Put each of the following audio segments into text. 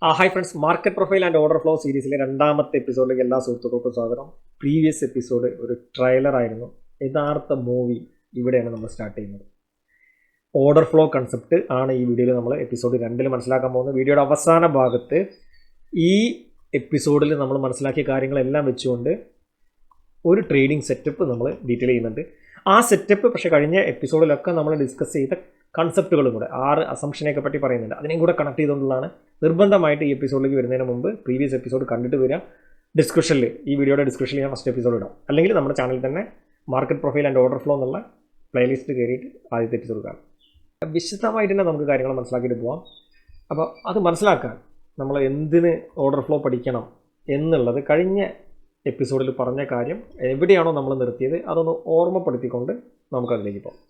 Hi friends, market profile and order flow സീരീസിലെ രണ്ടാമത്തെ എപ്പിസോഡിലേക്ക് എല്ലാ സുഹൃത്തുക്കൾക്കും സ്വാഗതം. പ്രീവിയസ് എപ്പിസോഡ് ഒരു ട്രെയിലർ ആയിരുന്നു. യഥാർത്ഥ മൂവി ഇവിടെയാണ് നമ്മൾ സ്റ്റാർട്ട് ചെയ്യുന്നത്. ഓർഡർ ഫ്ലോ കൺസെപ്റ്റ് ആണ് ഈ വീഡിയോയിൽ നമ്മൾ എപ്പിസോഡ് 2 മനസ്സിലാക്കാൻ പോകുന്നത്. വീഡിയോയുടെ അവസാന ഭാഗത്ത് ഈ എപ്പിസോഡിൽ നമ്മൾ മനസ്സിലാക്കിയ കാര്യങ്ങളെല്ലാം വെച്ചുകൊണ്ട് ഒരു ട്രേഡിംഗ് സെറ്റപ്പ് നമ്മൾ ഡീറ്റെയിൽ ചെയ്യുന്നുണ്ട്. ആ സെറ്റപ്പ് പക്ഷേ കഴിഞ്ഞ എപ്പിസോഡിലൊക്കെ നമ്മൾ ഡിസ്കസ് ചെയ്ത കൺസെപ്റ്റുകളും കൂടെ 6 അസംഷനെയൊക്കെ പറ്റി പറയുന്നുണ്ട്. അതിനെയും കൂടെ കണക്ട് ചെയ്തുകൊണ്ടുള്ളതാണ്. നിർബന്ധമായിട്ട് ഈ എപ്പിസോഡിലേക്ക് വരുന്നതിന് മുമ്പ് പ്രീവിയസ് എപ്പിസോഡ് കണ്ടിട്ട് വരിക. ഡിസ്ക്രിപ്ഷനിൽ, ഈ വീഡിയോയുടെ ഡിസ്ക്രിപ്ഷനിൽ ഞാൻ ഫസ്റ്റ് എപ്പിസോഡ് ഇടാം. അല്ലെങ്കിൽ നമ്മുടെ ചാനലിൽ തന്നെ market profile and order flow എന്നുള്ള പ്ലേലിസ്റ്റ് കയറിയിട്ട് ആദ്യത്തെ എപ്പിസോഡ് കാണാം. വിശദമായിട്ട് തന്നെ നമുക്ക് കാര്യങ്ങൾ മനസ്സിലാക്കിയിട്ട് പോകാം. അപ്പോൾ അത് മനസ്സിലാക്കാൻ നമ്മൾ എന്തിന് ഓർഡർ ഫ്ലോ പഠിക്കണം എന്നുള്ളത് കഴിഞ്ഞ എപ്പിസോഡിൽ പറഞ്ഞ കാര്യം എവിടെയാണോ നമ്മൾ നിർത്തിയത് അതൊന്ന് ഓർമ്മപ്പെടുത്തിക്കൊണ്ട് നമുക്കതിലേക്ക് പോകാം.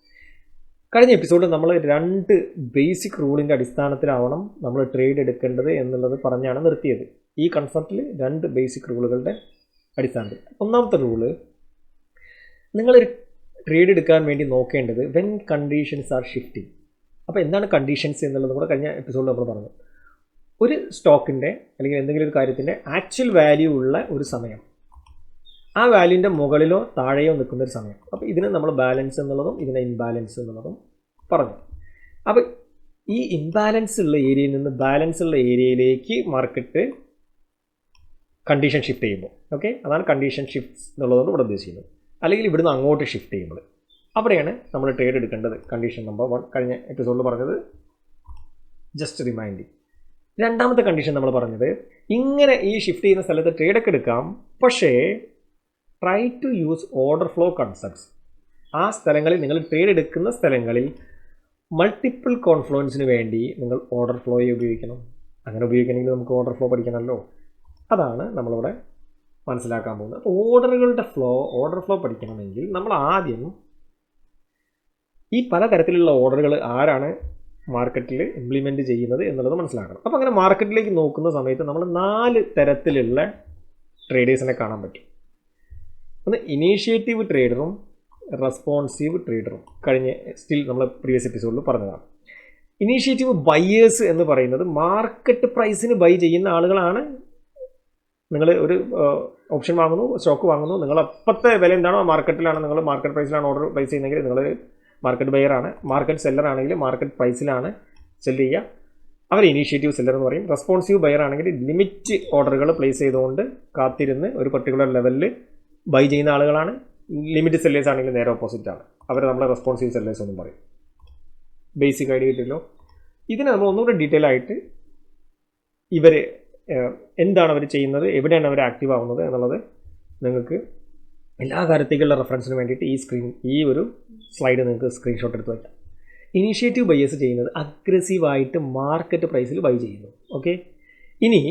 കഴിഞ്ഞ എപ്പിസോഡിൽ നമ്മൾ 2 ബേസിക് റൂളിൻ്റെ അടിസ്ഥാനത്തിലാവണം നമ്മൾ ട്രേഡ് എടുക്കേണ്ടത് എന്നുള്ളത് പറഞ്ഞാണ് നിർത്തിയത്. ഈ കൺസെപ്റ്റിൽ 2 ബേസിക് റൂളുകളുടെ അടിസ്ഥാനത്തിൽ. ഒന്നാമത്തെ റൂള്, നിങ്ങളൊരു ട്രേഡ് എടുക്കാൻ വേണ്ടി നോക്കേണ്ടത് വെൻ കണ്ടീഷൻസ് ആർ ഷിഫ്റ്റിംഗ്. അപ്പോൾ എന്താണ് കണ്ടീഷൻസ് എന്നുള്ളത് കൂടെ കഴിഞ്ഞ എപ്പിസോഡിൽ നമ്മൾ പറഞ്ഞു. ഒരു സ്റ്റോക്കിൻ്റെ അല്ലെങ്കിൽ എന്തെങ്കിലും ഒരു കാര്യത്തിൻ്റെ ആക്ച്വൽ വാല്യൂ ഉള്ള ഒരു സമയം, ആ വാല്യൂൻ്റെ മുകളിലോ താഴെയോ നിൽക്കുന്ന ഒരു സമയം. അപ്പോൾ ഇതിന് നമ്മൾ ബാലൻസ് എന്നുള്ളതും ഇതിനെ ഇംബാലൻസ് എന്നുള്ളതും പറഞ്ഞു. അപ്പോൾ ഈ ഇംബാലൻസ് ഉള്ള ഏരിയയിൽ നിന്ന് ബാലൻസ് ഉള്ള ഏരിയയിലേക്ക് മാർക്കറ്റ് കണ്ടീഷൻ ഷിഫ്റ്റ് ചെയ്യുമ്പോൾ, ഓക്കെ, അതാണ് കണ്ടീഷൻ ഷിഫ്റ്റ് എന്നുള്ളതുകൊണ്ട് ഇവിടെ ഉദ്ദേശിക്കുന്നത്. അല്ലെങ്കിൽ ഇവിടുന്ന് അങ്ങോട്ട് ഷിഫ്റ്റ് ചെയ്യുമ്പോൾ അവിടെയാണ് നമ്മൾ ട്രേഡ് എടുക്കേണ്ടത്. കണ്ടീഷൻ നമ്പർ 1 കഴിഞ്ഞ എപ്പിസോഡിൽ പറഞ്ഞത് ജസ്റ്റ് റിമൈൻഡിങ്. രണ്ടാമത്തെ കണ്ടീഷൻ നമ്മൾ പറഞ്ഞത്, ഇങ്ങനെ ഈ ഷിഫ്റ്റ് ചെയ്യുന്ന സ്ഥലത്ത് ട്രേഡൊക്കെ എടുക്കാം, പക്ഷേ try to use order flow concepts. ആ സ്ഥലങ്ങളിൽ, നിങ്ങൾ ട്രേഡ് എടുക്കുന്ന സ്ഥലങ്ങളിൽ മൾട്ടിപ്പിൾ കോൺഫ്ലുവൻസിന് വേണ്ടി നിങ്ങൾ ഓർഡർ ഫ്ലോയെ ഉപയോഗിക്കണം. അങ്ങനെ ഉപയോഗിക്കണമെങ്കിൽ നമുക്ക് ഓർഡർ ഫ്ലോ പഠിക്കണമല്ലോ. അതാണ് നമ്മളിവിടെ മനസ്സിലാക്കാൻ പോകുന്നത്. അപ്പോൾ ഓർഡർ ഫ്ലോ പഠിക്കണമെങ്കിൽ നമ്മൾ ആദ്യം ഈ പലതരത്തിലുള്ള ഓർഡറുകൾ ആരാണ് മാർക്കറ്റിൽ ഇംപ്ലിമെൻറ്റ് ചെയ്യുന്നത് എന്നുള്ളത് മനസ്സിലാക്കണം. അപ്പോൾ അങ്ങനെ മാർക്കറ്റിലേക്ക് നോക്കുന്ന സമയത്ത് നമ്മൾ 4 തരത്തിലുള്ള ട്രേഡേഴ്സിനെ കാണാൻ പറ്റും. ഒന്ന് ഇനീഷ്യേറ്റീവ് ട്രേഡറും റെസ്പോൺസീവ് ട്രേഡറും. നമ്മൾ പ്രീവിയസ് എപ്പിസോഡിൽ പറഞ്ഞതാണ്. ഇനീഷ്യേറ്റീവ് ബയേഴ്സ് എന്ന് പറയുന്നത് മാർക്കറ്റ് പ്രൈസിന് ബൈ ചെയ്യുന്ന ആളുകളാണ്. നിങ്ങൾ ഒരു ഓപ്ഷൻ വാങ്ങുന്നു, സ്റ്റോക്ക് വാങ്ങുന്നു, നിങ്ങൾ അപ്പോഴത്തെ വില എന്താണോ മാർക്കറ്റിലാണ്, നിങ്ങൾ മാർക്കറ്റ് പ്രൈസിലാണ് ഓർഡർ പ്ലേസ് ചെയ്യുന്നതെങ്കിൽ നിങ്ങൾ മാർക്കറ്റ് ബയറാണ്. മാർക്കറ്റ് സെല്ലർ ആണെങ്കിൽ മാർക്കറ്റ് പ്രൈസിലാണ് സെല് ചെയ്യുക, അവർ ഇനീഷ്യേറ്റീവ് സെല്ലർ എന്ന് പറയും. റെസ്പോൺസീവ് ബയർ ആണെങ്കിൽ ലിമിറ്റ് ഓർഡറുകൾ പ്ലേസ് ചെയ്തുകൊണ്ട് കാത്തിരുന്ന് ഒരു പർട്ടിക്കുലർ ലെവലിൽ ബൈ ചെയ്യുന്ന ആളുകളാണ്. ലിമിറ്റ് സെല്ലേഴ്സ് ആണെങ്കിൽ നേരെ ഓപ്പോസിറ്റ് ആണ്, അവർ നമ്മളെ റെസ്പോൺസീവ് സെല്ലേഴ്സ് ഒന്നും പറയും. ബേസിക് ഐഡിയ കിട്ടിയല്ലോ. ഇതിനെ നമ്മൾ ഒന്നുകൂടെ ഡീറ്റെയിൽ ആയിട്ട് ഇവർ എന്താണ് അവർ ചെയ്യുന്നത്, എവിടെയാണ് അവർ ആക്റ്റീവ് ആവുന്നത് എന്നുള്ളത് നിങ്ങൾക്ക് എല്ലാ കാര്യത്തേക്കുള്ള റെഫറൻസിന് വേണ്ടിയിട്ട് ഈ ഒരു സ്ലൈഡ് നിങ്ങൾക്ക് സ്ക്രീൻഷോട്ട് എടുത്ത് വയ്ക്കാം. ഇനീഷ്യേറ്റീവ് ബയേഴ്സ് ചെയ്യുന്നത് അഗ്രസീവായിട്ട് മാർക്കറ്റ് പ്രൈസിൽ ബൈ ചെയ്യുന്നു. ഓക്കെ, ഇനി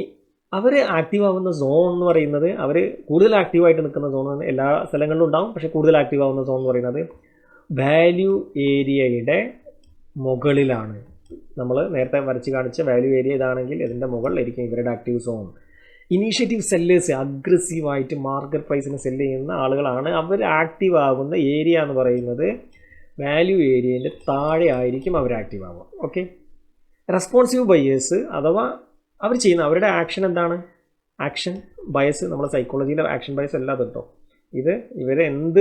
അവർ ആക്റ്റീവ് ആവുന്ന സോൺ എന്ന് പറയുന്നത്, അവർ കൂടുതൽ ആക്റ്റീവായിട്ട് നിൽക്കുന്ന സോൺ എല്ലാ സ്ഥലങ്ങളിലും ഉണ്ടാവും, പക്ഷേ കൂടുതൽ ആക്റ്റീവ് ആവുന്ന സോൺ എന്ന് പറയുന്നത് വാല്യൂ ഏരിയയുടെ മുകളിലാണ്. നമ്മൾ നേരത്തെ വരച്ച് കാണിച്ച വാല്യൂ ഏരിയ ഇതാണെങ്കിൽ ഇതിൻ്റെ മുകളിലായിരിക്കും ഇവരുടെ ആക്റ്റീവ് സോൺ. ഇനീഷ്യേറ്റീവ് സെല്ലേഴ്സ് അഗ്രസീവായിട്ട് മാർക്കറ്റ് പ്രൈസിന് സെല്ല് ചെയ്യുന്ന ആളുകളാണ്. അവർ ആക്റ്റീവ് ആകുന്ന ഏരിയ എന്ന് പറയുന്നത് വാല്യൂ ഏരിയൻ്റെ താഴെ ആയിരിക്കും അവർ ആക്റ്റീവ് ആവുക. ഓക്കെ, റെസ്പോൺസീവ് ബയേഴ്സ് അഥവാ അവർ ചെയ്യുന്ന അവരുടെ ആക്ഷൻ എന്താണ്? ആക്ഷൻ ബയസ്, നമ്മുടെ സൈക്കോളജിയിലെ ആക്ഷൻ ബയസ് അല്ലാതെ കേട്ടോ. ഇവർ എന്ത്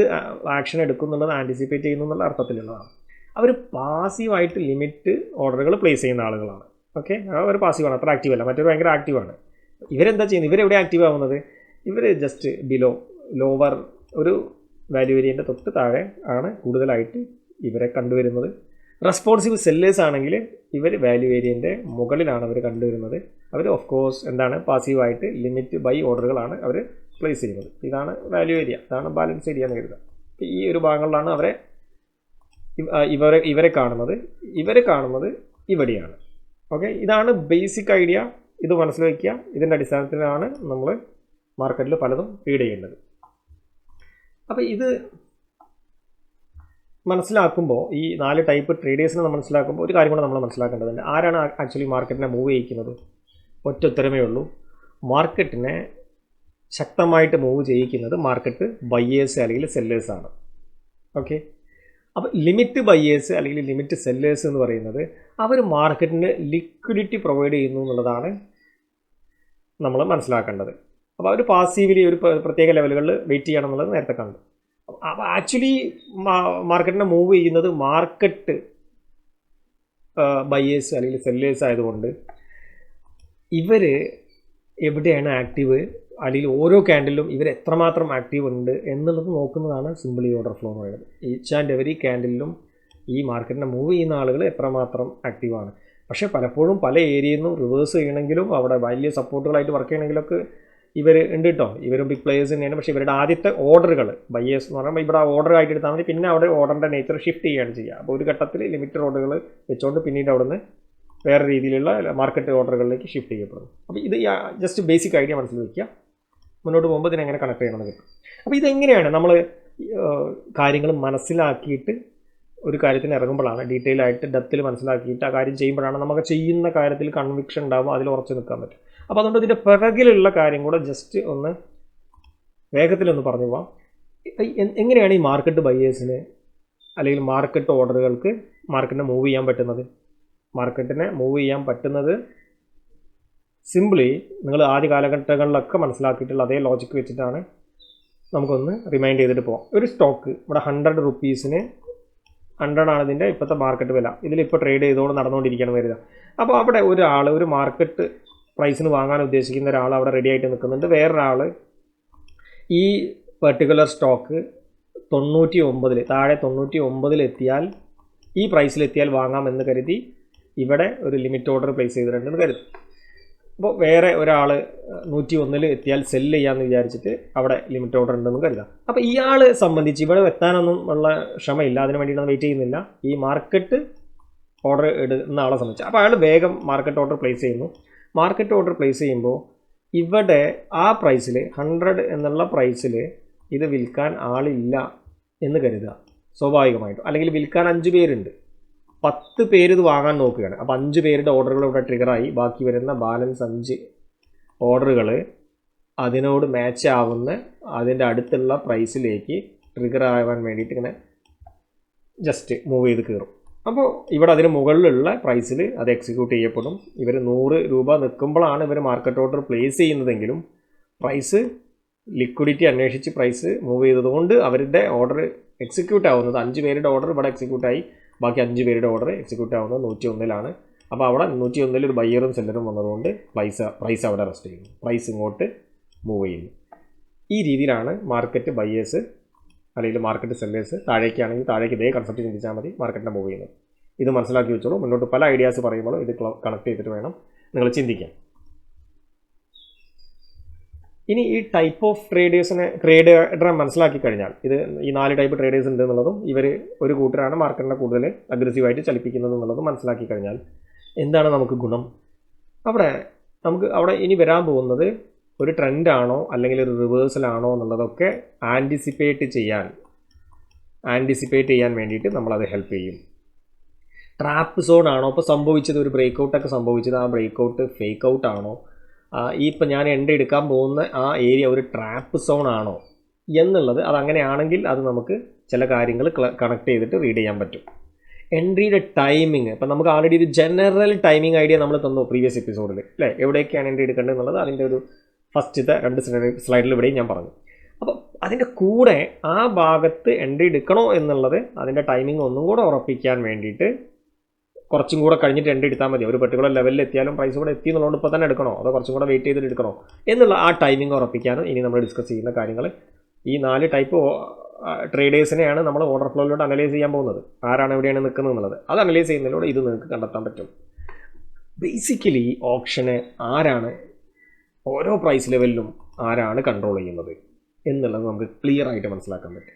ആക്ഷൻ എടുക്കും എന്നുള്ളത് ആൻറ്റിസിപ്പേറ്റ് ചെയ്യുന്നു എന്നുള്ള അർത്ഥത്തിലുള്ളതാണ്. അവർ പാസീവായിട്ട് ലിമിറ്റ് ഓർഡറുകൾ പ്ലേസ് ചെയ്യുന്ന ആളുകളാണ്. ഓക്കെ, അവർ പാസീവാണ്, അത്ര ആക്റ്റീവ് അല്ല. മറ്റൊരു ഭയങ്കര ആക്റ്റീവാണ്. ഇവരെന്താ ചെയ്യുന്നത്? ഇവരെവിടെ ആക്റ്റീവ് ആവുന്നത്? ഇവർ ജസ്റ്റ് ലോവർ ഒരു വാല്യൂ ഏരിയൻ്റെ തൊട്ട് താഴെ ആണ് കൂടുതലായിട്ട് ഇവരെ കണ്ടുവരുന്നത്. റെസ്പോൺസീവ് സെല്ലേഴ്സ് ആണെങ്കിൽ ഇവർ വാല്യൂ ഏരിയൻ്റെ മുകളിലാണ് അവർ കണ്ടുവരുന്നത്. അവർ ഓഫ് കോഴ്സ് എന്താണ്, പാസീവായിട്ട് ലിമിറ്റ് ബൈ ഓർഡറുകളാണ് അവർ പ്ലേസ് ചെയ്യുന്നത്. ഇതാണ് വാല്യൂ ഏരിയ, ഇതാണ് ബാലൻസ് ഏരിയ എന്ന് കരുതുക. ഈ ഒരു ഭാഗങ്ങളിലാണ് ഇവരെ കാണുന്നത് ഇവിടെയാണ്. ഓക്കെ, ഇതാണ് ബേസിക് ഐഡിയ. ഇത് മനസ്സിൽ വയ്ക്കുക. ഇതിൻ്റെ അടിസ്ഥാനത്തിലാണ് നമ്മൾ മാർക്കറ്റിൽ പലതും ട്രേഡ് ചെയ്യേണ്ടത്. അപ്പോൾ ഇത് മനസ്സിലാക്കുമ്പോൾ, ഈ 4 ടൈപ്പ് ട്രേഡേഴ്സിനെ മനസ്സിലാക്കുമ്പോൾ ഒരു കാര്യം കൂടെ നമ്മൾ മനസ്സിലാക്കേണ്ടതുണ്ട്. ആരാണ് ആക്ച്വലി മാർക്കറ്റിനെ മൂവ് ചെയ്യിക്കുന്നത്? ഒറ്റ ഉത്തരമേ ഉള്ളൂ. മാർക്കറ്റിനെ ശക്തമായിട്ട് മൂവ് ചെയ്യിക്കുന്നത് മാർക്കറ്റ് ബയേഴ്സ് അല്ലെങ്കിൽ സെല്ലേഴ്സാണ്. ഓക്കെ, അപ്പോൾ ലിമിറ്റ് ബയേഴ്സ് അല്ലെങ്കിൽ ലിമിറ്റ് സെല്ലേഴ്സ് എന്ന് പറയുന്നത് അവർ മാർക്കറ്റിന് ലിക്വിഡിറ്റി പ്രൊവൈഡ് ചെയ്യുന്നു എന്നുള്ളതാണ് നമ്മൾ മനസ്സിലാക്കേണ്ടത്. അപ്പോൾ അവർ പാസീവ്ലി ഒരു പ്രത്യേക ലെവലുകളിൽ വെയിറ്റ് ചെയ്യണം എന്നുള്ളത് നേരത്തെ കണ്ടു. അപ്പോൾ ആക്ച്വലി മാർക്കറ്റിനെ മൂവ് ചെയ്യുന്നത് മാർക്കറ്റ് ബയേഴ്സ് അല്ലെങ്കിൽ സെല്ലേഴ്സ് ആയതുകൊണ്ട് ഇവർ എവിടെയാണ് ആക്റ്റീവ്, അല്ലെങ്കിൽ ഓരോ ക്യാൻഡിലും ഇവർ എത്രമാത്രം ആക്റ്റീവ് ഉണ്ട് എന്നുള്ളത് നോക്കുന്നതാണ് സിമ്പിളി ഓർഡർ ഫ്ലോ എന്ന് പറയുന്നത്. ഈച്ച് ആൻഡ് എവരി ക്യാൻഡിലും ഈ മാർക്കറ്റിനെ മൂവ് ചെയ്യുന്ന ആളുകൾ എത്രമാത്രം ആക്റ്റീവാണ്. പക്ഷേ പലപ്പോഴും പല ഏരിയയിൽ നിന്നും റിവേഴ്സ് ചെയ്യണമെങ്കിലും അവിടെ വലിയ സപ്പോർട്ടുകളായിട്ട് വർക്ക് ചെയ്യണമെങ്കിലൊക്കെ ഇവർ ഉണ്ട് കേട്ടോ. ഇവരും ബിഗ് പ്ലേയേഴ്സ് തന്നെയാണ്. പക്ഷേ ഇവരുടെ ആദ്യത്തെ ഓർഡറുകൾ ബയേഴ്സ് എന്ന് പറയുമ്പോൾ ഇവിടെ ഓർഡർ ആയിട്ട് എടുത്താൽ മതി, പിന്നെ അവിടെ ഓർഡറിൻ്റെ നേച്ചർ ഷിഫ്റ്റ് ചെയ്യുകയാണ് ചെയ്യുക. അപ്പോൾ ഒരു ഘട്ടത്തിൽ ലിമിറ്റഡ് ഓർഡറുകൾ വെച്ചുകൊണ്ട് പിന്നീട് അവിടെ നിന്ന് വേറെ രീതിയിലുള്ള മാർക്കറ്റ് ഓർഡറുകളിലേക്ക് ഷിഫ്റ്റ് ചെയ്യപ്പെടുന്നു. അപ്പോൾ ഇത് ജസ്റ്റ് ബേസിക് ഐഡിയ മനസ്സിൽ വയ്ക്കുക. മുന്നോട്ട് പോകുമ്പോൾ ഇതിനെങ്ങനെ കണക്ട് ചെയ്യണമെന്ന് കിട്ടും. അപ്പോൾ ഇതെങ്ങനെയാണ് നമ്മൾ കാര്യങ്ങൾ മനസ്സിലാക്കിയിട്ട് ഒരു കാര്യത്തിന് ഇറങ്ങുമ്പോഴാണ്, ഡീറ്റെയിൽ ആയിട്ട് ഡെപ്തിൽ മനസ്സിലാക്കിയിട്ട് ആ കാര്യം ചെയ്യുമ്പോഴാണ് നമുക്ക് ചെയ്യുന്ന കാര്യത്തിൽ കൺവിക്ഷൻ ഉണ്ടാവും, അതിൽ ഉറച്ചു നിൽക്കാൻ പറ്റും. അപ്പോൾ അതുകൊണ്ട് ഇതിൻ്റെ പിറകിലുള്ള കാര്യം കൂടെ ജസ്റ്റ് ഒന്ന് വേഗത്തിലൊന്ന് പറഞ്ഞു പോവാം. എങ്ങനെയാണ് ഈ മാർക്കറ്റ് ബയേഴ്സിന് അല്ലെങ്കിൽ മാർക്കറ്റ് ഓർഡറുകൾക്ക് മാർക്കറ്റിനെ മൂവ് ചെയ്യാൻ പറ്റുന്നത്? മാർക്കറ്റിനെ മൂവ് ചെയ്യാൻ പറ്റുന്നത് സിംപ്ലി നിങ്ങൾ ആദ്യ കാലഘട്ടങ്ങളിലൊക്കെ മനസ്സിലാക്കിയിട്ടുള്ള അതേ ലോജിക്ക് വെച്ചിട്ടാണ് നമുക്കൊന്ന് റിമൈൻഡ് ചെയ്തിട്ട് പോകാം. ഒരു സ്റ്റോക്ക് ഇവിടെ 100 റുപ്പീസിന് 100 ആണ് ഇതിൻ്റെ ഇപ്പോഴത്തെ മാർക്കറ്റ് വില. ഇതിലിപ്പോൾ ട്രേഡ് ചെയ്തുകൊണ്ട് നടന്നുകൊണ്ടിരിക്കുകയാണ് വരുന്നത്. അപ്പോൾ അവിടെ ഒരാൾ ഒരു മാർക്കറ്റ് പ്രൈസിന് വാങ്ങാൻ ഉദ്ദേശിക്കുന്ന ഒരാൾ അവിടെ റെഡി ആയിട്ട് നിൽക്കുന്നുണ്ട്. വേറൊരാൾ ഈ പെർട്ടിക്കുലർ സ്റ്റോക്ക് 99 താഴെ 99 എത്തിയാൽ, ഈ പ്രൈസിലെത്തിയാൽ വാങ്ങാമെന്ന് കരുതി ഇവിടെ ഒരു ലിമിറ്റ് ഓർഡർ പ്ലേസ് ചെയ്തിട്ടുണ്ടെന്ന് കരുതും. അപ്പോൾ വേറെ ഒരാൾ 101 എത്തിയാൽ സെല്ല് ചെയ്യാമെന്ന് വിചാരിച്ചിട്ട് അവിടെ ലിമിറ്റ് ഓർഡർ ഉണ്ടെന്ന് കരുതാം. അപ്പോൾ ഇയാൾ സംബന്ധിച്ച് ഇവിടെ എത്താനൊന്നും ഉള്ള ക്ഷമയില്ല, അതിന് വേണ്ടിയിട്ടൊന്നും വെയിറ്റ് ചെയ്യുന്നില്ല ഈ മാർക്കറ്റ് ഓർഡർ ഇടുന്ന ആളെ സംബന്ധിച്ച്. അപ്പോൾ അയാൾ വേഗം മാർക്കറ്റ് ഓർഡർ പ്ലേസ് ചെയ്യുന്നു. മാർക്കറ്റ് ഓർഡർ പ്ലേസ് ചെയ്യുമ്പോൾ ഇവിടെ ആ പ്രൈസിൽ 100 എന്നുള്ള പ്രൈസിൽ ഇത് വിൽക്കാൻ ആളില്ല എന്ന് കരുതുക സ്വാഭാവികമായിട്ടും. അല്ലെങ്കിൽ വിൽക്കാൻ 5 പേരുണ്ട്, 10 പേര് ഇത് വാങ്ങാൻ നോക്കുകയാണ്. അപ്പോൾ 5 പേരുടെ ഓർഡറുകൾ ഇവിടെ ട്രിഗറായി. ബാക്കി വരുന്ന ബാലൻസ് 5 ഓർഡറുകൾ അതിനോട് മാച്ച് ആവുന്ന അതിൻ്റെ അടുത്തുള്ള പ്രൈസിലേക്ക് ട്രിഗർ ആവാൻ വേണ്ടിയിട്ട് ഇങ്ങനെ ജസ്റ്റ് മൂവ് ചെയ്ത് കയറും. അപ്പോൾ ഇവിടെ അതിന് മുകളിലുള്ള പ്രൈസിൽ അത് എക്സിക്യൂട്ട് ചെയ്യപ്പെടും. ഇവർ 100 രൂപ നിൽക്കുമ്പോഴാണ് ഇവർ മാർക്കറ്റ് ഓർഡർ പ്ലേസ് ചെയ്യുന്നതെങ്കിലും പ്രൈസ് ലിക്വിഡിറ്റി അന്വേഷിച്ച് പ്രൈസ് മൂവ് ചെയ്തതുകൊണ്ട് അവരുടെ ഓർഡർ എക്സിക്യൂട്ട് ആവുന്നത് 5 പേരുടെ ഓർഡർ ഇവിടെ എക്സിക്യൂട്ടായി, ബാക്കി 5 പേരുടെ ഓർഡർ എക്സിക്യൂട്ട് ആവുന്നത് 101 അപ്പോൾ അവിടെ 101 ഒരു ബയ്യറും സെല്ലറും വന്നതുകൊണ്ട് പ്രൈസ് അവിടെ റെസ്റ്റ് ചെയ്യുന്നു, പ്രൈസ് ഇങ്ങോട്ട് മൂവ് ചെയ്യുന്നു. ഈ രീതിയിലാണ് മാർക്കറ്റ് ബയ്യേഴ്സ് അല്ലെങ്കിൽ മാർക്കറ്റ് സെല്ലേഴ്സ്, താഴേക്കാണെങ്കിൽ താഴേക്ക് ഇതേ കൺസെപ്റ്റ് ചിന്തിച്ചാൽ മതി, മാർക്കറ്റിനെ മൂവ് ചെയ്യുന്നത്. ഇത് മനസ്സിലാക്കി വെച്ചോളൂ. മുന്നോട്ട് പല ഐഡിയാസ് പറയുമ്പോൾ ഇത് കണക്ട് ചെയ്തിട്ട് വേണം നിങ്ങൾ ചിന്തിക്കാൻ. ഇനി ഈ ടൈപ്പ് ഓഫ് ട്രേഡറെ മനസ്സിലാക്കി കഴിഞ്ഞാൽ, ഇത് ഈ 4 ടൈപ്പ് ട്രേഡേഴ്സ് ഉണ്ട് എന്നുള്ളതും ഇവർ ഒരു കൂട്ടരാണ് മാർക്കറ്റിനെ കൂടുതൽ അഗ്രസീവായിട്ട് ചലിപ്പിക്കുന്നത് എന്നുള്ളതും മനസ്സിലാക്കി കഴിഞ്ഞാൽ എന്താണ് നമുക്ക് ഗുണം? അവിടെ ഇനി വരാൻ പോകുന്നത് ഒരു ട്രെൻഡാണോ അല്ലെങ്കിൽ ഒരു റിവേഴ്സലാണോ എന്നുള്ളതൊക്കെ ആൻറ്റിസിപ്പേറ്റ് ചെയ്യാൻ വേണ്ടിയിട്ട് നമ്മളത് ഹെൽപ്പ് ചെയ്യും. ട്രാപ്പ് സോൺ ആണോ ഇപ്പോൾ സംഭവിച്ചത്, ഒരു ബ്രേക്കൗട്ടൊക്കെ സംഭവിച്ചത്, ആ ബ്രേക്കൗട്ട് ഫേക്ക് ഔട്ട് ആണോ, ഇപ്പം ഞാൻ എൻട്രി എടുക്കാൻ പോകുന്ന ആ ഏരിയ ഒരു ട്രാപ്പ് സോൺ ആണോ എന്നുള്ളത്, അതങ്ങനെയാണെങ്കിൽ അത് നമുക്ക് ചില കാര്യങ്ങൾ കണക്ട് ചെയ്തിട്ട് റീഡ് ചെയ്യാൻ പറ്റും. എൻട്രിയുടെ ടൈമിങ്, ഇപ്പം നമുക്ക് ആൾറെഡി ഒരു ജനറൽ ടൈമിംഗ് ഐഡിയ നമ്മൾ തന്നു പ്രീവിയസ് എപ്പിസോഡിൽ അല്ലേ, എവിടേക്കാണ് എൻട്രി എടുക്കേണ്ടത് എന്നുള്ളത് അതിൻ്റെ ഒരു ഫസ്റ്റത്തെ 2 സ്ലൈഡിൽ ഇവിടെയും ഞാൻ പറഞ്ഞു. അപ്പോൾ അതിൻ്റെ കൂടെ ആ ഭാഗത്ത് എൻട്രി എടുക്കണോ എന്നുള്ളത് അതിൻ്റെ ടൈമിംഗ് ഒന്നും കൂടെ ഉറപ്പിക്കാൻ വേണ്ടിയിട്ട് കുറച്ചും കൂടെ കഴിഞ്ഞിട്ട് എൻട്രി എടുത്താൽ മതി. ഒരു പെർട്ടിക്കുലർ ലെവലിൽ എത്തിയാലും പ്രൈസ് കൂടെ എത്തി എന്നുള്ളതുകൊണ്ട് ഇപ്പോൾ തന്നെ എടുക്കണോ അതോ കുറച്ചും കൂടെ വെയിറ്റ് ചെയ്തിട്ട് എടുക്കണോ എന്നുള്ള ആ ടൈമിംഗ് ഉറപ്പിക്കാനും ഇനി നമ്മൾ ഡിസ്കസ് ചെയ്യുന്ന കാര്യങ്ങൾ. ഈ 4 ടൈപ്പ് ട്രേഡേഴ്സിനെയാണ് നമ്മൾ ഓർഡർ ഫ്ലോയിലൂടെ അനലൈസ് ചെയ്യാൻ പോകുന്നത്. ആരാണ് എവിടെയാണ് നിൽക്കുന്നത് എന്നുള്ളത് അത് അനലൈസ് ചെയ്യുന്നതിലൂടെ ഇത് നിങ്ങൾക്ക് കണ്ടെത്താൻ പറ്റും. ബേസിക്കലി ഓപ്ഷന് ആരാണ്, ഓരോ പ്രൈസ് ലെവലിലും ആരാണ് കൺട്രോൾ ചെയ്യുന്നത് എന്നുള്ളത് നമുക്ക് ക്ലിയർ ആയിട്ട് മനസ്സിലാക്കാൻ പറ്റും.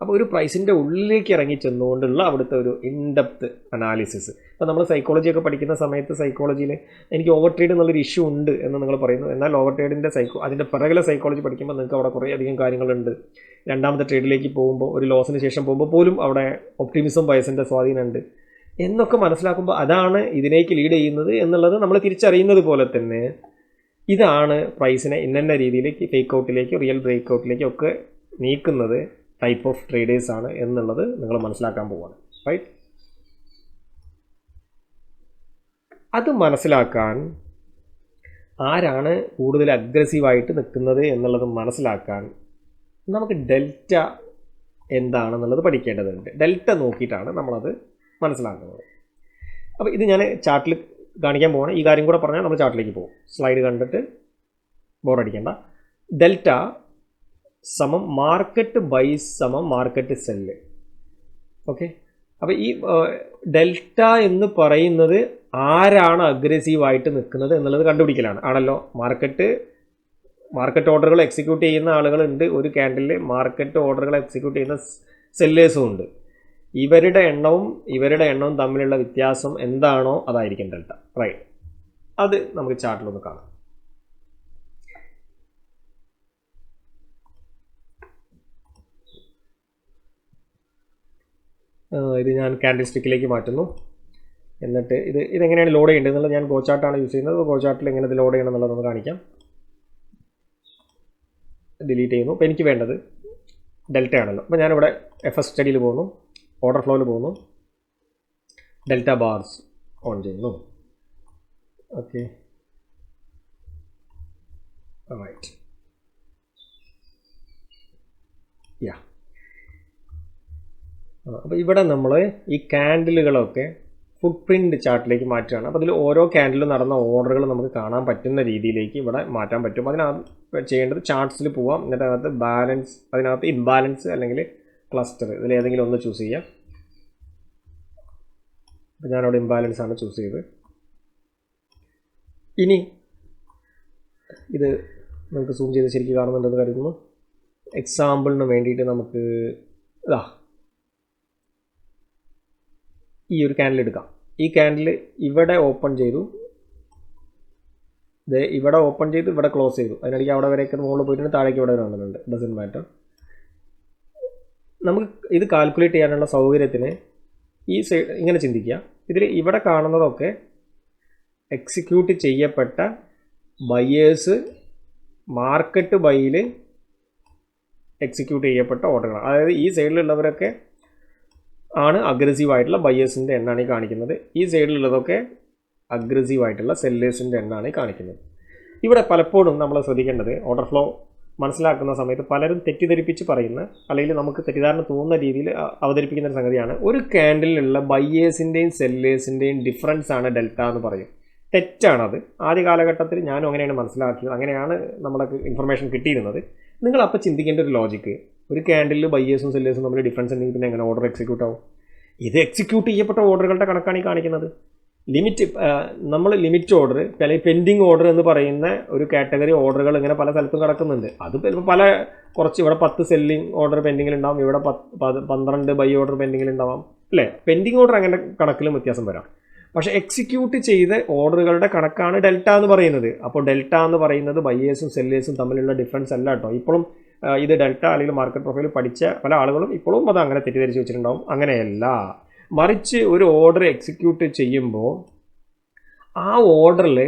അപ്പോൾ ഒരു പ്രൈസിൻ്റെ ഉള്ളിലേക്ക് ഇറങ്ങി ചെന്നുകൊണ്ടുള്ള അവിടുത്തെ ഒരു ഇൻഡെപ്ത് അനാലിസിസ്. ഇപ്പോൾ നമ്മൾ സൈക്കോളജിയൊക്കെ പഠിക്കുന്ന സമയത്ത് സൈക്കോളജിയിൽ എനിക്ക് ഓവർ ട്രേഡ് എന്നുള്ളൊരു ഇഷ്യൂ ഉണ്ട് എന്ന് നിങ്ങൾ പറയുന്നു. എന്നാൽ ഓവർ ട്രേഡിൻ്റെ അതിൻ്റെ പിറകിലെ സൈക്കോളജി പഠിക്കുമ്പോൾ നിങ്ങൾക്ക് അവിടെ കുറേ അധികം കാര്യങ്ങളുണ്ട്. രണ്ടാമത്തെ ട്രേഡിലേക്ക് പോകുമ്പോൾ, ഒരു ലോസിന് ശേഷം പോകുമ്പോൾ പോലും അവിടെ ഒപ്റ്റിമിസം ബയസിൻ്റെ സ്വാധീനമുണ്ട് എന്നൊക്കെ മനസ്സിലാക്കുമ്പോൾ അതാണ് ഇതിലേക്ക് ലീഡ് ചെയ്യുന്നത് എന്നുള്ളത് നമ്മൾ തിരിച്ചറിയുന്നത് പോലെ തന്നെ ഇതാണ് പ്രൈസിനെ ഇന്ന രീതിയിലേക്ക് ഫേക്ക് ഔട്ടിലേക്ക് റിയൽ ബ്രേക്ക് ഔട്ടിലേക്കും ഒക്കെ നീക്കുന്നത് ടൈപ്പ് ഓഫ് ട്രേഡേഴ്സ് ആണ് എന്നുള്ളത് നിങ്ങൾ മനസ്സിലാക്കാൻ പോവുകയാണ്. റൈറ്റ്? അത് മനസ്സിലാക്കാൻ ആരാണ് കൂടുതൽ അഗ്രസീവായിട്ട് നിൽക്കുന്നത് എന്നുള്ളത് മനസ്സിലാക്കാൻ നമുക്ക് ഡെൽറ്റ എന്താണെന്നുള്ളത് പഠിക്കേണ്ടതുണ്ട്. ഡെൽറ്റ നോക്കിയിട്ടാണ് നമ്മളത് മനസ്സിലാക്കുന്നത്. അപ്പോൾ ഇത് ഞാൻ ചാർട്ടിൽ കാണിക്കാൻ പോവാണ്. ഈ കാര്യം കൂടെ പറഞ്ഞാൽ നമ്മൾ ചാർട്ടിലേക്ക് പോകും. സ്ലൈഡ് കണ്ടിട്ട് ബോറടിക്കേണ്ട. ഡെൽറ്റ സമം മാർക്കറ്റ് ബൈ സമം മാർക്കറ്റ് സെല്ല്. ഓക്കെ, അപ്പോൾ ഈ ഡെൽറ്റ എന്ന് പറയുന്നത് ആരാണ് അഗ്രസീവായിട്ട് നിൽക്കുന്നത് എന്നുള്ളത് കണ്ടുപിടിക്കലാണ് ആണല്ലോ. മാർക്കറ്റ് ഓർഡറുകൾ എക്സിക്യൂട്ട് ചെയ്യുന്ന ആളുകളുണ്ട്. ഒരു ക്യാൻഡിലിൽ മാർക്കറ്റ് ഓർഡറുകൾ എക്സിക്യൂട്ട് ചെയ്യുന്ന സെല്ലേഴ്സും ഉണ്ട്. ഇവരുടെ എണ്ണവും തമ്മിലുള്ള വ്യത്യാസം എന്താണോ അതായിരിക്കും ഡെൽറ്റ. റൈറ്റ്, അത് നമുക്ക് ചാർട്ടിലൊന്ന് കാണാം. ഇത് ഞാൻ ക്യാൻഡിൽ സ്റ്റിക്കിലേക്ക് മാറ്റുന്നു. എന്നിട്ട് ഇതെങ്ങനെയാണ് ലോഡ് ചെയ്യേണ്ടത് എന്നുള്ളത് ഞാൻ ഗോ ചാർട്ടാണ് യൂസ് ചെയ്യുന്നത്. ഗോ ചാർട്ടിൽ എങ്ങനെ ഇത് ലോഡ് ചെയ്യണം എന്നുള്ളത് നമുക്ക് കാണിക്കാം. ഡിലീറ്റ് ചെയ്യുന്നു. അപ്പോൾ എനിക്ക് വേണ്ടത് ഡെൽറ്റ ആണല്ലോ. അപ്പോൾ ഞാനിവിടെ FS സ്റ്റഡിയിൽ പോകുന്നു, ഓർഡർ ഫ്ലോയിൽ പോകുന്നു, ഡെൽറ്റ ബാർസ് ഓൺ ചെയ്യുന്നു. ഓക്കെ, റൈറ്റ്, യാ. അപ്പോൾ ഇവിടെ നമ്മൾ ഈ ക്യാൻഡിലുകളൊക്കെ ഫുട് പ്രിൻറ്റ് ചാർട്ടിലേക്ക് മാറ്റുകയാണ്. അപ്പോൾ അതിൽ ഓരോ ക്യാൻഡിലും നടന്ന ഓർഡറുകൾ നമുക്ക് കാണാൻ പറ്റുന്ന രീതിയിലേക്ക് ഇവിടെ മാറ്റാൻ പറ്റും. അതിനകത്ത് ചെയ്യേണ്ടത് ചാർട്ട്സിൽ പോവാം. എന്നിട്ട് അതിനകത്ത് ഇംബാലൻസ് അല്ലെങ്കിൽ ക്ലസ്റ്റർ ഇതിലേതെങ്കിലും ഒന്ന് ചൂസ് ചെയ്യാം. അപ്പോൾ ഞാനവിടെ ഇംബാലൻസ് ആണ് ചൂസ് ചെയ്തത്. ഇനി ഇത് നമുക്ക് സൂം ചെയ്ത് ശരിക്കും കാണുന്നുണ്ടെന്ന് കരുതുന്നു. എക്സാമ്പിളിന് വേണ്ടിയിട്ട് നമുക്ക് ഈ ഒരു ക്യാൻഡിൽ എടുക്കാം. ഈ ക്യാൻഡിൽ ഇവിടെ ഓപ്പൺ ചെയ്തു, ഇവിടെ ഓപ്പൺ ചെയ്ത് ഇവിടെ ക്ലോസ് ചെയ്തു. അതിനിടയ്ക്ക് അവിടെ വരെയൊക്കെ മുകളിൽ പോയിട്ടുണ്ട്, താഴേക്ക് ഇവിടെ വന്നിട്ടുണ്ട്. Doesn't matter. നമുക്ക് ഇത് കാൽക്കുലേറ്റ് ചെയ്യാനുള്ള സൗകര്യത്തിന് ഈ സൈഡ് ഇങ്ങനെ ചിന്തിക്കുക. ഇവിടെ കാണുന്നതൊക്കെ എക്സിക്യൂട്ട് ചെയ്യപ്പെട്ട ബയേഴ്സ് മാർക്കറ്റ് ബൈയിൽ എക്സിക്യൂട്ട് ചെയ്യപ്പെട്ട ഓർഡറുകളാണ്. അതായത് ഈ സൈഡിലുള്ളവരൊക്കെ ആണ് അഗ്രസീവായിട്ടുള്ള ബയേഴ്സിൻ്റെ എണ്ണമാണ് ഈ കാണിക്കുന്നത്. ഈ സൈഡിലുള്ളതൊക്കെ അഗ്രസീവായിട്ടുള്ള സെല്ലേഴ്സിൻ്റെ എണ്ണമാണ് ഈ കാണിക്കുന്നത്. ഇവിടെ പലപ്പോഴും നമ്മൾ ശ്രദ്ധിക്കേണ്ടത് ഓർഡർ ഫ്ലോ മനസ്സിലാക്കുന്ന സമയത്ത് പലരും തെറ്റിദ്ധരിപ്പിച്ച് പറയുന്ന അല്ലെങ്കിൽ നമുക്ക് തെറ്റിദ്ധാരണ തോന്നുന്ന രീതിയിൽ അവതരിപ്പിക്കുന്ന ഒരു സംഗതിയാണ് ഒരു ക്യാൻഡിലുള്ള ബയേഴ്സിൻ്റെയും സെല്ലേഴ്സിൻ്റെയും ഡിഫറൻസ് ആണ് ഡെൽറ്റ എന്ന് പറയും. തെറ്റാണത്. ആദ്യ കാലഘട്ടത്തിൽ ഞാനും അങ്ങനെയാണ് മനസ്സിലാക്കിയത്, അങ്ങനെയാണ് നമ്മളൊക്കെ ഇൻഫർമേഷൻ കിട്ടിയിരുന്നത്. നിങ്ങൾ അപ്പോൾ ചിന്തിക്കേണ്ട ഒരു ലോജിക്ക്, ഒരു ക്യാൻഡിൽ ബയേഴ്സും സെല്ലേഴ്സും തമ്മിൽ ഡിഫറൻസ് ഉണ്ടെങ്കിൽ പിന്നെ എങ്ങനെ ഓർഡർ എക്സിക്യൂട്ട് ആവും? ഇത് എക്സിക്യൂട്ട് ചെയ്യപ്പെട്ട ഓർഡറുകളുടെ കണക്കാണ് ഈ കാണിക്കുന്നത്. നമ്മൾ ലിമിറ്റ് ഓർഡർ അല്ലെങ്കിൽ പെൻഡിങ് ഓർഡർ എന്ന് പറയുന്ന ഒരു കാറ്റഗറി ഓർഡറുകൾ ഇങ്ങനെ പല സ്ഥലത്തും കിടക്കുന്നുണ്ട്. അത് ചിലപ്പോൾ കുറച്ച് ഇവിടെ 10 സെല്ലിംഗ് ഓർഡർ പെൻഡിങ്ങിലുണ്ടാവും, ഇവിടെ 12 ബൈ ഓർഡർ പെൻഡിങ്ങിലുണ്ടാവാം, അല്ലേ? പെൻഡിങ് ഓർഡർ അങ്ങനെ കണക്കിലും വ്യത്യാസം വരാം. പക്ഷേ എക്സിക്യൂട്ട് ചെയ്ത ഓർഡറുകളുടെ കണക്കാണ് ഡെൽറ്റ എന്ന് പറയുന്നത്. അപ്പോൾ ഡെൽറ്റ എന്ന് പറയുന്നത് ബയേഴ്സും സെല്ലേഴ്സും തമ്മിലുള്ള ഡിഫറൻസ് അല്ല കേട്ടോ. ഇപ്പോഴും ഇത് ഡെൽറ്റ അല്ലെങ്കിൽ മാർക്കറ്റ് പ്രൊഫൈൽ പഠിച്ച പല ആളുകളും ഇപ്പോഴും അത് അങ്ങനെ തെറ്റിദ്ധരിച്ച് വെച്ചിട്ടുണ്ടാവും. അങ്ങനെയല്ല, മറിച്ച് ഒരു ഓർഡർ എക്സിക്യൂട്ട് ചെയ്യുമ്പോൾ ആ ഓർഡറിൽ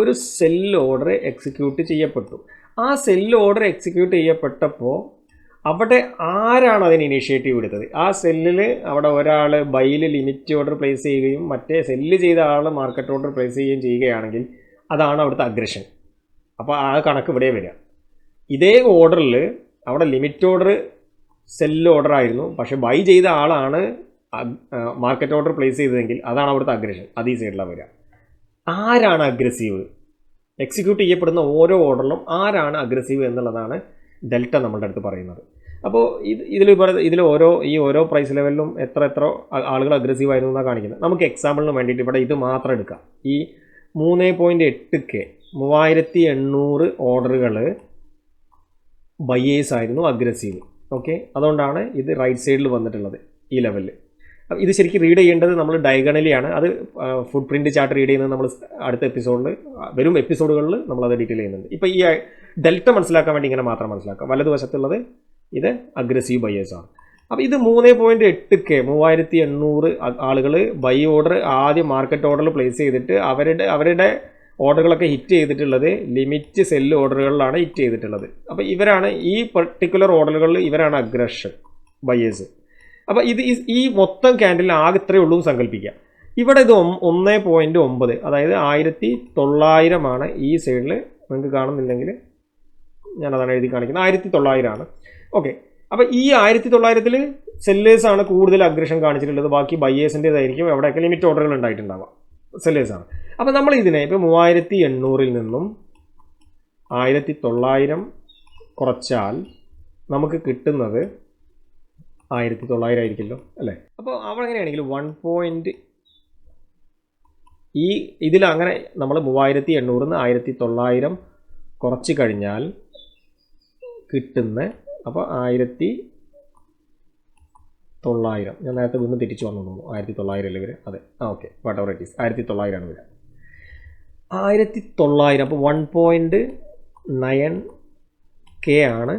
ഒരു സെല്ല് ഓർഡർ എക്സിക്യൂട്ട് ചെയ്യപ്പെട്ടു. ആ സെല്ല് ഓർഡർ എക്സിക്യൂട്ട് ചെയ്യപ്പെട്ടപ്പോൾ അവിടെ ആരാണ് അതിന് ഇനീഷ്യേറ്റീവ് എടുത്തത്? ആ സെല്ലിൽ അവിടെ ഒരാൾ ബൈയിൽ ലിമിറ്റ് ഓർഡർ പ്ലേസ് ചെയ്യുകയും മറ്റേ സെല്ല് ചെയ്ത ആൾ മാർക്കറ്റ് ഓർഡർ പ്ലേസ് ചെയ്യുകയും ചെയ്യുകയാണെങ്കിൽ അതാണ് അവിടുത്തെ അഗ്രഷൻ. അപ്പോൾ ആ കണക്ക് ഇവിടെ വരിക. ഇതേ ഓർഡറിൽ അവിടെ ലിമിറ്റ് ഓർഡർ സെല്ല് ഓർഡർ ആയിരുന്നു, പക്ഷേ ബൈ ചെയ്ത ആളാണ് മാർക്കറ്റ് ഓർഡർ പ്ലേസ് ചെയ്തതെങ്കിൽ അതാണ് അവിടുത്തെ അഗ്രഷൻ. അത് ഈ സൈഡിലാണ് വരിക. ആരാണ് അഗ്രസീവ്? എക്സിക്യൂട്ട് ചെയ്യപ്പെടുന്ന ഓരോ ഓർഡറിലും ആരാണ് അഗ്രസീവ് എന്നുള്ളതാണ് ഡെൽറ്റ നമ്മളുടെ അടുത്ത് പറയുന്നത്. അപ്പോൾ ഇതിൽ ഓരോ പ്രൈസ് ലെവലിലും എത്ര ആളുകൾ അഗ്രസീവ് ആയിരുന്നു എന്നാണ് കാണിക്കുന്നത്. നമുക്ക് എക്സാമ്പിളിന് വേണ്ടിയിട്ട് ഇവിടെ ഇത് മാത്രം എടുക്കാം. ഈ 3.8K 3800 ഓർഡറുകൾ ബയേഴ്സ് ആയിരുന്നു അഗ്രസീവ്. ഓക്കെ, അതുകൊണ്ടാണ് ഇത് റൈറ്റ് സൈഡിൽ വന്നിട്ടുള്ളത് ഈ ലെവലിൽ. ഇത് ശരിക്കും റീഡ് ചെയ്യേണ്ടത് നമ്മൾ ഡയഗണലിയാണ്. അത് ഫുട് പ്രിൻറ്റ് ചാർട്ട് റീഡ് ചെയ്യുന്നത് നമ്മൾ അടുത്ത വരും എപ്പിസോഡുകളിൽ നമ്മളത് ഡീറ്റെയിൽ ചെയ്യുന്നുണ്ട്. ഇപ്പോൾ ഈ ഡെൽറ്റ മനസ്സിലാക്കാൻ വേണ്ടി ഇങ്ങനെ മാത്രം മനസ്സിലാക്കാം. വലതുവശത്തുള്ളത് ഇത് അഗ്രസീവ് ബയേഴ്സാണ്. അപ്പോൾ ഇത് 3.8K 3800 ആളുകൾ ബൈ ഓർഡർ ആദ്യം മാർക്കറ്റ് ഓർഡറിൽ പ്ലേസ് ചെയ്തിട്ട് അവരുടെ ഓർഡറുകളൊക്കെ ഹിറ്റ് ചെയ്തിട്ടുള്ളത് ലിമിറ്റ് സെല്ല് ഓർഡറുകളിലാണ് ഹിറ്റ് ചെയ്തിട്ടുള്ളത്. അപ്പോൾ ഇവരാണ് ഈ പെർട്ടിക്കുലർ ഓർഡറുകളിൽ ഇവരാണ് അഗ്രഷൻ ബയേഴ്സ്. അപ്പോൾ ഈ മൊത്തം ക്യാൻഡിൽ ആകെ ഇത്രയേ ഉള്ളൂ എന്ന് സങ്കല്പിക്കുക. ഇവിടെ ഇത് 1.9, അതായത് 1900 ഈ സൈഡിൽ നിങ്ങൾക്ക് കാണുന്നില്ലെങ്കിൽ ഞാനതാണ് എഴുതി കാണിക്കുന്നത്, 1900 ആണ്. ഓക്കെ, അപ്പോൾ ഈ 1900 സെല്ലേഴ്സാണ് കൂടുതൽ അഗ്രഷൻ കാണിച്ചിട്ടുള്ളത്, ബാക്കി ബയേഴ്സിൻ്റെതായിരിക്കും എവിടെയൊക്കെ ലിമിറ്റ് ഓർഡറുകൾ ഉണ്ടായിട്ടുണ്ടാവുക, സെല്ലേഴ്സാണ്. അപ്പോൾ നമ്മൾ ഇതിനെ ഇപ്പോൾ 3800 നിന്നും 1900 കുറച്ചാൽ നമുക്ക് കിട്ടുന്നത് 1900 ആയിരിക്കുമല്ലോ അല്ലേ. അപ്പോൾ അവിടെ എങ്ങനെയാണെങ്കിൽ ഇതിൽ അങ്ങനെ നമ്മൾ 3800 നിന്ന് 1900 കുറച്ച് കഴിഞ്ഞാൽ കിട്ടുന്ന, അപ്പോൾ 1900, ഞാൻ നേരത്തെ വീണ്ടും തിരിച്ചു വന്നു തോന്നുന്നു, 1900 അല്ലേ ഇവർ, അതെ, okay, what ever it is, 1900 ആണ് വരിക. 1900, അപ്പോൾ 1.9K ആണ്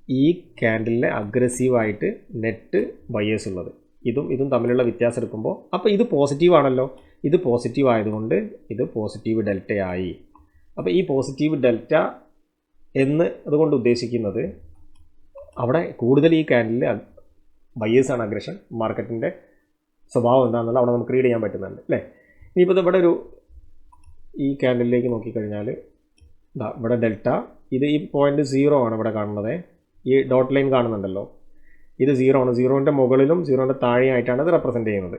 ഈ ക്യാൻഡിലിനെ അഗ്രസീവായിട്ട് നെറ്റ് ബയേഴ്സ് ഉള്ളത്. ഇതും തമ്മിലുള്ള വ്യത്യാസം എടുക്കുമ്പോൾ, അപ്പോൾ ഇത് പോസിറ്റീവ് ആണല്ലോ, ഇത് പോസിറ്റീവ് ആയതുകൊണ്ട് ഇത് പോസിറ്റീവ് ഡെൽറ്റയായി. അപ്പോൾ ഈ പോസിറ്റീവ് ഡെൽറ്റ എന്ന് അതുകൊണ്ട് ഉദ്ദേശിക്കുന്നത് അവിടെ കൂടുതൽ ഈ ക്യാൻഡിലിൽ ബയേഴ്സാണ് അഗ്രഷൻ, മാർക്കറ്റിൻ്റെ സ്വഭാവം എന്താണെന്നുള്ള അവിടെ നമുക്ക് റീഡ് ചെയ്യാൻ പറ്റുന്നുണ്ട് അല്ലേ. ഇനിയിപ്പോൾ ഇവിടെ ഈ ക്യാൻഡിലേക്ക് നോക്കിക്കഴിഞ്ഞാൽ ഇവിടെ ഡെൽറ്റ, ഇത് ഈ പോയിൻ്റ് 0 ആണ് ഇവിടെ കാണുന്നത്, ഈ ഡോട്ട് ലൈൻ കാണുന്നുണ്ടല്ലോ, ഇത് 0 ആണ്, 0ൻ്റെ മുകളിലും 0ൻ്റെ താഴെയായിട്ടാണ് ഇത് റെപ്രസെൻ്റ് ചെയ്യുന്നത്.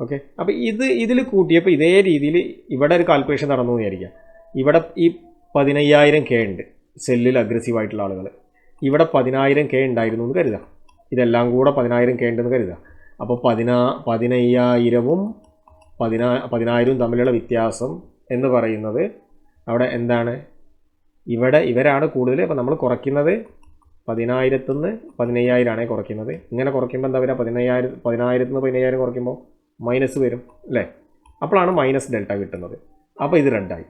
ഓക്കെ, അപ്പോൾ ഇതിൽ കൂട്ടിയപ്പോൾ ഇതേ രീതിയിൽ ഇവിടെ ഒരു കാൽക്കുലേഷൻ നടന്നു എന്ന് വിചാരിക്കുക. ഇവിടെ ഈ 15000K ഉണ്ട് സെല്ലിൽ അഗ്രസീവായിട്ടുള്ള ആളുകൾ, ഇവിടെ 10000K ഉണ്ടായിരുന്നു എന്ന് കരുതുക, ഇതെല്ലാം കൂടെ 10000K ഉണ്ടെന്ന് കരുതുക. അപ്പോൾ 15000ഉം 10000ഉം തമ്മിലുള്ള വ്യത്യാസം എന്ന് പറയുന്നത് അവിടെ എന്താണ്, ഇവിടെ ഇവരാണ് കൂടുതൽ. അപ്പോൾ നമ്മൾ കുറയ്ക്കുന്നത് 10000 നിന്ന് 15000 ആണ് കുറയ്ക്കുന്നത്. ഇങ്ങനെ കുറയ്ക്കുമ്പോൾ എന്താ വരിക, 10000 നിന്ന് 15000 കുറയ്ക്കുമ്പോൾ മൈനസ് വരും അല്ലേ, അപ്പോഴാണ് മൈനസ് ഡെൽറ്റ കിട്ടുന്നത്. അപ്പോൾ ഇത് 2 ആയി.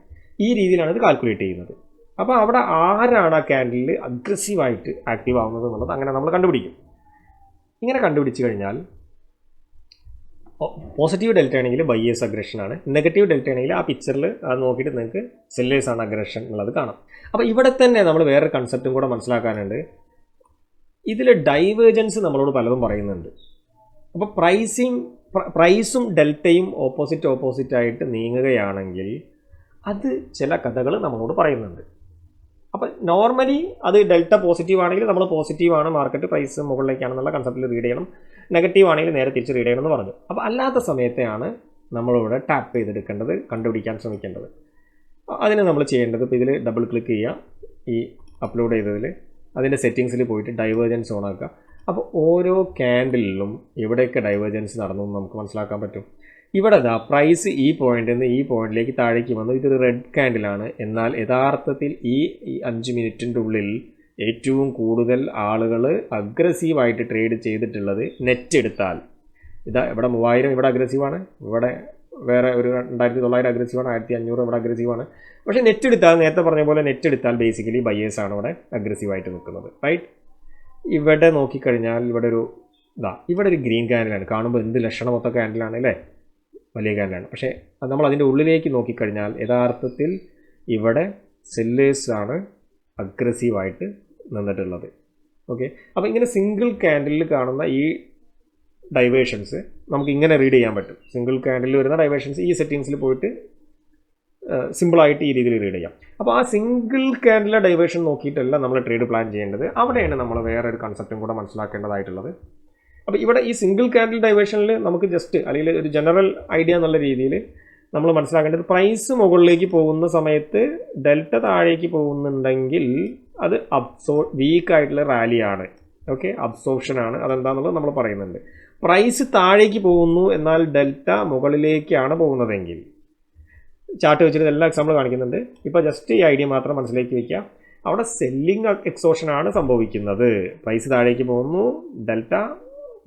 ഈ രീതിയിലാണ് ഇത് കാൽക്കുലേറ്റ് ചെയ്യുന്നത്. അപ്പോൾ അവിടെ ആരാണ് ആ ക്യാൻഡിലിൽ അഗ്രസീവായിട്ട് ആക്റ്റീവ് ആവുന്നത് എന്നുള്ളത് അങ്ങനെ നമ്മൾ കണ്ടുപിടിക്കും. ഇങ്ങനെ കണ്ടുപിടിച്ച് കഴിഞ്ഞാൽ പോസിറ്റീവ് ഡെൽറ്റ ആണെങ്കിൽ ബയേഴ്സ് അഗ്രഷൻ ആണ്, നെഗറ്റീവ് ഡെൽറ്റ ആണെങ്കിൽ ആ പിക്ചറിൽ അത് നോക്കിയിട്ട് നിങ്ങൾക്ക് സെല്ലേഴ്സ് ആണ് അഗ്രഷൻ എന്നുള്ളത് കാണാം. അപ്പോൾ ഇവിടെ തന്നെ നമ്മൾ വേറൊരു കൺസെപ്റ്റും കൂടെ മനസ്സിലാക്കാനുണ്ട്. ഇതിൽ ഡൈവേർജൻസ് നമ്മളോട് പലതും പറയുന്നുണ്ട്. അപ്പോൾ പ്രൈസും ഡെൽറ്റയും ഓപ്പോസിറ്റ് നീങ്ങുകയാണെങ്കിൽ അത് ചില കഥകൾ നമ്മളോട് പറയുന്നുണ്ട്. അപ്പോൾ നോർമലി അത് ഡെൽറ്റ പോസിറ്റീവ് ആണെങ്കിൽ നമ്മൾ പോസിറ്റീവാണ്, മാർക്കറ്റ് പ്രൈസ് മുകളിലേക്കാണെന്നുള്ള കൺസെപ്റ്റിൽ റീഡ് ചെയ്യണം, നെഗറ്റീവ് ആണെങ്കിൽ നേരെ തിരിച്ച് റീഡ് ചെയ്യണമെന്ന് പറഞ്ഞു. അപ്പോൾ അല്ലാത്ത സമയത്തെയാണ് നമ്മളിവിടെ ടാപ്പ് ചെയ്തെടുക്കേണ്ടത്, കണ്ടുപിടിക്കാൻ ശ്രമിക്കേണ്ടത്. അതിന് നമ്മൾ ചെയ്യേണ്ടത്, ഇപ്പോൾ ഇതിൽ ഡബിൾ ക്ലിക്ക് ചെയ്യുക, ഈ അപ്ലോഡ് ചെയ്തതിൽ അതിൻ്റെ സെറ്റിങ്സിൽ പോയിട്ട് ഡൈവേർജൻസ് ഓൺ ആക്കുക. അപ്പോൾ ഓരോ ക്യാൻഡിലും എവിടെയൊക്കെ ഡൈവേർജൻസ് നടന്നു എന്ന് നമുക്ക് മനസ്സിലാക്കാൻ പറ്റും. ഇവിടെ പ്രൈസ് ഈ പോയിന്റിൽ നിന്ന് ഈ പോയിന്റിലേക്ക് താഴേക്ക് വന്നു, ഇതൊരു റെഡ് ക്യാൻഡിലാണ്. എന്നാൽ യഥാർത്ഥത്തിൽ ഈ 5 മിനിറ്റിൻ്റെ ഉള്ളിൽ ഏറ്റവും കൂടുതൽ ആളുകൾ അഗ്രസീവായിട്ട് ട്രേഡ് ചെയ്തിട്ടുള്ളത് നെറ്റ് എടുത്താൽ, ഇവിടെ 3000 ഇവിടെ അഗ്രസീവാണ്, ഇവിടെ വേറെ ഒരു 2900 അഗ്രസീവാണ്, 1500 ഇവിടെ അഗ്രസീവാണ്. പക്ഷേ നെറ്റ് എടുത്താൽ, നേരത്തെ പറഞ്ഞ പോലെ നെറ്റ് എടുത്താൽ ബേസിക്കലി ബയേഴ്സാണ് ഇവിടെ അഗ്രസീവായിട്ട് നിൽക്കുന്നത്, റൈറ്റ്. ഇവിടെ നോക്കിക്കഴിഞ്ഞാൽ ഇവിടെ ഒരു ഗ്രീൻ ക്യാൻഡിലാണ്, കാണുമ്പോൾ എന്ത് ലക്ഷണമൊത്ത ക്യാൻഡിലാണ് അല്ലേ, വലിയ ക്യാൻഡിലാണ്. പക്ഷേ നമ്മൾ അതിൻ്റെ ഉള്ളിലേക്ക് നോക്കിക്കഴിഞ്ഞാൽ യഥാർത്ഥത്തിൽ ഇവിടെ സെല്ലേഴ്സാണ് അഗ്രസീവായിട്ട് നിന്നിട്ടുള്ളത്. ഓക്കെ, അപ്പോൾ ഇങ്ങനെ സിംഗിൾ ക്യാൻഡിലിൽ കാണുന്ന ഈ ഡൈവേഷൻസ് നമുക്ക് ഇങ്ങനെ റീഡ് ചെയ്യാൻ പറ്റും. സിംഗിൾ ക്യാൻഡിലിൽ വരുന്ന ഡൈവേഷൻസ് ഈ സെറ്റിങ്സിൽ പോയിട്ട് സിമ്പിളായിട്ട് ഈ രീതിയിൽ റീഡ് ചെയ്യാം. അപ്പോൾ ആ സിംഗിൾ ക്യാൻഡിലെ ഡൈവേഷൻ നോക്കിയിട്ടല്ല നമ്മൾ ട്രേഡ് പ്ലാൻ ചെയ്യേണ്ടത്, അവിടെയാണ് നമ്മൾ വേറെ ഒരു കൺസെപ്റ്റും കൂടെ മനസ്സിലാക്കേണ്ടതായിട്ടുള്ളത്. അപ്പോൾ ഇവിടെ ഈ സിംഗിൾ ക്യാൻഡിൽ ഡൈവേഷനിൽ നമുക്ക് ജസ്റ്റ് അല്ലെങ്കിൽ ഒരു ജനറൽ ഐഡിയ എന്നുള്ള രീതിയിൽ നമ്മൾ മനസ്സിലാക്കേണ്ടത്, പ്രൈസ് മുകളിലേക്ക് പോകുന്ന സമയത്ത് ഡെൽറ്റ താഴേക്ക് പോകുന്നുണ്ടെങ്കിൽ അത് വീക്കായിട്ടുള്ള റാലിയാണ്. ഓക്കെ, അബ്സോർപ്ഷനാണ്, അതെന്താണെന്നുള്ളത് നമ്മൾ പറയുന്നുണ്ട്. പ്രൈസ് താഴേക്ക് പോകുന്നു എന്നാൽ ഡെൽറ്റ മുകളിലേക്കാണ് പോകുന്നതെങ്കിൽ, ചാർട്ട് വെച്ചിട്ട് എല്ലാ എക്സാമ്പിൾ കാണിക്കുന്നുണ്ട്, ഇപ്പോൾ ജസ്റ്റ് ഈ ഐഡിയ മാത്രം മനസ്സിലേക്ക് വയ്ക്കുക. അവിടെ സെല്ലിംഗ് എക്സോഷനാണ് സംഭവിക്കുന്നത്, പ്രൈസ് താഴേക്ക് പോകുന്നു ഡെൽറ്റ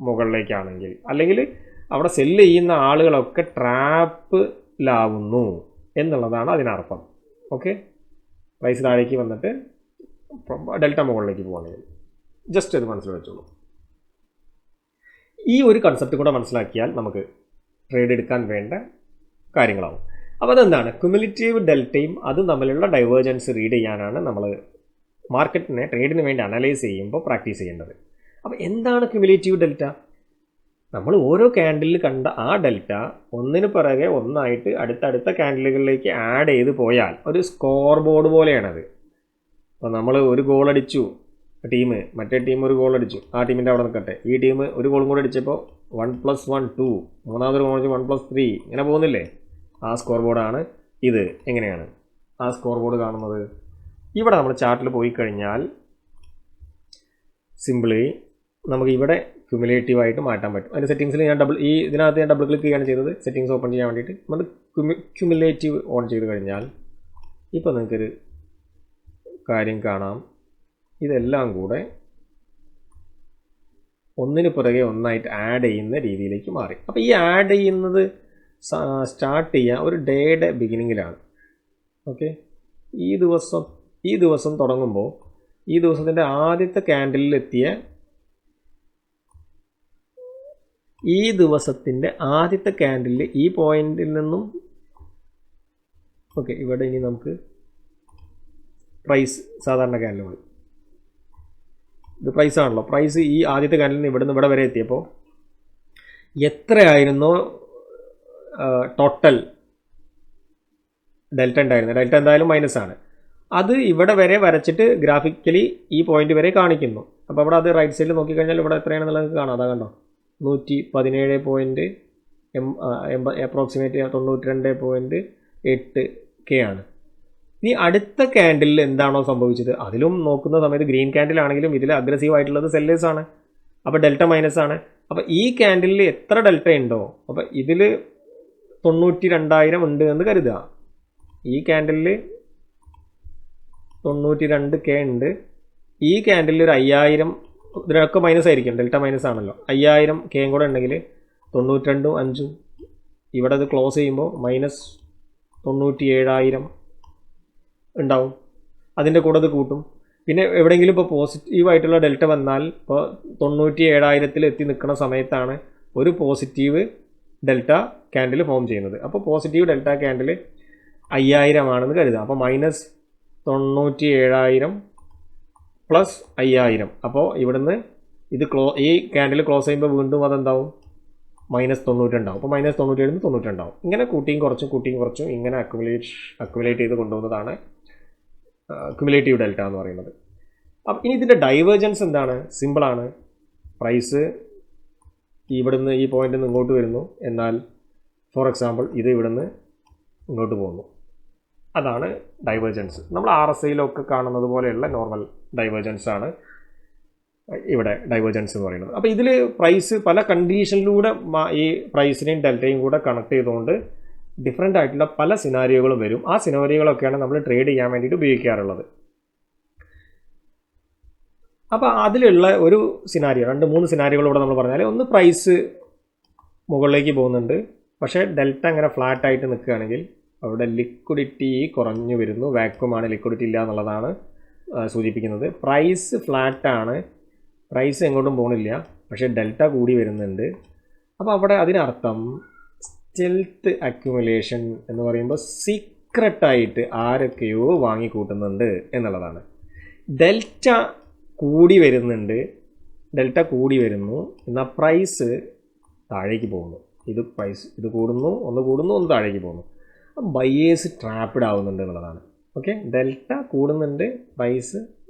മുകളിലേക്കാണെങ്കിൽ, അല്ലെങ്കിൽ അവിടെ സെല്ല് ചെയ്യുന്ന ആളുകളൊക്കെ ട്രാപ്പിലാവുന്നു എന്നുള്ളതാണ് അതിനർത്ഥം. ഓക്കെ, പ്രൈസ് താഴേക്ക് വന്നിട്ട് ഡെൽറ്റ മുകളിലേക്ക് പോകുകയാണെങ്കിൽ ജസ്റ്റ് അത് മനസ്സിൽ വെച്ചോളൂ. ഈ ഒരു കൺസെപ്റ്റ് കൂടെ മനസ്സിലാക്കിയാൽ നമുക്ക് ട്രേഡ് എടുക്കാൻ വേണ്ട കാര്യങ്ങളാവും. അപ്പോൾ അതെന്താണ്, ക്യുമുലേറ്റീവ് ഡെൽറ്റയും അതും തമ്മിലുള്ള ഡൈവേർജൻസ് റീഡ് ചെയ്യാനാണ് നമ്മൾ മാർക്കറ്റിനെ ട്രേഡിന് വേണ്ടി അനലൈസ് ചെയ്യുമ്പോൾ പ്രാക്ടീസ് ചെയ്യേണ്ടത്. അപ്പോൾ എന്താണ് ക്യുമുലേറ്റീവ് ഡെൽറ്റ? നമ്മൾ ഓരോ ക്യാൻഡിലിൽ കണ്ട ആ ഡെൽറ്റ ഒന്നിന് പിറകെ ഒന്നായിട്ട് അടുത്തടുത്ത ക്യാൻഡിലുകളിലേക്ക് ആഡ് ചെയ്ത് പോയാൽ ഒരു സ്കോർ ബോർഡ് പോലെയാണത്. അപ്പോൾ നമ്മൾ ഒരു ഗോൾ അടിച്ചു ടീം, മറ്റേ ടീം ഒരു ഗോൾ അടിച്ചു, ആ ടീമിൻ്റെ അവിടെ നിൽക്കട്ടെ, ഈ ടീം ഒരു ഗോളും കൂടെ അടിച്ചപ്പോൾ 1+1 2, മൂന്നാമതൊരു ഗോൾ അടിച്ച് 1+3 ഇങ്ങനെ പോകുന്നില്ലേ? ആ സ്കോർ ബോർഡാണ് ഇത്. എങ്ങനെയാണ് ആ സ്കോർ ബോർഡ് കാണുന്നത്? ഇവിടെ നമ്മൾ ചാർട്ടിൽ പോയി കഴിഞ്ഞാൽ സിമ്പിളി നമുക്ക് ഇവിടെ ക്യുമുലേറ്റീവായിട്ട് മാറ്റാൻ പറ്റും. അതിൻ്റെ സെറ്റിങ്സിൽ ഞാൻ ഇതിനകത്ത് ഞാൻ ഡബിൾ ക്ലിക്ക് ചെയ്യുകയാണ് ചെയ്തത് സെറ്റിങ്സ് ഓപ്പൺ ചെയ്യാൻ വേണ്ടിയിട്ട്. നമ്മൾ ക്യുമുലേറ്റീവ് ഓൺ ചെയ്ത് കഴിഞ്ഞാൽ ഇപ്പോൾ നിങ്ങൾക്കൊരു കാര്യം കാണാം. ഇതെല്ലാം കൂടെ ഒന്നിന് പുറകെ ഒന്നായിട്ട് ആഡ് ചെയ്യുന്ന രീതിയിലേക്ക് മാറി. അപ്പോൾ ഈ ആഡ് ചെയ്യുന്നത് സ്റ്റാർട്ട് ചെയ്യുക ഒരു ഡേയുടെ ബിഗിനിങ്ങിലാണ്. ഓക്കെ, ഈ ദിവസം തുടങ്ങുമ്പോൾ ഈ ദിവസത്തിൻ്റെ ആദ്യത്തെ ക്യാൻഡിലെത്തിയ ഈ ദിവസത്തിൻ്റെ ആദ്യത്തെ ക്യാൻഡിൽ ഈ പോയിന്റിൽ നിന്നും ഓക്കെ, ഇവിടെ ഇനി നമുക്ക് പ്രൈസ് സാധാരണ ക്യാൻഡിലുകൾ, ഇത് പ്രൈസാണല്ലോ. പ്രൈസ് ഈ ആദ്യത്തെ ക്യാൻഡിൽ നിന്ന് ഇവിടെ വരെ എത്തിയപ്പോൾ എത്രയായിരുന്നോ ടോട്ടൽ ഡെൽറ്റ ഉണ്ടായിരുന്നത്, ഡെൽറ്റ എന്തായാലും മൈനസാണ്, അത് ഇവിടെ വരെ വരച്ചിട്ട് ഗ്രാഫിക്കലി ഈ പോയിന്റ് വരെ കാണിക്കുന്നു. അപ്പോൾ അവിടെ അത് റൈറ്റ് സൈഡിൽ നോക്കിക്കഴിഞ്ഞാൽ ഇവിടെ എത്രയാണെന്നുള്ളത് നിങ്ങൾക്ക് കാണാം. അതാ കണ്ടോ, 117 അപ്രോക്സിമേറ്റ് 92.8K ആണ്. ഇനി അടുത്ത ക്യാൻഡിലിൽ എന്താണോ സംഭവിച്ചത് അതിലും നോക്കുന്ന സമയത്ത് ഗ്രീൻ ക്യാൻഡിൽ ആണെങ്കിലും ഇതിൽ അഗ്രസീവ് ആയിട്ടുള്ളത് സെല്ലേഴ്സാണ്, അപ്പോൾ ഡെൽറ്റ മൈനസ് ആണ്. അപ്പോൾ ഈ ക്യാൻഡിലിൽ എത്ര ഡെൽറ്റ ഉണ്ടോ, അപ്പോൾ ഇതിൽ 92,000 ഉണ്ട് എന്ന് കരുതുക. ഈ ക്യാൻഡിലിൽ 92K ഉണ്ട്. ഈ ക്യാൻഡിലിൽ ഒരു 5,000, ഇതിനൊക്കെ മൈനസ് ആയിരിക്കും, ഡെൽറ്റ മൈനസ് ആണല്ലോ. 5,000K കൂടെ ഉണ്ടെങ്കിൽ 92.5 ഇവിടെ അത് ക്ലോസ് ചെയ്യുമ്പോൾ -97,000 ഉണ്ടാവും. അതിൻ്റെ കൂടെ അത് കൂട്ടും. പിന്നെ എവിടെയെങ്കിലും ഇപ്പോൾ പോസിറ്റീവായിട്ടുള്ള ഡെൽറ്റ വന്നാൽ ഇപ്പോൾ 97,000 എത്തി നിൽക്കുന്ന സമയത്താണ് ഒരു പോസിറ്റീവ് ഡെൽറ്റ ക്യാൻഡിൽ ഫോം ചെയ്യുന്നത്. അപ്പോൾ പോസിറ്റീവ് ഡെൽറ്റ ക്യാൻഡിൽ 5,000 ആണെന്ന് കരുതുക. അപ്പോൾ -97,000 + 5,000. അപ്പോൾ ഇവിടുന്ന് ഇത് ഈ ക്യാൻഡിൽ ക്ലോസ് ചെയ്യുമ്പോൾ വീണ്ടും അതെന്താവും, -90 ഉണ്ടാവും. അപ്പോൾ -97 90 ഉണ്ടാവും. ഇങ്ങനെ കൂട്ടിയും കുറച്ചും ഇങ്ങനെ അക്യുമുലേറ്റ് ചെയ്ത് കൊണ്ടുപോകുന്നതാണ് ക്യുമുലേറ്റീവ് ഡെൽറ്റ എന്ന് പറയുന്നത്. അപ്പം ഇനി ഇതിൻ്റെ ഡൈവേർജൻസ് എന്താണ്? സിമ്പിളാണ്. പ്രൈസ് ഇവിടുന്ന് ഈ പോയിന്റിൽ നിന്ന് ഇങ്ങോട്ട് വരുന്നു, എന്നാൽ ഫോർ എക്സാമ്പിൾ ഇത് ഇവിടുന്ന് ഇങ്ങോട്ട് പോകുന്നു. അതാണ് ഡൈവേർജൻസ്. നമ്മൾ RSIയിലൊക്കെ കാണുന്നത് പോലെയുള്ള നോർമൽ ഡൈവേർജൻസ് ആണ് ഇവിടെ ഡൈവേർജൻസ് എന്ന് പറയുന്നത്. അപ്പോൾ ഇതിൽ പ്രൈസ് പല കണ്ടീഷനിലൂടെ ഈ പ്രൈസിനെയും ഡെൽറ്റയും കൂടെ കണക്ട് ചെയ്തുകൊണ്ട് ഡിഫറെൻ്റ് ആയിട്ടുള്ള പല സിനാരിയോകളും വരും. ആ സിനാരിയോകളൊക്കെയാണ് നമ്മൾ ട്രേഡ് ചെയ്യാൻ വേണ്ടിയിട്ട് ഉപയോഗിക്കാറുള്ളത്. അപ്പോൾ അതിലുള്ള ഒരു സിനാരിയോ, 2-3 സിനാരിയോകളൂടെ നമ്മൾ പറഞ്ഞാൽ, ഒന്ന് പ്രൈസ് മുകളിലേക്ക് പോകുന്നുണ്ട്, പക്ഷേ ഡെൽറ്റ അങ്ങനെ ഫ്ലാറ്റായിട്ട് നിൽക്കുകയാണെങ്കിൽ അവിടെ ലിക്വിഡിറ്റി കുറഞ്ഞു വരുന്നു, വാക്വമാണ്, ലിക്വിഡിറ്റി ഇല്ല എന്നുള്ളതാണ് സൂചിപ്പിക്കുന്നത്. പ്രൈസ് ഫ്ലാറ്റാണ്, പ്രൈസ് എങ്ങോട്ടും പോകുന്നില്ല, പക്ഷേ ഡെൽറ്റ കൂടി വരുന്നുണ്ട്. അപ്പോൾ അവിടെ അതിനർത്ഥം സ്റ്റെൽത്ത് അക്യുമുലേഷൻ എന്ന് പറയുമ്പോൾ സീക്രട്ടായിട്ട് ആരൊക്കെയോ വാങ്ങിക്കൂട്ടുന്നുണ്ട് എന്നുള്ളതാണ്. ഡെൽറ്റ കൂടി വരുന്നുണ്ട്, ഡെൽറ്റ കൂടി വരുന്നു, എന്നാൽ പ്രൈസ് താഴേക്ക് പോകുന്നു. ഇത് കൂടുന്നു, ഒന്ന് താഴേക്ക് പോകുന്നു. ബയേഴ്സ് ട്രാപ്പിഡ് ആവുന്നുണ്ട് എന്നുള്ളതാണ്. ഓക്കെ, ഡെൽറ്റ കൂടുന്നുണ്ട്, പ്രൈസ്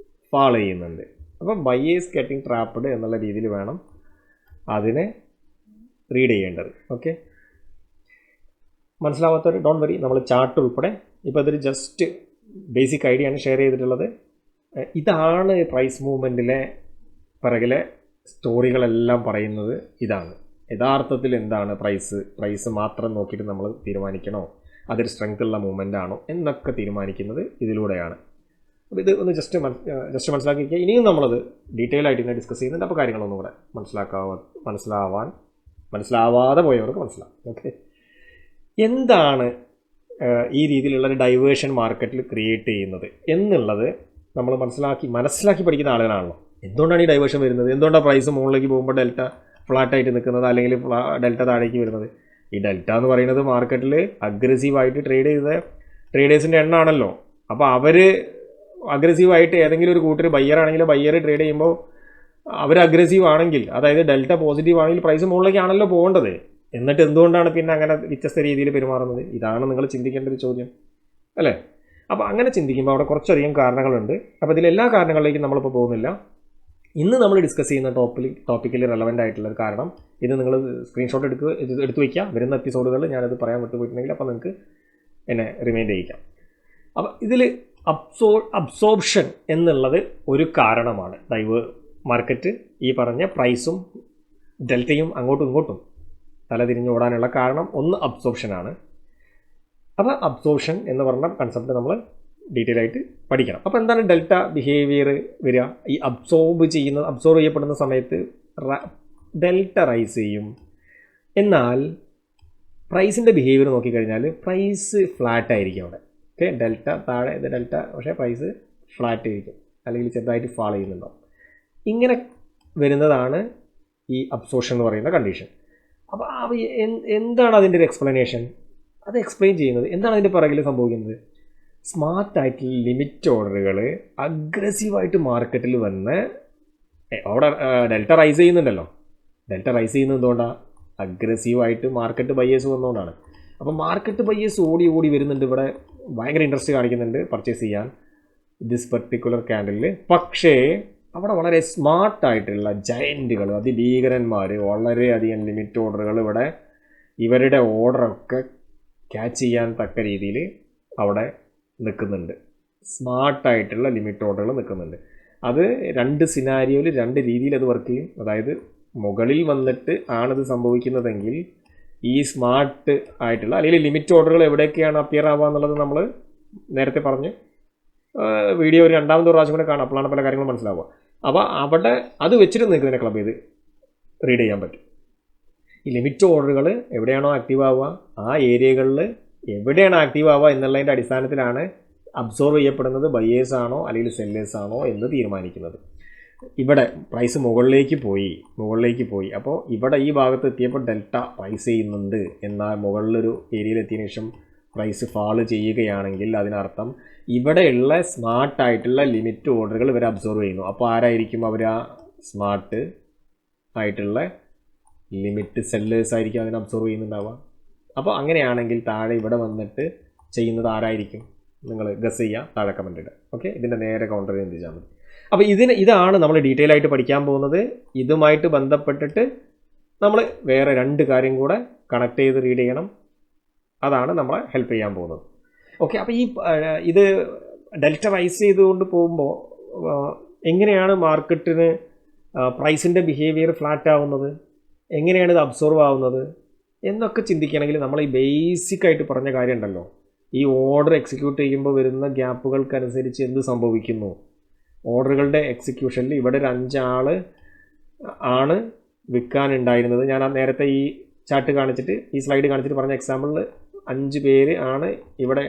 ഫാൾ ചെയ്യുന്നുണ്ട്. അപ്പോൾ ബയേഴ്സ് ഗെറ്റിംഗ് ട്രാപ്പിഡ് എന്നുള്ള രീതിയിൽ വേണം അതിനെ റീഡ് ചെയ്യേണ്ടത്. ഓക്കെ, മനസ്സിലാവാത്തവർ ഡോണ്ട് വറി, നമ്മൾ ചാർട്ട് ഉൾപ്പെടെ ഇപ്പോൾ ഇതൊരു ജസ്റ്റ് ബേസിക് ഐഡിയ ആണ് ഷെയർ ചെയ്തിട്ടുള്ളത്. ഇതാണ് പ്രൈസ് മൂവ്മെൻറ്റിലെ പിറകിലെ സ്റ്റോറികളെല്ലാം പറയുന്നത്. ഇതാണ് യഥാർത്ഥത്തിൽ എന്താണ് പ്രൈസ് മാത്രം നോക്കിയിട്ട് നമ്മൾ തീരുമാനിക്കണോ, അതൊരു സ്ട്രെങ്ത് ഉള്ള മൂവ്മെൻ്റ് ആണോ എന്നൊക്കെ തീരുമാനിക്കുന്നത് ഇതിലൂടെയാണ്. അപ്പോൾ ഇത് ഒന്ന് ജസ്റ്റ് മനസ്സിലാക്കിക്കുക. ഇനിയും നമ്മളത് ഡീറ്റെയിൽ ആയിട്ട് ഇങ്ങനെ ഡിസ്കസ് ചെയ്യുന്നുണ്ട്. അപ്പോൾ കാര്യങ്ങളൊന്നും കൂടെ മനസ്സിലാവാതെ പോയവർക്ക് മനസ്സിലാവും. ഓക്കെ, എന്താണ് ഈ രീതിയിലുള്ള ഒരു ഡൈവേർഷൻ മാർക്കറ്റിൽ ക്രിയേറ്റ് ചെയ്യുന്നത് എന്നുള്ളത് നമ്മൾ മനസ്സിലാക്കി പഠിക്കുന്ന ആളുകളാണല്ലോ. എന്തുകൊണ്ടാണ് ഈ ഡൈവേർഷൻ വരുന്നത്, എന്തുകൊണ്ടാണ് പ്രൈസ് മുകളിലേക്ക് പോകുമ്പോൾ ഡെൽറ്റ ഫ്ലാറ്റായിട്ട് നിൽക്കുന്നത്, അല്ലെങ്കിൽ ഡെൽറ്റ താഴേക്ക് വരുന്നത്? ഈ ഡെൽറ്റ എന്ന് പറയുന്നത് മാർക്കറ്റിൽ അഗ്രസീവായിട്ട് ട്രേഡ് ചെയ്ത ട്രേഡേഴ്സിൻ്റെ എണ്ണമാണല്ലോ. അപ്പോൾ അവർ അഗ്രസീവായിട്ട് ഏതെങ്കിലും ഒരു കൂട്ടർ ബയ്യറാണെങ്കിൽ ബയ്യർ ട്രേഡ് ചെയ്യുമ്പോൾ അവർ അഗ്രസീവ് ആണെങ്കിൽ, അതായത് ഡെൽറ്റ പോസിറ്റീവ് ആണെങ്കിൽ പ്രൈസ് മുകളിലേക്കാണല്ലോ പോകേണ്ടത്. എന്നിട്ട് എന്തുകൊണ്ടാണ് പിന്നെ അങ്ങനെ വ്യത്യസ്ത രീതിയിൽ പെരുമാറുന്നത്? ഇതാണ് നിങ്ങൾ ചിന്തിക്കേണ്ട ഒരു ചോദ്യം അല്ലേ? അപ്പോൾ അങ്ങനെ ചിന്തിക്കുമ്പോൾ അവിടെ കുറച്ചധികം കാരണങ്ങളുണ്ട്. അപ്പോൾ ഇതിലെല്ലാ കാരണങ്ങളിലേക്കും നമ്മളിപ്പോൾ പോകുന്നില്ല. ഇന്ന് നമ്മൾ ഡിസ്കസ് ചെയ്യുന്ന ടോപ്പിക്കിൽ റെലവൻ്റ് ആയിട്ടുള്ള ഒരു കാരണം, ഇത് നിങ്ങൾ സ്ക്രീൻഷോട്ട് എടുത്തു വയ്ക്കുക. വരുന്ന എപ്പിസോഡുകളിൽ ഞാനത് പറയാൻ വിട്ടുപോയിട്ടുണ്ടെങ്കിൽ അപ്പോൾ നിങ്ങൾക്ക് എന്നെ റിമൈൻഡ് ചെയ്യിക്കാം. അപ്പോൾ ഇതിൽ അബ്സോർപ്ഷൻ എന്നുള്ളത് ഒരു കാരണമാണ്. മാർക്കറ്റ് ഈ പറഞ്ഞ പ്രൈസും ഡെൽറ്റയും അങ്ങോട്ടും ഇങ്ങോട്ടും തലതിരിഞ്ഞ് ഓടാനുള്ള കാരണം ഒന്ന് അബ്സോർപ്ഷനാണ്. അപ്പോൾ അബ്സോർപ്ഷൻ എന്ന് പറഞ്ഞ കൺസെപ്റ്റ് നമ്മൾ ഡീറ്റെയിൽ ആയിട്ട് പഠിക്കണം. അപ്പോൾ എന്താണ് ഡെൽറ്റ ബിഹേവിയർ വരിക? ഈ അബ്സോർബ് ചെയ്യപ്പെടുന്ന സമയത്ത് ഡെൽറ്റ റൈസ് ചെയ്യും. എന്നാൽ പ്രൈസിൻ്റെ ബിഹേവിയർ നോക്കിക്കഴിഞ്ഞാൽ പ്രൈസ് ഫ്ലാറ്റ് ആയിരിക്കും അവിടെ. ഓക്കെ, ഡെൽറ്റ താഴെ, ഇത് ഡെൽറ്റ, പക്ഷേ പ്രൈസ് ഫ്ലാറ്റ് ആയിരിക്കും, അല്ലെങ്കിൽ ചെറുതായിട്ട് ഫാൾ ചെയ്യുന്നുണ്ടാവും. ഇങ്ങനെ വരുന്നതാണ് ഈ അബ്സോർപ്ഷൻ എന്ന് പറയുന്ന കണ്ടീഷൻ. അപ്പോൾ എന്താണ് അതിൻ്റെ ഒരു എക്സ്പ്ലനേഷൻ? അത് എക്സ്പ്ലെയിൻ ചെയ്യുന്നത് എന്താണ് അതിൻ്റെ പിറകിൽ സംഭവിക്കുന്നത്? സ്മാർട്ടായിട്ടുള്ള ലിമിറ്റ് ഓർഡറുകൾ അഗ്രസീവായിട്ട് മാർക്കറ്റിൽ വന്ന് അവിടെ ഡെൽറ്റ റൈസ് ചെയ്യുന്നുണ്ടല്ലോ. ഡെൽറ്റ റൈസ് ചെയ്യുന്നത് എന്തുകൊണ്ടാണ്? അഗ്രസീവായിട്ട് മാർക്കറ്റ് ബയേഴ്സ് വന്നുകൊണ്ടാണ്. അപ്പോൾ മാർക്കറ്റ് ബയേഴ്സ് ഓടി വരുന്നുണ്ട്, ഇവിടെ ഭയങ്കര ഇൻട്രസ്റ്റ് കാണിക്കുന്നുണ്ട് പർച്ചേസ് ചെയ്യാൻ ദിസ് പെർട്ടിക്കുലർ ക്യാൻഡലിൽ. പക്ഷേ അവിടെ വളരെ സ്മാർട്ടായിട്ടുള്ള ജയൻറ്റുകൾ, അതിഭീകരന്മാർ, വളരെയധികം ലിമിറ്റ് ഓർഡറുകൾ ഇവിടെ ഇവരുടെ ഓർഡറൊക്കെ ക്യാച്ച് ചെയ്യാൻ തക്ക രീതിയിൽ അവിടെ നിൽക്കുന്നുണ്ട്. സ്മാർട്ടായിട്ടുള്ള ലിമിറ്റ് ഓർഡറുകൾ നിൽക്കുന്നുണ്ട്. അത് രണ്ട് സിനാരിയോയിൽ രണ്ട് രീതിയിൽ അത് വർക്ക് ചെയ്യും. അതായത് മുകളിൽ വന്നിട്ട് ആണിത് സംഭവിക്കുന്നതെങ്കിൽ ഈ സ്മാർട്ട് ആയിട്ടുള്ള അല്ലെങ്കിൽ ലിമിറ്റ് ഓർഡറുകൾ എവിടെയൊക്കെയാണ് അപ്പിയർ ആവുക എന്നുള്ളത് നമ്മൾ നേരത്തെ പറഞ്ഞ് വീഡിയോ ഒരു രണ്ടാമത്തെ പ്രാവശ്യം കൂടെ കാണാം. അപ്പോഴാണ് പല കാര്യങ്ങളും മനസ്സിലാവുക. അപ്പോൾ അവിടെ അത് വെച്ചിട്ട് നിങ്ങൾക്ക് ഇതിനെ ക്ലബ് ചെയ്ത് റീഡ് ചെയ്യാൻ പറ്റും. ഈ ലിമിറ്റ് ഓർഡറുകൾ എവിടെയാണോ ആക്റ്റീവ് ആവുക, ആ ഏരിയകളിൽ എവിടെയാണ് ആക്റ്റീവ് ആവുക എന്നുള്ളതിൻ്റെ അടിസ്ഥാനത്തിലാണ് അബ്സോർവ് ചെയ്യപ്പെടുന്നത് ബയേഴ്സ് ആണോ അല്ലെങ്കിൽ സെല്ലേഴ്സ് ആണോ എന്ന് തീരുമാനിക്കുന്നത്. ഇവിടെ പ്രൈസ് മുകളിലേക്ക് പോയി. അപ്പോൾ ഇവിടെ ഈ ഭാഗത്ത് എത്തിയപ്പോൾ ഡെൽറ്റ റൈസ് ചെയ്യുന്നുണ്ട്. എന്നാൽ മുകളിലൊരു ഏരിയയിൽ എത്തിയതിനു ശേഷം പ്രൈസ് ഫാള് ചെയ്യുകയാണെങ്കിൽ അതിനർത്ഥം ഇവിടെയുള്ള സ്മാർട്ടായിട്ടുള്ള ലിമിറ്റ് ഓർഡറുകൾ ഇവർ അബ്സോർവ് ചെയ്യുന്നു. അപ്പോൾ ആരായിരിക്കും അവർ? ആ സ്മാർട്ട് ആയിട്ടുള്ള ലിമിറ്റ് സെല്ലേഴ്സ് ആയിരിക്കും അതിനെ അബ്സോർവ് ചെയ്യുന്നുണ്ടാവുക. അപ്പോൾ അങ്ങനെയാണെങ്കിൽ താഴെ ഇവിടെ വന്നിട്ട് ചെയ്യുന്നത് ആരായിരിക്കും? നിങ്ങൾ ഗസ് ചെയ്യുക, താഴെ കമൻറ്റ് ഇടുക. ഓക്കെ, ഇതിൻ്റെ നേരെ കൗണ്ടർ ചിന്തിച്ചാൽ മതി. അപ്പോൾ ഇതാണ് നമ്മൾ ഡീറ്റെയിൽ ആയിട്ട് പഠിക്കാൻ പോകുന്നത്. ഇതുമായിട്ട് ബന്ധപ്പെട്ടിട്ട് നമ്മൾ വേറെ രണ്ട് കാര്യം കൂടെ കണക്ട് ചെയ്ത് റീഡ് ചെയ്യണം. അതാണ് നമ്മളെ ഹെൽപ്പ് ചെയ്യാൻ പോകുന്നത്. ഓക്കെ, അപ്പോൾ ഇത് ഡെൽറ്റ റൈസ് ചെയ്തുകൊണ്ട് പോകുമ്പോൾ എങ്ങനെയാണ് മാർക്കറ്റിന് പ്രൈസിൻ്റെ ബിഹേവിയർ ഫ്ലാറ്റ് ആവുന്നത്, എങ്ങനെയാണ് ഇത് അബ്സോർവ് ആവുന്നത് എന്നൊക്കെ ചിന്തിക്കുകയാണെങ്കിൽ നമ്മൾ ഈ ബേസിക് ആയിട്ട് പറഞ്ഞ കാര്യം ഉണ്ടല്ലോ, ഈ ഓർഡർ എക്സിക്യൂട്ട് ചെയ്യുമ്പോൾ വരുന്ന ഗ്യാപ്പുകൾക്കനുസരിച്ച് എന്ത് സംഭവിക്കുന്നു. ഓർഡറുകളുടെ എക്സിക്യൂഷനിൽ ഇവിടെ ഒരു 5 ആൾ ആണ് വിൽക്കാനുണ്ടായിരുന്നത്. ഞാൻ നേരത്തെ ഈ ചാർട്ട് കാണിച്ചിട്ട്, ഈ സ്ലൈഡ് കാണിച്ചിട്ട് പറഞ്ഞ എക്സാമ്പിളിൽ 5 പേര് ആണ് ഇവിടെ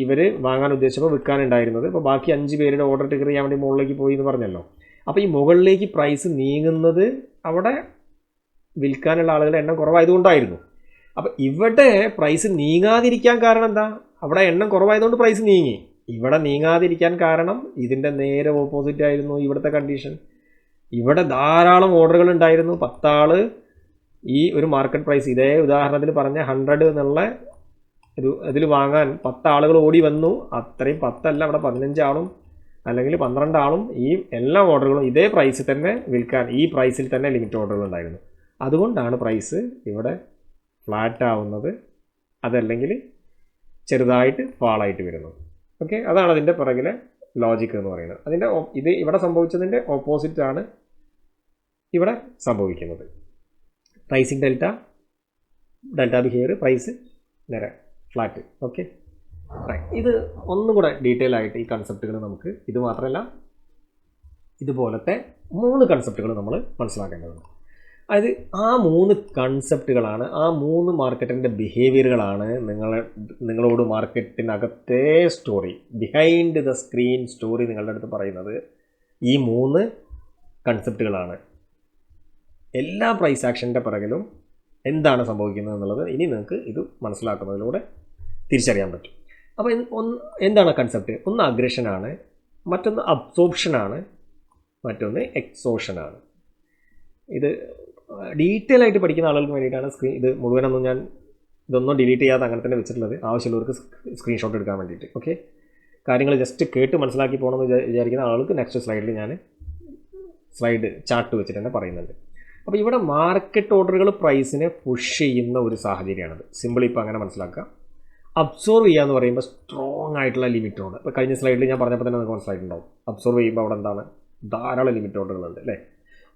ഇവർ വാങ്ങാൻ ഉദ്ദേശിച്ചപ്പോൾ വിൽക്കാനുണ്ടായിരുന്നത്. അപ്പോൾ ബാക്കി 5 പേരുടെ ഓർഡർ ട്രിഗർ ചെയ്യാൻ വേണ്ടി മുകളിലേക്ക് പോയി എന്ന് പറഞ്ഞല്ലോ. അപ്പോൾ ഈ മുകളിലേക്ക് പ്രൈസ് നീങ്ങുന്നത് അവിടെ വിൽക്കാനുള്ള ആളുകളുടെ എണ്ണം കുറവായതുകൊണ്ടായിരുന്നു. അപ്പോൾ ഇവിടെ പ്രൈസ് നീങ്ങാതിരിക്കാൻ കാരണം എന്താ? അവിടെ എണ്ണം കുറവായതുകൊണ്ട് പ്രൈസ് നീങ്ങി. ഇവിടെ നീങ്ങാതിരിക്കാൻ കാരണം ഇതിൻ്റെ നേരെ ഓപ്പോസിറ്റ് ആയിരുന്നു ഇവിടുത്തെ കണ്ടീഷൻ. ഇവിടെ ധാരാളം ഓർഡറുകൾ ഉണ്ടായിരുന്നു. 10 ആൾ ഈ ഒരു മാർക്കറ്റ് പ്രൈസ്, ഇതേ ഉദാഹരണത്തിൽ പറഞ്ഞ 100 എന്നുള്ള ഇതിൽ വാങ്ങാൻ 10 ആളുകൾ ഓടി വന്നു. അത്രയും 10 അല്ല, അവിടെ 15 ആളും അല്ലെങ്കിൽ 12 ആളും ഈ എല്ലാ ഓർഡറുകളും ഇതേ പ്രൈസിൽ തന്നെ വിൽക്കാൻ, ഈ പ്രൈസിൽ തന്നെ ലിമിറ്റ് ഓർഡറുകൾ ഉണ്ടായിരുന്നു. അതുകൊണ്ടാണ് പ്രൈസ് ഇവിടെ ഫ്ലാറ്റ് ആവുന്നത്, അതല്ലെങ്കിൽ ചെറുതായിട്ട് ഫാളായിട്ട് വരുന്നത്. ഓക്കെ, അതാണ് അതിൻ്റെ പിറകിലെ ലോജിക്ക് എന്ന് പറയുന്നത്. ഇത് ഇവിടെ സംഭവിച്ചതിൻ്റെ ഓപ്പോസിറ്റാണ് ഇവിടെ സംഭവിക്കുന്നത്. പ്രൈസിങ് ഡെൽറ്റ ബിഹേവിയർ, പ്രൈസ് നേരെ ഫ്ലാറ്റ്. ഓക്കെ, ഇത് ഒന്നും കൂടെ ഡീറ്റെയിൽ ആയിട്ട് ഈ കൺസെപ്റ്റുകൾ നമുക്ക്, ഇത് മാത്രമല്ല ഇതുപോലത്തെ 3 കൺസെപ്റ്റുകൾ നമ്മൾ മനസ്സിലാക്കേണ്ടതുണ്ട്. അതായത് ആ 3 കൺസെപ്റ്റുകളാണ്, ആ 3 മാർക്കറ്റിൻ്റെ ബിഹേവിയറുകളാണ് നിങ്ങളോട് മാർക്കറ്റിനകത്തെ story, behind the screen story നിങ്ങളുടെ അടുത്ത് പറയുന്നത്. ഈ 3 കൺസെപ്റ്റുകളാണ് എല്ലാ പ്രൈസ് ആക്ഷൻ്റെ പിറകിലും എന്താണ് സംഭവിക്കുന്നത് എന്നുള്ളത് ഇനി നിങ്ങൾക്ക് ഇത് മനസ്സിലാക്കുന്നതിലൂടെ തിരിച്ചറിയാൻ പറ്റും. അപ്പോൾ എന്താണ് കൺസെപ്റ്റ്? ഒന്ന് അഗ്രഷനാണ്, മറ്റൊന്ന് അബ്സോർപ്ഷനാണ്, മറ്റൊന്ന് എക്സോഷനാണ്. ഇത് ഡീറ്റെയിൽ ആയിട്ട് പഠിക്കുന്ന ആളുകൾക്ക് വേണ്ടിയിട്ടാണ് ഇത് മുഴുവനൊന്നും ഞാൻ ഇതൊന്നും ഡിലീറ്റ് ചെയ്യാതെ അങ്ങനെ തന്നെ വെച്ചിട്ടുള്ളത്, ആവശ്യമുള്ളവർക്ക് സ്ക്രീൻഷോട്ട് എടുക്കാൻ വേണ്ടിയിട്ട്. ഓക്കെ, കാര്യങ്ങൾ ജസ്റ്റ് കേട്ട് മനസ്സിലാക്കി പോകണമെന്ന് വിചാരിക്കുന്ന ആൾക്ക് നെക്സ്റ്റ് സ്ലൈഡിൽ ഞാൻ സ്ലൈഡ് ചാർട്ട് വെച്ചിട്ട് തന്നെ പറയുന്നുണ്ട്. അപ്പോൾ ഇവിടെ മാർക്കറ്റ് ഓർഡറുകൾ പ്രൈസിനെ പുഷ് ചെയ്യുന്ന ഒരു സാഹചര്യമാണത്. സിമ്പിൾ ഇപ്പോൾ അങ്ങനെ മനസ്സിലാക്കുക. അബ്സോർവ് ചെയ്യുക എന്ന് പറയുമ്പോൾ സ്ട്രോങ് ആയിട്ടുള്ള ലിമിറ്റ് ഓർഡർ, ഇപ്പോൾ കഴിഞ്ഞ സ്ലൈഡിൽ ഞാൻ പറഞ്ഞപ്പോൾ തന്നെ നിങ്ങൾക്ക് മനസ്സിലായിട്ടുണ്ടാവും. അബ്സോർവ് ചെയ്യുമ്പോൾ അവിടെ എന്താണ്, ധാരാളം ലിമിറ്റ് ഓർഡറുകളുണ്ട് അല്ലേ.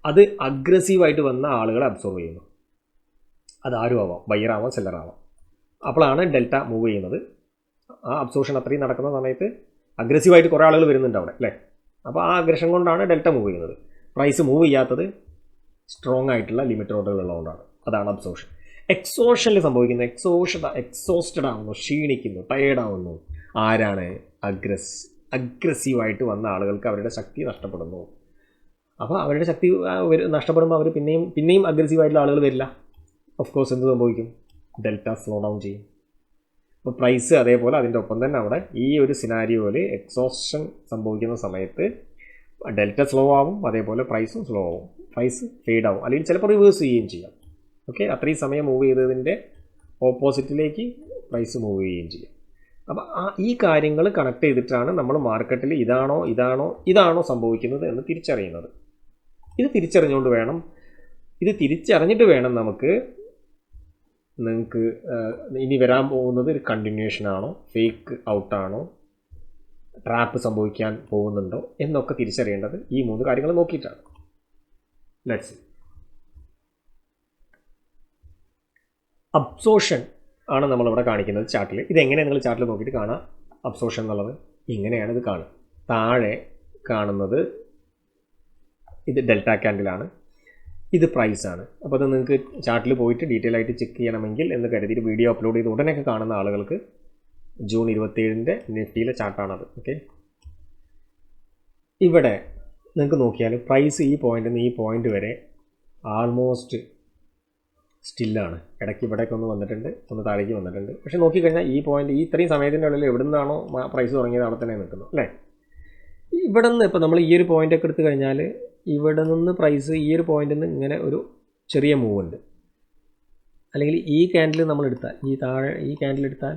അത് അഗ്രസീവായിട്ട് വന്ന ആളുകളെ അബ്സോർവ് ചെയ്യുന്നു. അതാരും ആവാം, ബയ്യറാവാം, സെല്ലറാവാം. അപ്പോഴാണ് ഡെൽറ്റ മൂവ് ചെയ്യുന്നത്. ആ അബ്സോർഷൻ അത്രയും നടക്കുന്ന സമയത്ത് അഗ്രസീവായിട്ട് കുറേ ആളുകൾ വരുന്നുണ്ട് അവിടെ അല്ലേ. അപ്പോൾ ആ അഗ്രഷൻ കൊണ്ടാണ് ഡെൽറ്റ മൂവ് ചെയ്യുന്നത്. പ്രൈസ് മൂവ് ചെയ്യാത്തത് സ്ട്രോങ് ആയിട്ടുള്ള ലിമിറ്റ് ഓർഡറുകൾ ഉള്ളതുകൊണ്ടാണ്. അതാണ് അബ്സോർഷൻ. എക്സോഷനിൽ സംഭവിക്കുന്നത് എക്സോസ്റ്റഡ് ആവുന്നു, ക്ഷീണിക്കുന്നു, ടയേർഡാവുന്നു. ആരാണ്? അഗ്രസീവായിട്ട് വന്ന ആളുകൾക്ക് അവരുടെ ശക്തി നഷ്ടപ്പെടുന്നു. അപ്പോൾ അവരുടെ ശക്തി നഷ്ടപ്പെടുമ്പോൾ അവർ പിന്നെയും അഗ്രസീവായിട്ടുള്ള ആളുകൾ വരില്ല. ഓഫ് കോഴ്സ് എന്ത് സംഭവിക്കും? ഡെൽറ്റ സ്ലോ ഡൗൺ ചെയ്യും. അപ്പോൾ പ്രൈസ് അതേപോലെ അതിൻ്റെ ഒപ്പം തന്നെ അവിടെ ഈ ഒരു സിനാരിയോയിൽ എക്സോഷൻ സംഭവിക്കുന്ന സമയത്ത് ഡെൽറ്റ സ്ലോ ആവും, അതേപോലെ പ്രൈസും സ്ലോ ആവും, പ്രൈസ് ഫെയ്ഡ് ആവും, അല്ലെങ്കിൽ ചിലപ്പോൾ റിവേഴ്സ് ചെയ്യുകയും ചെയ്യാം. ഓക്കെ, അത്രയും സമയം മൂവ് ചെയ്തതിൻ്റെ ഓപ്പോസിറ്റിലേക്ക് പ്രൈസ് മൂവ് ചെയ്യുകയും ചെയ്യും. അപ്പോൾ ഈ കാര്യങ്ങൾ കണക്ട് ചെയ്തിട്ടാണ് നമ്മൾ മാർക്കറ്റിൽ ഇതാണോ സംഭവിക്കുന്നത് എന്ന് തിരിച്ചറിയുന്നത്. ഇത് തിരിച്ചറിഞ്ഞിട്ട് വേണം നിങ്ങൾക്ക് ഇനി വരാൻ പോകുന്നത് ഒരു കണ്ടിന്യൂഷൻ ആണോ, ഫേക്ക് ഔട്ടാണോ, ട്രാപ്പ് സംഭവിക്കാൻ പോകുന്നുണ്ടോ എന്നൊക്കെ തിരിച്ചറിയേണ്ടത് ഈ 3 കാര്യങ്ങൾ നോക്കിയിട്ടാണ്. Let's see. അബ്സോർഷൻ ആണ് നമ്മളിവിടെ കാണിക്കുന്നത് ചാർട്ടിൽ. ഇതെങ്ങനെ നിങ്ങൾ ചാർട്ടിൽ നോക്കിയിട്ട് കാണാം അബ്സോർഷൻ എന്നുള്ളത്. ഇങ്ങനെയാണ് ഇത് കാണുക. താഴെ കാണുന്നത് ഇത് ഡെൽറ്റ ക്യാൻഡിലാണ്, ഇത് പ്രൈസാണ്. അപ്പോൾ അത് നിങ്ങൾക്ക് ചാർട്ടിൽ പോയിട്ട് ഡീറ്റെയിൽ ആയിട്ട് ചെക്ക് ചെയ്യണമെങ്കിൽ എന്ന് കരുതിയിട്ട് വീഡിയോ അപ്ലോഡ് ചെയ്ത് ഉടനെയൊക്കെ കാണുന്ന ആളുകൾക്ക് ജൂൺ 27 നിഫ്റ്റിയിലെ ചാർട്ടാണത്. ഓക്കെ, ഇവിടെ നിങ്ങൾക്ക് നോക്കിയാൽ പ്രൈസ് ഈ പോയിന്റിൽ നിന്ന് ഈ പോയിന്റ് വരെ ആൾമോസ്റ്റ് സ്റ്റില്ലാണ്. ഇടയ്ക്ക് ഇവിടേക്ക് ഒന്ന് വന്നിട്ടുണ്ട്, ഒന്ന് താഴേക്ക് വന്നിട്ടുണ്ട്. പക്ഷേ നോക്കിക്കഴിഞ്ഞാൽ ഈ പോയിന്റ് ഈ ഇത്രയും സമയത്തിൻ്റെ ഉള്ളിൽ എവിടെ നിന്നാണോ പ്രൈസ് തുടങ്ങിയത് അവിടെ തന്നെ നിൽക്കുന്നു അല്ലേ. ഇവിടെ നിന്ന് ഇപ്പോൾ നമ്മൾ ഈ ഒരു പോയിൻ്റൊക്കെ എടുത്തു കഴിഞ്ഞാൽ ഇവിടെ നിന്ന് പ്രൈസ് ഈ ഒരു പോയിന്റിൽ നിന്ന് ഇങ്ങനെ ഒരു ചെറിയ മൂവ് ഉണ്ട്. അല്ലെങ്കിൽ ഈ ക്യാൻഡിൽ നമ്മൾ എടുത്താൽ ഈ ക്യാൻഡിൽ എടുത്താൽ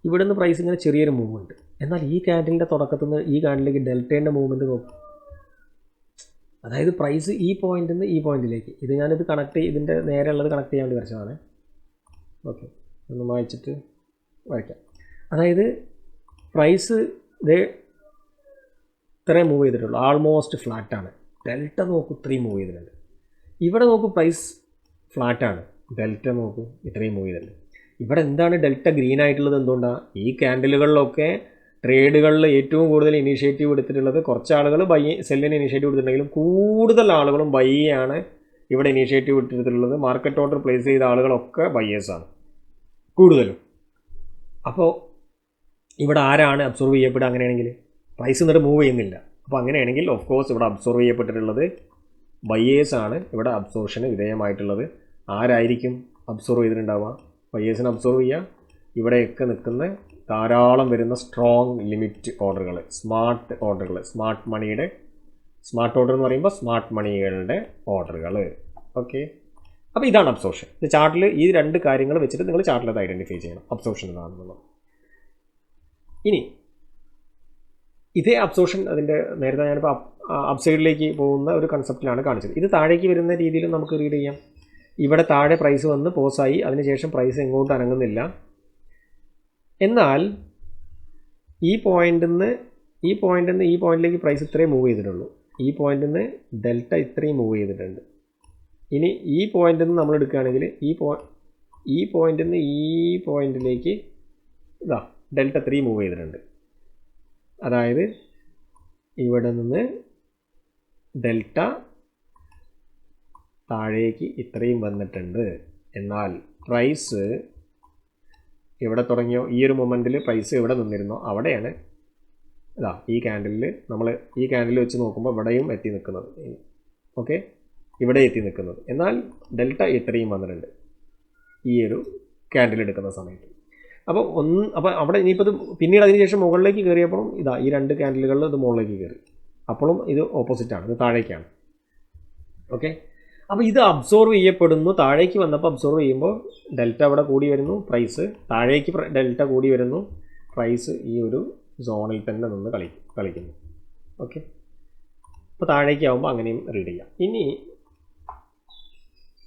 ഇവിടെ നിന്ന് പ്രൈസ് ഇങ്ങനെ ചെറിയൊരു മൂവ് ഉണ്ട്. എന്നാൽ ഈ ക്യാൻഡിലിൻ്റെ തുടക്കത്തിൽ നിന്ന് ഈ ക്യാൻഡിലേക്ക് ഡെൽറ്റേൻ്റെ മൂവ്മെൻറ്റ് നോക്കും. അതായത് പ്രൈസ് ഈ പോയിന്റിൽ നിന്ന് ഈ പോയിന്റിലേക്ക്, ഞാനിത് ഇതിൻ്റെ നേരെയുള്ളത് കണക്ട് ചെയ്യാൻ വേണ്ടി വരച്ചതാണ്. ഓക്കെ, ഒന്ന് വായിച്ചിട്ട് വരയ്ക്കാം. അതായത് പ്രൈസ് ഇത്രയും മൂവ് ചെയ്തിട്ടുള്ളൂ, ആൾമോസ്റ്റ് ഫ്ലാറ്റാണ്. ഡെൽറ്റ നോക്കൂ, ഇത്രയും മൂവ് ചെയ്തിട്ടുണ്ട്. ഇവിടെ നോക്കൂ, പ്രൈസ് ഫ്ലാറ്റാണ്. ഡെൽറ്റ നോക്കൂ, ഇത്രയും മൂവ് ചെയ്തിട്ടുണ്ട്. ഇവിടെ എന്താണ് ഡെൽറ്റ ഗ്രീൻ ആയിട്ടുള്ളത്? എന്തുകൊണ്ടാണ്? ഈ ക്യാൻഡിലുകളിലൊക്കെ ട്രേഡുകളിൽ ഏറ്റവും കൂടുതൽ ഇനീഷ്യേറ്റീവ് എടുത്തിട്ടുള്ളത് കുറച്ച് ആളുകൾ സെല്ലിന് ഇനീഷ്യേറ്റീവ് എടുത്തിട്ടുണ്ടെങ്കിലും കൂടുതൽ ആളുകളും ബൈയാണ് ഇവിടെ ഇനീഷ്യേറ്റീവ് എടുത്തിട്ടുള്ളത്. മാർക്കറ്റ് ഓർഡർ പ്ലേസ് ചെയ്ത ആളുകളൊക്കെ ബയ്യേഴ്സാണ് കൂടുതലും. അപ്പോൾ ഇവിടെ ആരാണ് അബ്സോർവ് ചെയ്യപ്പെടുക? അങ്ങനെയാണെങ്കിൽ പ്രൈസ് എന്നിട്ട് മൂവ് ചെയ്യുന്നില്ല. അപ്പോൾ അങ്ങനെയാണെങ്കിൽ ഓഫ് കോഴ്സ് ഇവിടെ അബ്സോർവ് ചെയ്യപ്പെട്ടിട്ടുള്ളത് ബയ്യേഴ്സാണ്. ഇവിടെ അബ്സോർഷന് വിധേയമായിട്ടുള്ളത് ആരായിരിക്കും അബ്സോർവ് ചെയ്തിട്ടുണ്ടാവുക? ബയ്യേഴ്സിന് അബ്സോർവ് ചെയ്യുക. ഇവിടെയൊക്കെ നിൽക്കുന്ന ധാരാളം വരുന്ന സ്ട്രോങ് ലിമിറ്റ് ഓർഡറുകൾ, സ്മാർട്ട് ഓർഡർ എന്ന് പറയുമ്പോൾ സ്മാർട്ട് മണികളുടെ ഓർഡറുകൾ. ഓക്കെ, അപ്പോൾ ഇതാണ് അബ്സോർഷൻ. ഇത് ചാർട്ടിൽ ഈ 2 കാര്യങ്ങൾ വെച്ചിട്ട് നിങ്ങൾ ചാർട്ടിൽ അത് ഐഡൻറ്റിഫൈ ചെയ്യണം അബ്സോർഷൻ എന്താണെന്നുള്ളത്. ഇനി ഇതേ അബ്സോർഷൻ അതിൻ്റെ നേരത്തെ ഞാനിപ്പോൾ അപ്സൈഡിലേക്ക് പോകുന്ന ഒരു കൺസെപ്റ്റിലാണ് കാണിച്ചത്. ഇത് താഴേക്ക് വരുന്ന രീതിയിൽ നമുക്ക് റീഡ് ചെയ്യാം. ഇവിടെ താഴെ പ്രൈസ് വന്ന് പോസായി, അതിനുശേഷം പ്രൈസ് എങ്ങോട്ട് അനങ്ങുന്നില്ല. എന്നാൽ ഈ പോയിന്റിൽ നിന്ന് ഈ പോയിന്റിലേക്ക് പ്രൈസ് ഇത്രയും മൂവ് ചെയ്തിട്ടുള്ളൂ. ഈ പോയിന്റിൽ നിന്ന് ഡെൽറ്റ ഇത്രയും മൂവ് ചെയ്തിട്ടുണ്ട്. ഇനി ഈ പോയിന്റിൽ നിന്ന് നമ്മൾ എടുക്കുകയാണെങ്കിൽ ഈ പോയിന്റിൽ നിന്ന് ഈ പോയിന്റിലേക്ക് ഡെൽറ്റ 3 മൂവ് ചെയ്തിട്ടുണ്ട്. അതായത് ഇവിടെ നിന്ന് ഡെൽറ്റ താഴേക്ക് ഇത്രയും വന്നിട്ടുണ്ട്. എന്നാൽ പ്രൈസ് എവിടെ തുടങ്ങിയോ ഈ ഒരു മൊമെൻറ്റിൽ പ്രൈസ് എവിടെ നിന്നിരുന്നോ അവിടെയാണ് ഈ ക്യാൻഡിലിൽ നമ്മൾ ഈ ക്യാൻഡിൽ വെച്ച് നോക്കുമ്പോൾ ഇവിടെയും എത്തി നിൽക്കുന്നത്. ഓക്കെ, ഇവിടെ എത്തി നിൽക്കുന്നത്. എന്നാൽ ഡെൽറ്റ ഇത്രയും വന്നിട്ടുണ്ട് ഈ ഒരു ക്യാൻഡിൽ എടുക്കുന്ന സമയത്ത്. അപ്പോൾ അവിടെ ഇനിയിപ്പോൾ ഇത് പിന്നീട് അതിന് ശേഷം മുകളിലേക്ക് കയറിയപ്പോഴും ഈ 2 ക്യാൻഡിലുകളിൽ ഇത് മുകളിലേക്ക് കയറി. അപ്പോഴും ഇത് ഓപ്പോസിറ്റാണ്, ഇത് താഴേക്കാണ്. ഓക്കെ, അപ്പോൾ ഇത് അബ്സോർവ് ചെയ്യപ്പെടുന്നു. താഴേക്ക് വന്നപ്പോൾ അബ്സോർവ് ചെയ്യുമ്പോൾ ഡെൽറ്റ അവിടെ കൂടി വരുന്നു, പ്രൈസ് താഴേക്ക് ഡെൽറ്റ കൂടി വരുന്നു, പ്രൈസ് ഈ ഒരു സോണിൽ തന്നെ നിന്ന് കളിക്കുന്നു. ഓക്കെ, അപ്പോൾ താഴേക്ക് ആകുമ്പോൾ അങ്ങനെയും റീഡ് ചെയ്യാം. ഇനി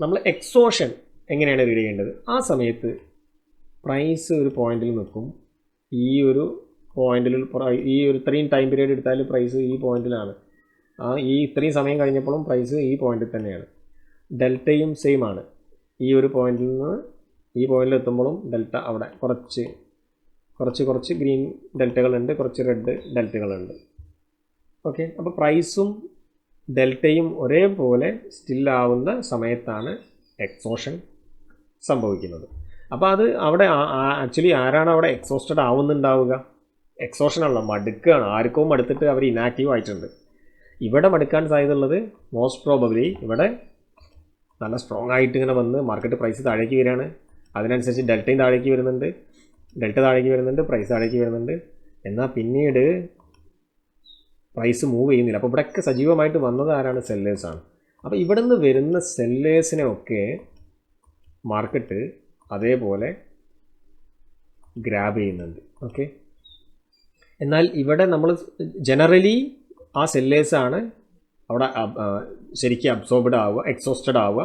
നമ്മൾ എക്സോഷൻ എങ്ങനെയാണ് റീഡ് ചെയ്യേണ്ടത്? ആ സമയത്ത് പ്രൈസ് ഒരു പോയിന്റിൽ നിൽക്കും. ഈ ഒരു പോയിന്റിൽ ഈ ഒരു ഇത്രയും ടൈം പീരീഡ് എടുത്താൽ പ്രൈസ് ഈ പോയിന്റിലാണ്. ഈ ഇത്രയും സമയം കഴിഞ്ഞപ്പോഴും പ്രൈസ് ഈ പോയിന്റിൽ തന്നെയാണ്. ഡെൽറ്റയും സെയിം ആണ്. ഈ ഒരു പോയിന്റിൽ നിന്ന് ഈ പോയിന്റിൽ എത്തുമ്പോഴും ഡെൽറ്റ അവിടെ കുറച്ച് ഗ്രീൻ ഡെൽറ്റകളുണ്ട്, കുറച്ച് റെഡ് ഡെൽറ്റകളുണ്ട്. ഓക്കെ, അപ്പോൾ പ്രൈസും ഡെൽറ്റയും ഒരേപോലെ സ്റ്റില്ലാവുന്ന സമയത്താണ് എക്സോഷൻ സംഭവിക്കുന്നത്. അപ്പോൾ അത് അവിടെ ആക്ച്വലി ആരാണ് അവിടെ എക്സോസ്റ്റഡ് ആവുന്നുണ്ടാവുക? എക്സോഷനുള്ള മടുക്കുകയാണ്. ആർക്കോ മടുത്തിട്ട് അവർ ഇനാക്റ്റീവ് ആയിട്ടുണ്ട്. ഇവിടെ മടുക്കാൻ സാധ്യതയുള്ളത് മോസ്റ്റ് പ്രോബബ്ലി ഇവിടെ നല്ല സ്ട്രോങ് ആയിട്ട് ഇങ്ങനെ വന്ന് മാർക്കറ്റ് പ്രൈസ് താഴേക്ക് വരികയാണ്. അതിനനുസരിച്ച് ഡെൽറ്റയും താഴേക്ക് വരുന്നുണ്ട്, പ്രൈസ് താഴേക്ക് വരുന്നുണ്ട്. എന്നാൽ പിന്നീട് പ്രൈസ് മൂവ് ചെയ്യുന്നില്ല. അപ്പോൾ ഇവിടെയൊക്കെ സജീവമായിട്ട് വന്നത് ആരാണ്? സെല്ലേഴ്സാണ്. അപ്പോൾ ഇവിടെ നിന്ന് വരുന്ന സെല്ലേഴ്സിനെ ഒക്കെ മാർക്കറ്റ് അതേപോലെ ഗ്രാബ് ചെയ്യുന്നുണ്ട്. ഓക്കെ, എന്നാൽ ഇവിടെ നമ്മൾ ജനറലി ആ സെല്ലേഴ്സാണ് അവിടെ ശരിക്കും അബ്സോർബ്ഡ് ആവുക, എക്സോസ്റ്റഡ് ആവുക.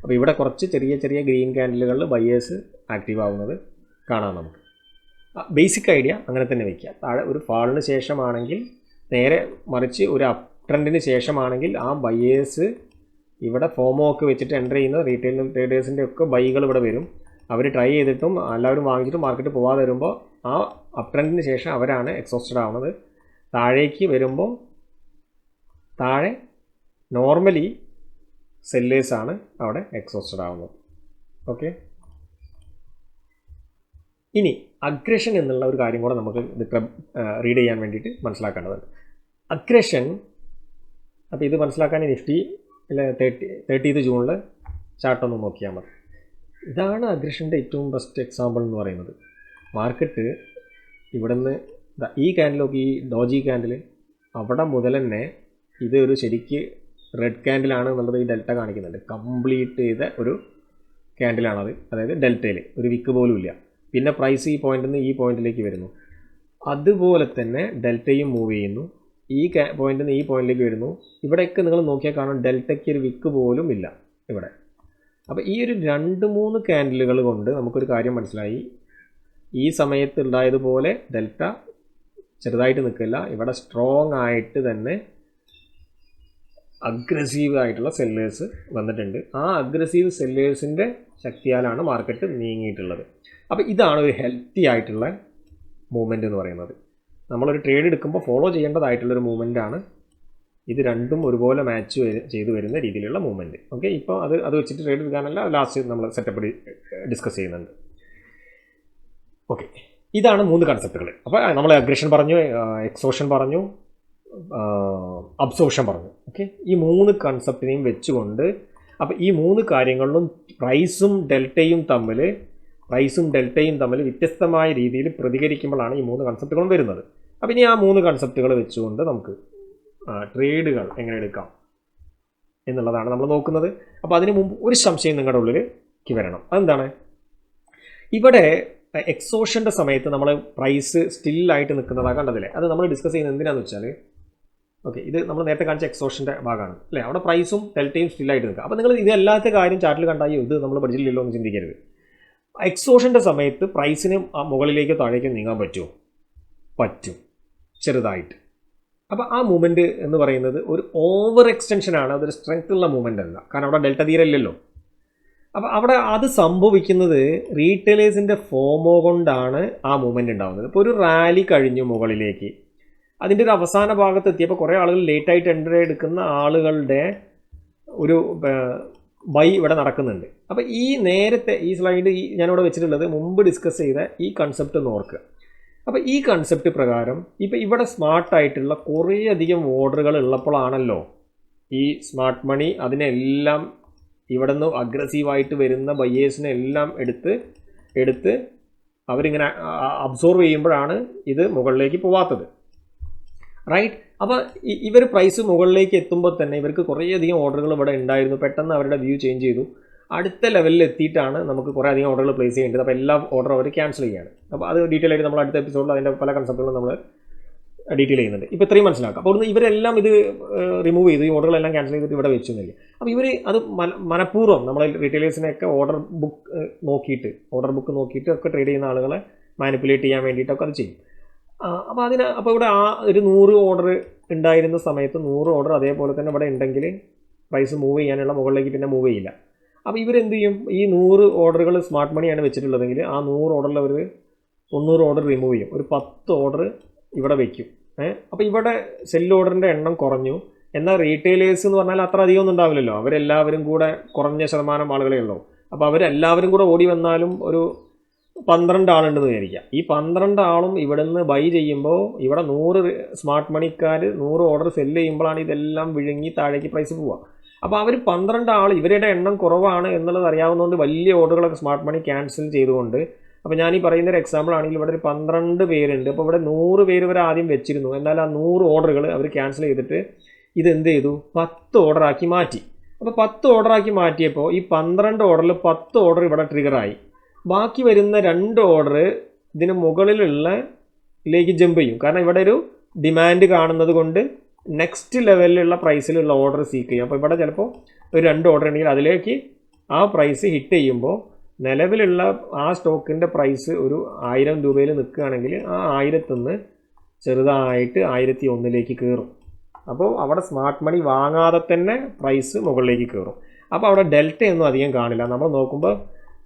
അപ്പോൾ ഇവിടെ കുറച്ച് ചെറിയ ഗ്രീൻ ക്യാൻഡിലുകളിൽ ബയേഴ്സ് ആക്റ്റീവ് ആവുന്നത് കാണാം നമുക്ക്. ബേസിക് ഐഡിയ അങ്ങനെ തന്നെ വയ്ക്കുക. താഴെ ഒരു ഫാളിന് ശേഷമാണെങ്കിൽ, നേരെ മറിച്ച് ഒരു അപ് ട്രെൻഡിന് ശേഷമാണെങ്കിൽ ആ ബയേഴ്സ് ഇവിടെ ഫോമോ ഒക്കെ വെച്ചിട്ട് എൻ്റർ ചെയ്യുന്ന റീറ്റെയിൽ ട്രേഡേഴ്സിൻ്റെ ഒക്കെ ബൈകൾ ഇവിടെ വരും. അവർ ട്രൈ ചെയ്തിട്ടും എല്ലാവരും വാങ്ങിച്ചിട്ടും മാർക്കറ്റ് പോകാതെ വരുമ്പോൾ ആ അപ് ട്രെൻഡിന് ശേഷം അവരാണ് എക്സോസ്റ്റഡ് ആവുന്നത്. താഴേക്ക് വരുമ്പോൾ താഴെ നോർമലി സെല്ലേഴ്സാണ് അവിടെ എക്സോസ്റ്റഡ് ആവുന്നത്. ഓക്കെ, ഇനി അഗ്രഷൻ എന്നുള്ള ഒരു കാര്യം കൂടെ നമുക്ക് ഇത് റീഡ് ചെയ്യാൻ വേണ്ടിയിട്ട് മനസ്സിലാക്കേണ്ടതുണ്ട്. അഗ്രഷൻ, അപ്പോൾ ഇത് മനസ്സിലാക്കാൻ നിഫ്റ്റി 30th ജൂണിൽ ചാർട്ടൊന്ന് നോക്കിയാൽ മതി. ഇതാണ് അഗ്രഷൻ്റെ ഏറ്റവും ബെസ്റ്റ് എക്സാമ്പിൾ എന്ന് പറയുന്നത്. മാർക്കറ്റ് ഇവിടുന്ന് ഈ ക്യാൻഡിലൊക്കെ, ഈ ഡോജി ക്യാൻഡിൽ അവിടെ മുതൽ തന്നെ ഇത് ഒരു ശരിക്ക് റെഡ് ക്യാൻഡിലാണ് എന്നുള്ളത് ഈ ഡെൽറ്റ കാണിക്കുന്നുണ്ട്. കംപ്ലീറ്റ് ചെയ്ത ഒരു ക്യാൻഡിലാണത്. അതായത് ഡെൽറ്റയിൽ ഒരു വിക്ക് പോലും ഇല്ല. പിന്നെ പ്രൈസ് ഈ പോയിന്റിൽ നിന്ന് ഈ പോയിന്റിലേക്ക് വരുന്നു. അതുപോലെ തന്നെ ഡെൽറ്റയും മൂവ് ചെയ്യുന്നു. ഈ പോയിന്റിൽ നിന്ന് ഈ പോയിന്റിലേക്ക് വരുന്നു. ഇവിടെയൊക്കെ നിങ്ങൾ നോക്കിയാൽ കാണാം ഡെൽറ്റയ്ക്ക് ഒരു വിക്ക് പോലും ഇല്ല ഇവിടെ. അപ്പോൾ ഈ ഒരു 2-3 ക്യാൻഡിലുകൾ കൊണ്ട് നമുക്കൊരു കാര്യം മനസ്സിലായി. ഈ സമയത്ത് ഉണ്ടായതുപോലെ ഡെൽറ്റ ചെറുതായിട്ട് നിൽക്കില്ല. ഇവിടെ സ്ട്രോങ് ആയിട്ട് തന്നെ അഗ്രസീവ് ആയിട്ടുള്ള സെല്ലേഴ്സ് വന്നിട്ടുണ്ട്. ആ അഗ്രസീവ് സെല്ലേഴ്സിൻ്റെ ശക്തിയാലാണ് മാർക്കറ്റ് നീങ്ങിയിട്ടുള്ളത്. അപ്പോൾ ഇതാണ് ഒരു ഹെൽത്തി ആയിട്ടുള്ള മൂവ്മെൻറ്റ് എന്ന് പറയുന്നത്. നമ്മളൊരു ട്രേഡ് എടുക്കുമ്പോൾ ഫോളോ ചെയ്യേണ്ടതായിട്ടുള്ളൊരു മൂവ്മെൻറ്റാണ് ഇത്. രണ്ടും ഒരുപോലെ മാച്ച് ചെയ്തു വരുന്ന രീതിയിലുള്ള മൂവ്മെൻറ്റ്. ഓക്കെ, ഇപ്പോൾ അത് വെച്ചിട്ട് ട്രേഡ് എടുക്കാനല്ല ലാസ്റ്റ് നമ്മൾ സെറ്റപ്പ് ഡിസ്കസ് ചെയ്യുന്നുണ്ട്. ഓക്കെ, ഇതാണ് 3 കൺസെപ്റ്റുകൾ. അപ്പോൾ നമ്മൾ അഗ്രഷൻ പറഞ്ഞു, എക്സോഷൻ പറഞ്ഞു, അബ്സോർഷൻ പറഞ്ഞു. ഓക്കെ, ഈ 3 കൺസെപ്റ്റിനെയും വെച്ചുകൊണ്ട്, അപ്പോൾ ഈ 3 കാര്യങ്ങളിലും പ്രൈസും ഡെൽറ്റയും തമ്മിൽ വ്യത്യസ്തമായ രീതിയിൽ പ്രതികരിക്കുമ്പോഴാണ് ഈ 3 കൺസെപ്റ്റുകളും വരുന്നത്. അപ്പോൾ ഇനി ആ 3 കൺസെപ്റ്റുകൾ വെച്ചുകൊണ്ട് നമുക്ക് ട്രേഡുകൾ എങ്ങനെ എടുക്കാം എന്നുള്ളതാണ് നമ്മൾ നോക്കുന്നത്. അപ്പോൾ അതിന് മുമ്പ് ഒരു സംശയം നിങ്ങളുടെ ഉള്ളിലേക്ക് വരണം. അതെന്താണ്? ഇവിടെ എക്സോഷൻ്റെ സമയത്ത് നമ്മൾ പ്രൈസ് സ്റ്റില്ലായിട്ട് നിൽക്കുന്നതാണ് കണ്ടതില്ലേ? അത് നമ്മൾ ഡിസ്കസ് ചെയ്യുന്നത് എന്തിനാണെന്ന് വെച്ചാൽ, ഓക്കെ, ഇത് നമ്മൾ നേരത്തെ കാണിച്ച എക്സോഷൻ്റെ ഭാഗമാണ് അല്ലേ? അവിടെ പ്രൈസും ഡെൽറ്റയും സ്റ്റില്ലായിട്ട് നിൽക്കുക. അപ്പോൾ നിങ്ങൾ ഇതല്ലാത്ത കാര്യം ചാർട്ടിൽ കണ്ടായോ ഇത് നമ്മൾ പഠിച്ചില്ലല്ലോ എന്ന് ചിന്തിക്കരുത്. എക്സോഷൻ്റെ സമയത്ത് പ്രൈസിന് മുകളിലേക്കോ താഴേക്കോ നീങ്ങാൻ പറ്റുമോ? പറ്റും, ചെറുതായിട്ട്. അപ്പോൾ ആ മൂവ്മെൻറ്റ് എന്ന് പറയുന്നത് ഒരു ഓവർ എക്സ്റ്റൻഷനാണ്. അതൊരു സ്ട്രെങ്ത് ഉള്ള മൂവ്മെൻ്റ് അല്ല. കാരണം അവിടെ ഡെൽറ്റ തീരെ ഇല്ലല്ലോ. അപ്പോൾ അവിടെ അത് സംഭവിക്കുന്നത് റീറ്റെയിലേഴ്സിൻ്റെ ഫോമോ കൊണ്ടാണ് ആ മൂവ്മെൻറ്റ് ഉണ്ടാകുന്നത്. ഇപ്പോൾ ഒരു റാലി കഴിഞ്ഞു മുകളിലേക്ക്, അതിൻ്റെ ഒരു അവസാന ഭാഗത്ത് എത്തിയപ്പോൾ കുറേ ആളുകൾ ലേറ്റായിട്ട് എൻട്രി എടുക്കുന്ന ആളുകളുടെ ഒരു ബൈ ഇവിടെ നടക്കുന്നുണ്ട്. അപ്പോൾ ഈ നേരത്തെ ഈ സ്ലൈഡ് ഞാനിവിടെ വെച്ചിട്ടുള്ളത് മുമ്പ് ഡിസ്കസ് ചെയ്ത ഈ കൺസെപ്റ്റ് ഒന്ന് ഓർക്കുക. അപ്പോൾ ഈ കൺസെപ്റ്റ് പ്രകാരം ഇപ്പോൾ ഇവിടെ സ്മാർട്ടായിട്ടുള്ള കുറേയധികം ഓർഡറുകൾ ഉള്ളപ്പോഴാണല്ലോ ഈ സ്മാർട്ട് മണി അതിനെല്ലാം ഇവിടെ നിന്ന് അഗ്രസീവായിട്ട് വരുന്ന ബയേഴ്സിനെ എല്ലാം എടുത്ത് അവരിങ്ങനെ അബ്സോർവ് ചെയ്യുമ്പോഴാണ് ഇത് മുകളിലേക്ക് പോവാത്തത്. റൈറ്റ്? അപ്പോൾ ഇവർ പ്രൈസ് മുകളിലേക്ക് എത്തുമ്പോൾ തന്നെ ഇവർക്ക് കുറേയധികം ഓർഡറുകൾ ഇവിടെ ഉണ്ടായിരുന്നു. പെട്ടെന്ന് അവരുടെ വ്യൂ ചേഞ്ച് ചെയ്തു. അടുത്ത ലെവലിൽ എത്തിയിട്ടാണ് നമുക്ക് കുറേ അധികം ഓർഡറുകൾ പ്ലേസ് ചെയ്യേണ്ടത്. അപ്പോൾ എല്ലാ ഓർഡർ അവർ ക്യാൻസൽ ചെയ്യുകയാണ്. അപ്പോൾ അത് ഡീറ്റെയിൽ ആയിട്ട് നമ്മൾ അടുത്ത എപ്പിസോഡിൽ അതിൻ്റെ പല കൺസെപ്റ്റുകളും നമ്മൾ ഡീറ്റെയിൽ ചെയ്യുന്നുണ്ട്. ഇപ്പോൾ ഇത്രയും മനസ്സിലാക്കാം. അപ്പോൾ ഇവരെല്ലാം ഇത് റിമൂവ് ചെയ്തു, ഈ ഓർഡറുകളെല്ലാം ക്യാൻസൽ ചെയ്തിട്ട് ഇവിടെ വെച്ചൊന്നുമില്ല. അപ്പോൾ ഇവർ അത് മനഃപൂർവ്വം നമ്മളെ റീറ്റെയിലേഴ്സിനെയൊക്കെ ഓർഡർ ബുക്ക് നോക്കിയിട്ട് ഒക്കെ ട്രേഡ് ചെയ്യുന്ന ആളുകളെ മാനിപ്പുലേറ്റ് ചെയ്യാൻ വേണ്ടിയിട്ടൊക്കെ അത് ചെയ്യും. അപ്പോൾ ഇവിടെ ഒരു 100 ഓർഡർ ഉണ്ടായിരുന്ന സമയത്ത് 100 ഓർഡർ അതേപോലെ തന്നെ ഇവിടെ ഉണ്ടെങ്കിൽ പ്രൈസ് മൂവ് ചെയ്യാനുള്ള മുകളിലേക്ക് പിന്നെ മൂവ് ചെയ്യില്ല. അപ്പോൾ ഇവരെന്ത് ചെയ്യും, ഈ 100 ഓർഡറുകൾ സ്മാർട്ട് മണിയാണ് വെച്ചിട്ടുള്ളതെങ്കിൽ ആ 100 ഓർഡറിൽ അവർ 90 ഓർഡർ റിമൂവ് ചെയ്യും, ഒരു 10 ഓർഡർ ഇവിടെ വയ്ക്കും. അപ്പോൾ ഇവിടെ സെൽ ഓർഡറിൻ്റെ എണ്ണം കുറഞ്ഞു. എന്നാൽ റീറ്റെയിലേഴ്സ് എന്ന് പറഞ്ഞാൽ അത്ര അധികം ഒന്നും ഉണ്ടാവില്ലല്ലോ, അവരെല്ലാവരും കൂടെ കുറഞ്ഞ ശതമാനം ആളുകളേ ഉള്ളൂ. അപ്പോൾ അവരെല്ലാവരും കൂടെ ഓടി വന്നാലും ഒരു 12 ആളുണ്ടെന്ന് വിചാരിക്കുക. ഈ 12 ആളും ഇവിടെ നിന്ന് ബൈ ചെയ്യുമ്പോൾ ഇവിടെ 100 സ്മാർട്ട് മണിക്കാർ 100 ഓർഡർ സെല്ല് ചെയ്യുമ്പോഴാണ് ഇതെല്ലാം വിഴുങ്ങി താഴേക്ക് പ്രൈസ് പോവുക. അപ്പോൾ അവർ 12 ആൾ ഇവരുടെ എണ്ണം കുറവാണ് എന്നുള്ളത് അറിയാവുന്നതുകൊണ്ട് വലിയ ഓർഡറുകളൊക്കെ സ്മാർട്ട് മണി ക്യാൻസൽ ചെയ്തുകൊണ്ട്, അപ്പോൾ ഞാൻ ഈ പറയുന്ന ഒരു എക്സാമ്പിൾ ആണെങ്കിൽ ഇവിടെ ഒരു 12 പേരുണ്ട്. അപ്പോൾ ഇവിടെ 100 പേര് ഇവർ ആദ്യം വെച്ചിരുന്നു. എന്നാൽ ആ 100 ഓർഡറുകൾ അവർ ക്യാൻസൽ ചെയ്തിട്ട് ഇതെന്ത് ചെയ്തു, 10 ഓർഡറാക്കി മാറ്റി. അപ്പോൾ 10 ഓർഡറാക്കി മാറ്റിയപ്പോൾ ഈ 12 ഓർഡറിൽ 10 ഓർഡർ ഇവിടെ ട്രിഗറായി. ബാക്കി വരുന്ന 2 ഓർഡർ ഇതിന് മുകളിലേക്ക് ജമ്പ് ചെയ്യും. കാരണം ഇവിടെ ഒരു ഡിമാൻഡ് കാണുന്നത് കൊണ്ട് നെക്സ്റ്റ് ലെവലിലുള്ള പ്രൈസിലുള്ള ഓർഡർ സീക്ക് ചെയ്യും. അപ്പോൾ ഇവിടെ ചിലപ്പോൾ ഒരു 2 ഓർഡർ ഉണ്ടെങ്കിൽ അതിലേക്ക് ആ പ്രൈസ് ഹിറ്റ് ചെയ്യുമ്പോൾ നിലവിലുള്ള ആ സ്റ്റോക്കിൻ്റെ പ്രൈസ് ഒരു 1000 രൂപയിൽ നിൽക്കുകയാണെങ്കിൽ ആ 1000 നിന്ന് ചെറുതായിട്ട് 1001 കയറും. അപ്പോൾ അവിടെ സ്മാർട്ട് മണി വാങ്ങാതെ തന്നെ പ്രൈസ് മുകളിലേക്ക് കയറും. അപ്പോൾ അവിടെ ഡെൽറ്റയൊന്നും അധികം കാണില്ല. നമ്മൾ നോക്കുമ്പോൾ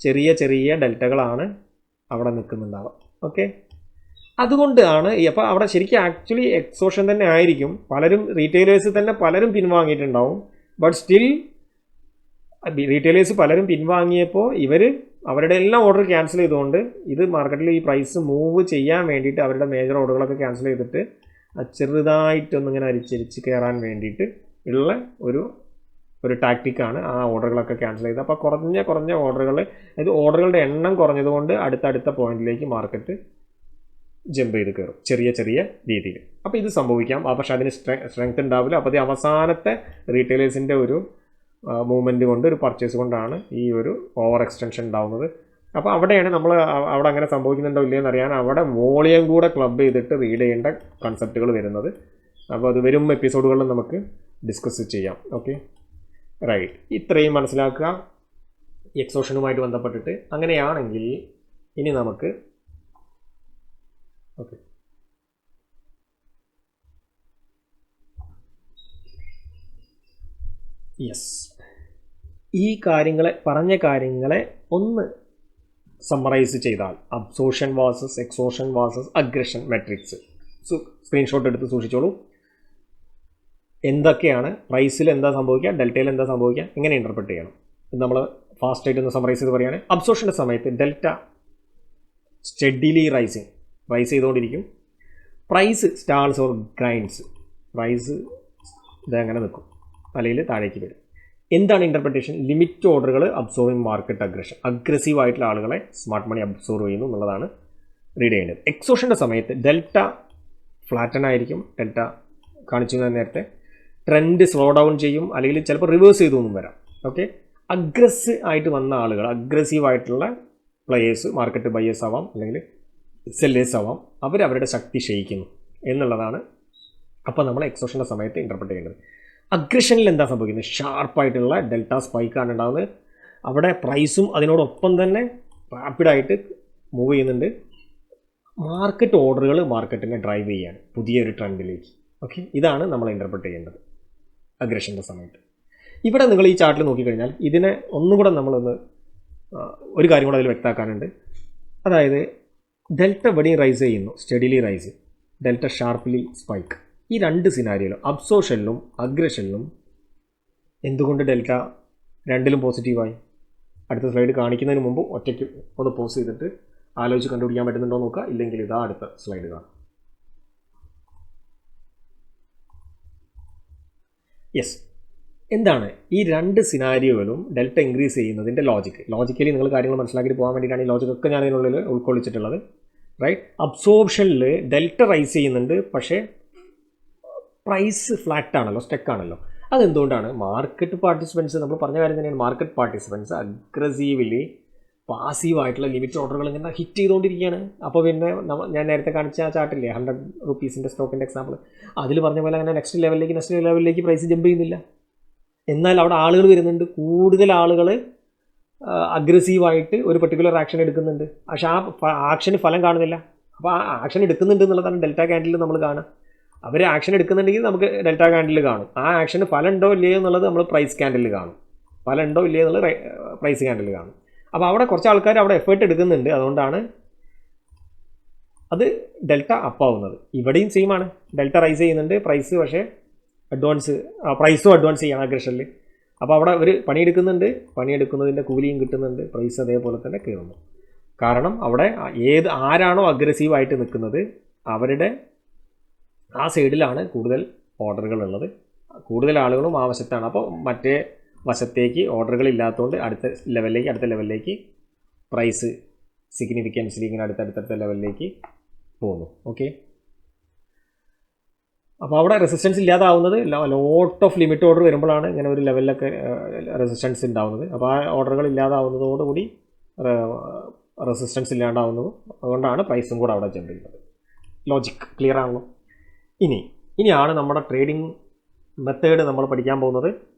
ചെറിയ ചെറിയ ഡെൽറ്റകളാണ് അവിടെ നിൽക്കുന്നുണ്ടാവുക. ഓക്കെ, അതുകൊണ്ടാണ് അപ്പോൾ അവിടെ ശരിക്കും ആക്ച്വലി എക്സോഷൻ തന്നെ ആയിരിക്കും. പലരും റീറ്റെയിലേഴ്സ് തന്നെ പലരും പിൻവാങ്ങിയിട്ടുണ്ടാവും. ബട്ട് സ്റ്റിൽ റീറ്റെയിലേഴ്സ് പലരും പിൻവാങ്ങിയപ്പോൾ ഇവർ അവരുടെ എല്ലാം ഓർഡർ ക്യാൻസൽ ചെയ്തുകൊണ്ട് ഇത് മാർക്കറ്റിൽ ഈ പ്രൈസ് മൂവ് ചെയ്യാൻ വേണ്ടിയിട്ട് അവരുടെ മേജർ ഓർഡറുകളൊക്കെ ക്യാൻസൽ ചെയ്തിട്ട് ചെറുതായിട്ടൊന്നിങ്ങനെ അരിച്ചരിച്ച് കയറാൻ വേണ്ടിയിട്ട് ഉള്ള ഒരു ടാക്റ്റിക്കാണ് ആ ഓർഡറുകളൊക്കെ ക്യാൻസൽ ചെയ്തത്. അപ്പോൾ കുറഞ്ഞ ഓർഡറുകൾ, അതായത് ഓർഡറുകളുടെ എണ്ണം കുറഞ്ഞതുകൊണ്ട് അടുത്ത പോയിന്റിലേക്ക് മാർക്കറ്റ് ജമ്പ് ചെയ്ത് കയറും ചെറിയ ചെറിയ രീതിയിൽ. അപ്പോൾ ഇത് സംഭവിക്കാം, പക്ഷേ അതിന് സ്ട്രെങ്ത് ഉണ്ടാവില്ല. അപ്പോൾ ഇത് അവസാനത്തെ റീറ്റെയിലേഴ്സിൻ്റെ ഒരു മൂവ്മെൻറ്റ് കൊണ്ട്, ഒരു പർച്ചേസ് കൊണ്ടാണ് ഈ ഒരു ഓവർ എക്സ്റ്റൻഷൻ ഉണ്ടാവുന്നത്. അപ്പോൾ അവിടെയാണ് നമ്മൾ അവിടെ അങ്ങനെ സംഭവിക്കുന്നുണ്ടോ ഇല്ലയെന്ന് അറിയാൻ അവിടെ വോളിയം കൂടെ ക്ലബ് ചെയ്തിട്ട് റീഡ് ചെയ്യേണ്ട കൺസെപ്റ്റുകൾ വരുന്നത്. അപ്പോൾ അത് വരും എപ്പിസോഡുകളിൽ നമുക്ക് ഡിസ്കസ് ചെയ്യാം. Okay, right. ഇത്രയും മനസ്സിലാക്കുക എക്സോഷനുമായിട്ട് ബന്ധപ്പെട്ടിട്ട്. അങ്ങനെയാണെങ്കിൽ ഇനി നമുക്ക് ഓക്കെ ഈ പറഞ്ഞ കാര്യങ്ങളെ ഒന്ന് സമ്മറൈസ് ചെയ്താൽ absorption versus exhaustion versus aggression matrix screenshot എടുത്ത് സൂക്ഷിച്ചോളൂ. എന്തൊക്കെയാണ് പ്രൈസിൽ എന്താ സംഭവിക്കുക, ഡെൽറ്റയിൽ എന്താ സംഭവിക്കുക, എങ്ങനെ ഇൻ്റർപ്രറ്റ് ചെയ്യണം നമ്മൾ ഫാസ്റ്റായിട്ട് ഒന്ന് സമ്മറൈസ് ചെയ്ത് പറയുകയാണ്. അബ്സോർഷൻ്റെ സമയത്ത് ഡെൽറ്റ സ്റ്റഡിലി റൈസ് ചെയ്തുകൊണ്ടിരിക്കും. പ്രൈസ് സ്റ്റാൾസ് ഓർ ഗ്രൈൻഡ്സ്, പ്രൈസ് ഇതങ്ങനെ നിൽക്കും അല്ലെങ്കിൽ താഴേക്ക് വരും. എന്താണ് ഇൻ്റർപ്രിട്ടേഷൻ? ലിമിറ്റ് ഓർഡറുകൾ അബ്സോർവിങ് മാർക്കറ്റ് അഗ്രസീവ് ആയിട്ടുള്ള ആളുകളെ സ്മാർട്ട് മണി അബ്സോർവ് ചെയ്യുന്നു എന്നുള്ളതാണ് റീഡ് ചെയ്യേണ്ടത്. എക്സോഷൻ്റെ സമയത്ത് ഡെൽറ്റ ഫ്ലാറ്റൻ ആയിരിക്കും. ഡെൽറ്റ കാണിച്ചു നേരത്തെ ട്രെൻഡ് സ്ലോ ഡൗൺ ചെയ്യും, അല്ലെങ്കിൽ ചിലപ്പോൾ റിവേഴ്സ് ചെയ്തൊന്നും വരാം. ഓക്കെ, ആയിട്ട് വന്ന ആളുകൾ, അഗ്രസീവായിട്ടുള്ള പ്ലെയേഴ്സ്, മാർക്കറ്റ് ബയേഴ്സ് ആവാം അല്ലെങ്കിൽ സെല്ലേഴ്സ് ആവാം, അവരവരുടെ ശക്തി ക്ഷയിക്കുന്നു എന്നുള്ളതാണ് അപ്പോൾ നമ്മൾ എക്സോഷൻ്റെ സമയത്ത് ഇൻ്റർപ്രറ്റ് ചെയ്യേണ്ടത്. അഗ്രഷനിൽ എന്താ സംഭവിക്കുന്നത്? ഷാർപ്പായിട്ടുള്ള ഡെൽറ്റ സ്പൈക്കാണ് ഉണ്ടാകുന്നത്. അവിടെ പ്രൈസും അതിനോടൊപ്പം തന്നെ റാപ്പിഡായിട്ട് മൂവ് ചെയ്യുന്നുണ്ട്. മാർക്കറ്റ് ഓർഡറുകൾ മാർക്കറ്റിനെ ഡ്രൈവ് ചെയ്യാണ് പുതിയൊരു ട്രെൻഡിലേക്ക്. ഓക്കെ, ഇതാണ് നമ്മൾ ഇൻ്റർപ്രറ്റ് ചെയ്യേണ്ടത് അഗ്രഷൻ്റെ സമയത്ത്. ഇവിടെ നിങ്ങൾ ഈ ചാർട്ടിൽ നോക്കിക്കഴിഞ്ഞാൽ ഇതിനെ ഒന്നും കൂടെ നമ്മളൊന്ന് ഒരു കാര്യം കൂടെ അതിൽ വ്യക്തമാക്കാനുണ്ട്. അതായത് ഡെൽറ്റ വെടിയും റൈസ് ചെയ്യുന്നു, സ്റ്റഡിലി റൈസ്, ഡെൽറ്റ ഷാർപ്പ്ലി സ്പൈക്ക്. ഈ രണ്ട് സിനാരിയോയിലും അബ്സോർഷനിലും അഗ്രഷനിലും എന്തുകൊണ്ട് ഡെൽറ്റ രണ്ടിലും പോസിറ്റീവായി? അടുത്ത സ്ലൈഡ് കാണിക്കുന്നതിന് മുമ്പ് ഒറ്റയ്ക്ക് ഒന്ന് പോസ് ചെയ്തിട്ട് ആലോചിച്ച് കണ്ടുപിടിക്കാൻ പറ്റുന്നുണ്ടോ നോക്കുക. ഇല്ലെങ്കിൽ ഇതാ അടുത്ത സ്ലൈഡ് കാണാം. യെസ്, എന്താണ് ഈ രണ്ട് സിനാരിയോയിലും ഡെൽറ്റ ഇൻക്രീസ് ചെയ്യുന്നതിൻ്റെ ലോജിക്കലി നിങ്ങൾ കാര്യങ്ങൾ മനസ്സിലാക്കിയിട്ട് പോകാൻ വേണ്ടിയിട്ടാണ് ഈ ലോജിക്കൊക്കെ ഞാൻ അതിനുള്ളിൽ ഉൾക്കൊള്ളിച്ചിട്ടുള്ളത്. റൈറ്റ്, അബ്സോർപ്ഷനിൽ ഡെൽറ്റ റൈസ് ചെയ്യുന്നുണ്ട്, പക്ഷേ പ്രൈസ് ഫ്ലാറ്റ് ആണല്ലോ, സ്റ്റക്ക് ആണല്ലോ. അതെന്തുകൊണ്ടാണ്? മാർക്കറ്റ് പാർട്ടിസിപ്പൻസ്, നമ്മൾ പറഞ്ഞ കാര്യം തന്നെയാണ്, മാർക്കറ്റ് പാർട്ടിസിപ്പൻസ് അഗ്രസീവ്ലി പാസീവായിട്ടുള്ള ലിമിറ്റ് ഓർഡറുകൾ ഇങ്ങനെ ഹിറ്റ് ചെയ്തുകൊണ്ടിരിക്കുകയാണ്. അപ്പോൾ പിന്നെ ഞാൻ നേരത്തെ കാണിച്ച ആ ചാർട്ടില്ലേ, 100 റുപ്പീസിൻ്റെ സ്റ്റോക്കിൻ്റെ എക്സാമ്പിൾ, അതിൽ പറഞ്ഞ പോലെ അങ്ങനെ നെക്സ്റ്റ് ലെവലിലേക്ക് പ്രൈസ് ജമ്പ് ചെയ്യുന്നില്ല. എന്നാൽ അവിടെ ആളുകൾ വരുന്നുണ്ട്, കൂടുതൽ ആളുകൾ അഗ്രസീവായിട്ട് ഒരു പെർട്ടിക്കുലർ ആക്ഷൻ എടുക്കുന്നുണ്ട്. പക്ഷെ ആ ആക്ഷന് ഫലം കാണുന്നില്ല. അപ്പോൾ ആ ആക്ഷൻ എടുക്കുന്നുണ്ട് എന്നുള്ളതാണ് ഡെൽറ്റ ക്യാൻഡിൽ നമ്മൾ കാണുക. അവർ ആക്ഷൻ എടുക്കുന്നുണ്ടെങ്കിൽ നമുക്ക് ഡെൽറ്റ ക്യാൻഡിൽ കാണും. ആ ആക്ഷന് ഫലം ഉണ്ടോ ഇല്ലയോ എന്നുള്ളത് നമ്മൾ പ്രൈസ് ക്യാൻഡിൽ കാണും. ഫലം ഉണ്ടോ ഇല്ലയോ എന്നുള്ളത് പ്രൈസ് ക്യാൻഡിൽ കാണും. അപ്പോൾ അവിടെ കുറച്ച് ആൾക്കാർ അവിടെ എഫേർട്ട് എടുക്കുന്നുണ്ട്. അതുകൊണ്ടാണ് അത് ഡെൽറ്റ അപ്പാവുന്നത്. ഇവിടെയും സെയിമാണ്, ഡെൽറ്റ റൈസ് ചെയ്യുന്നുണ്ട്, പ്രൈസ് പക്ഷേ പ്രൈസും അഡ്വാൻസ് ചെയ്യണം അഗ്രഷനിൽ. അപ്പോൾ അവിടെ ഒരു പണിയെടുക്കുന്നുണ്ട്, പണിയെടുക്കുന്നതിൻ്റെ കൂലിയും കിട്ടുന്നുണ്ട്, പ്രൈസ് അതേപോലെ തന്നെ കയറുന്നു. കാരണം അവിടെ ആരാണോ അഗ്രസീവായിട്ട് നിൽക്കുന്നത് അവരുടെ ആ സൈഡിലാണ് കൂടുതൽ ഓർഡറുകൾ ഉള്ളത്, കൂടുതൽ ആളുകളും ആ വശത്താണ്. അപ്പോൾ മറ്റേ വശത്തേക്ക് ഓർഡറുകൾ ഇല്ലാത്തതുകൊണ്ട് അടുത്ത ലെവലിലേക്ക് പ്രൈസ് സിഗ്നിഫിക്കൻസിൽ ഇങ്ങനെ അടുത്തടുത്ത ലെവലിലേക്ക് പോകുന്നു. ഓക്കെ, അപ്പോൾ അവിടെ റെസിസ്റ്റൻസ് ഇല്ലാതാവുന്നത് ലോട്ട് ഓഫ് ലിമിറ്റ് ഓർഡർ വരുമ്പോഴാണ് ഇങ്ങനെ ഒരു ലെവലിലൊക്കെ റെസിസ്റ്റൻസ് ഉണ്ടാവുന്നത്. അപ്പോൾ ആ ഓർഡറുകൾ ഇല്ലാതാവുന്നതോടുകൂടി റെസിസ്റ്റൻസ് ഇല്ലാണ്ടാവുന്നതും, അതുകൊണ്ടാണ് പ്രൈസും കൂടെ അവിടെ ജമ്പ് ചെയ്യുന്നത്. ലോജിക് ക്ലിയർ ആണല്ലോ? ഇനിയാണ് നമ്മുടെ ട്രേഡിംഗ് മെത്തേഡ് നമ്മൾ പഠിക്കാൻ പോകുന്നത്.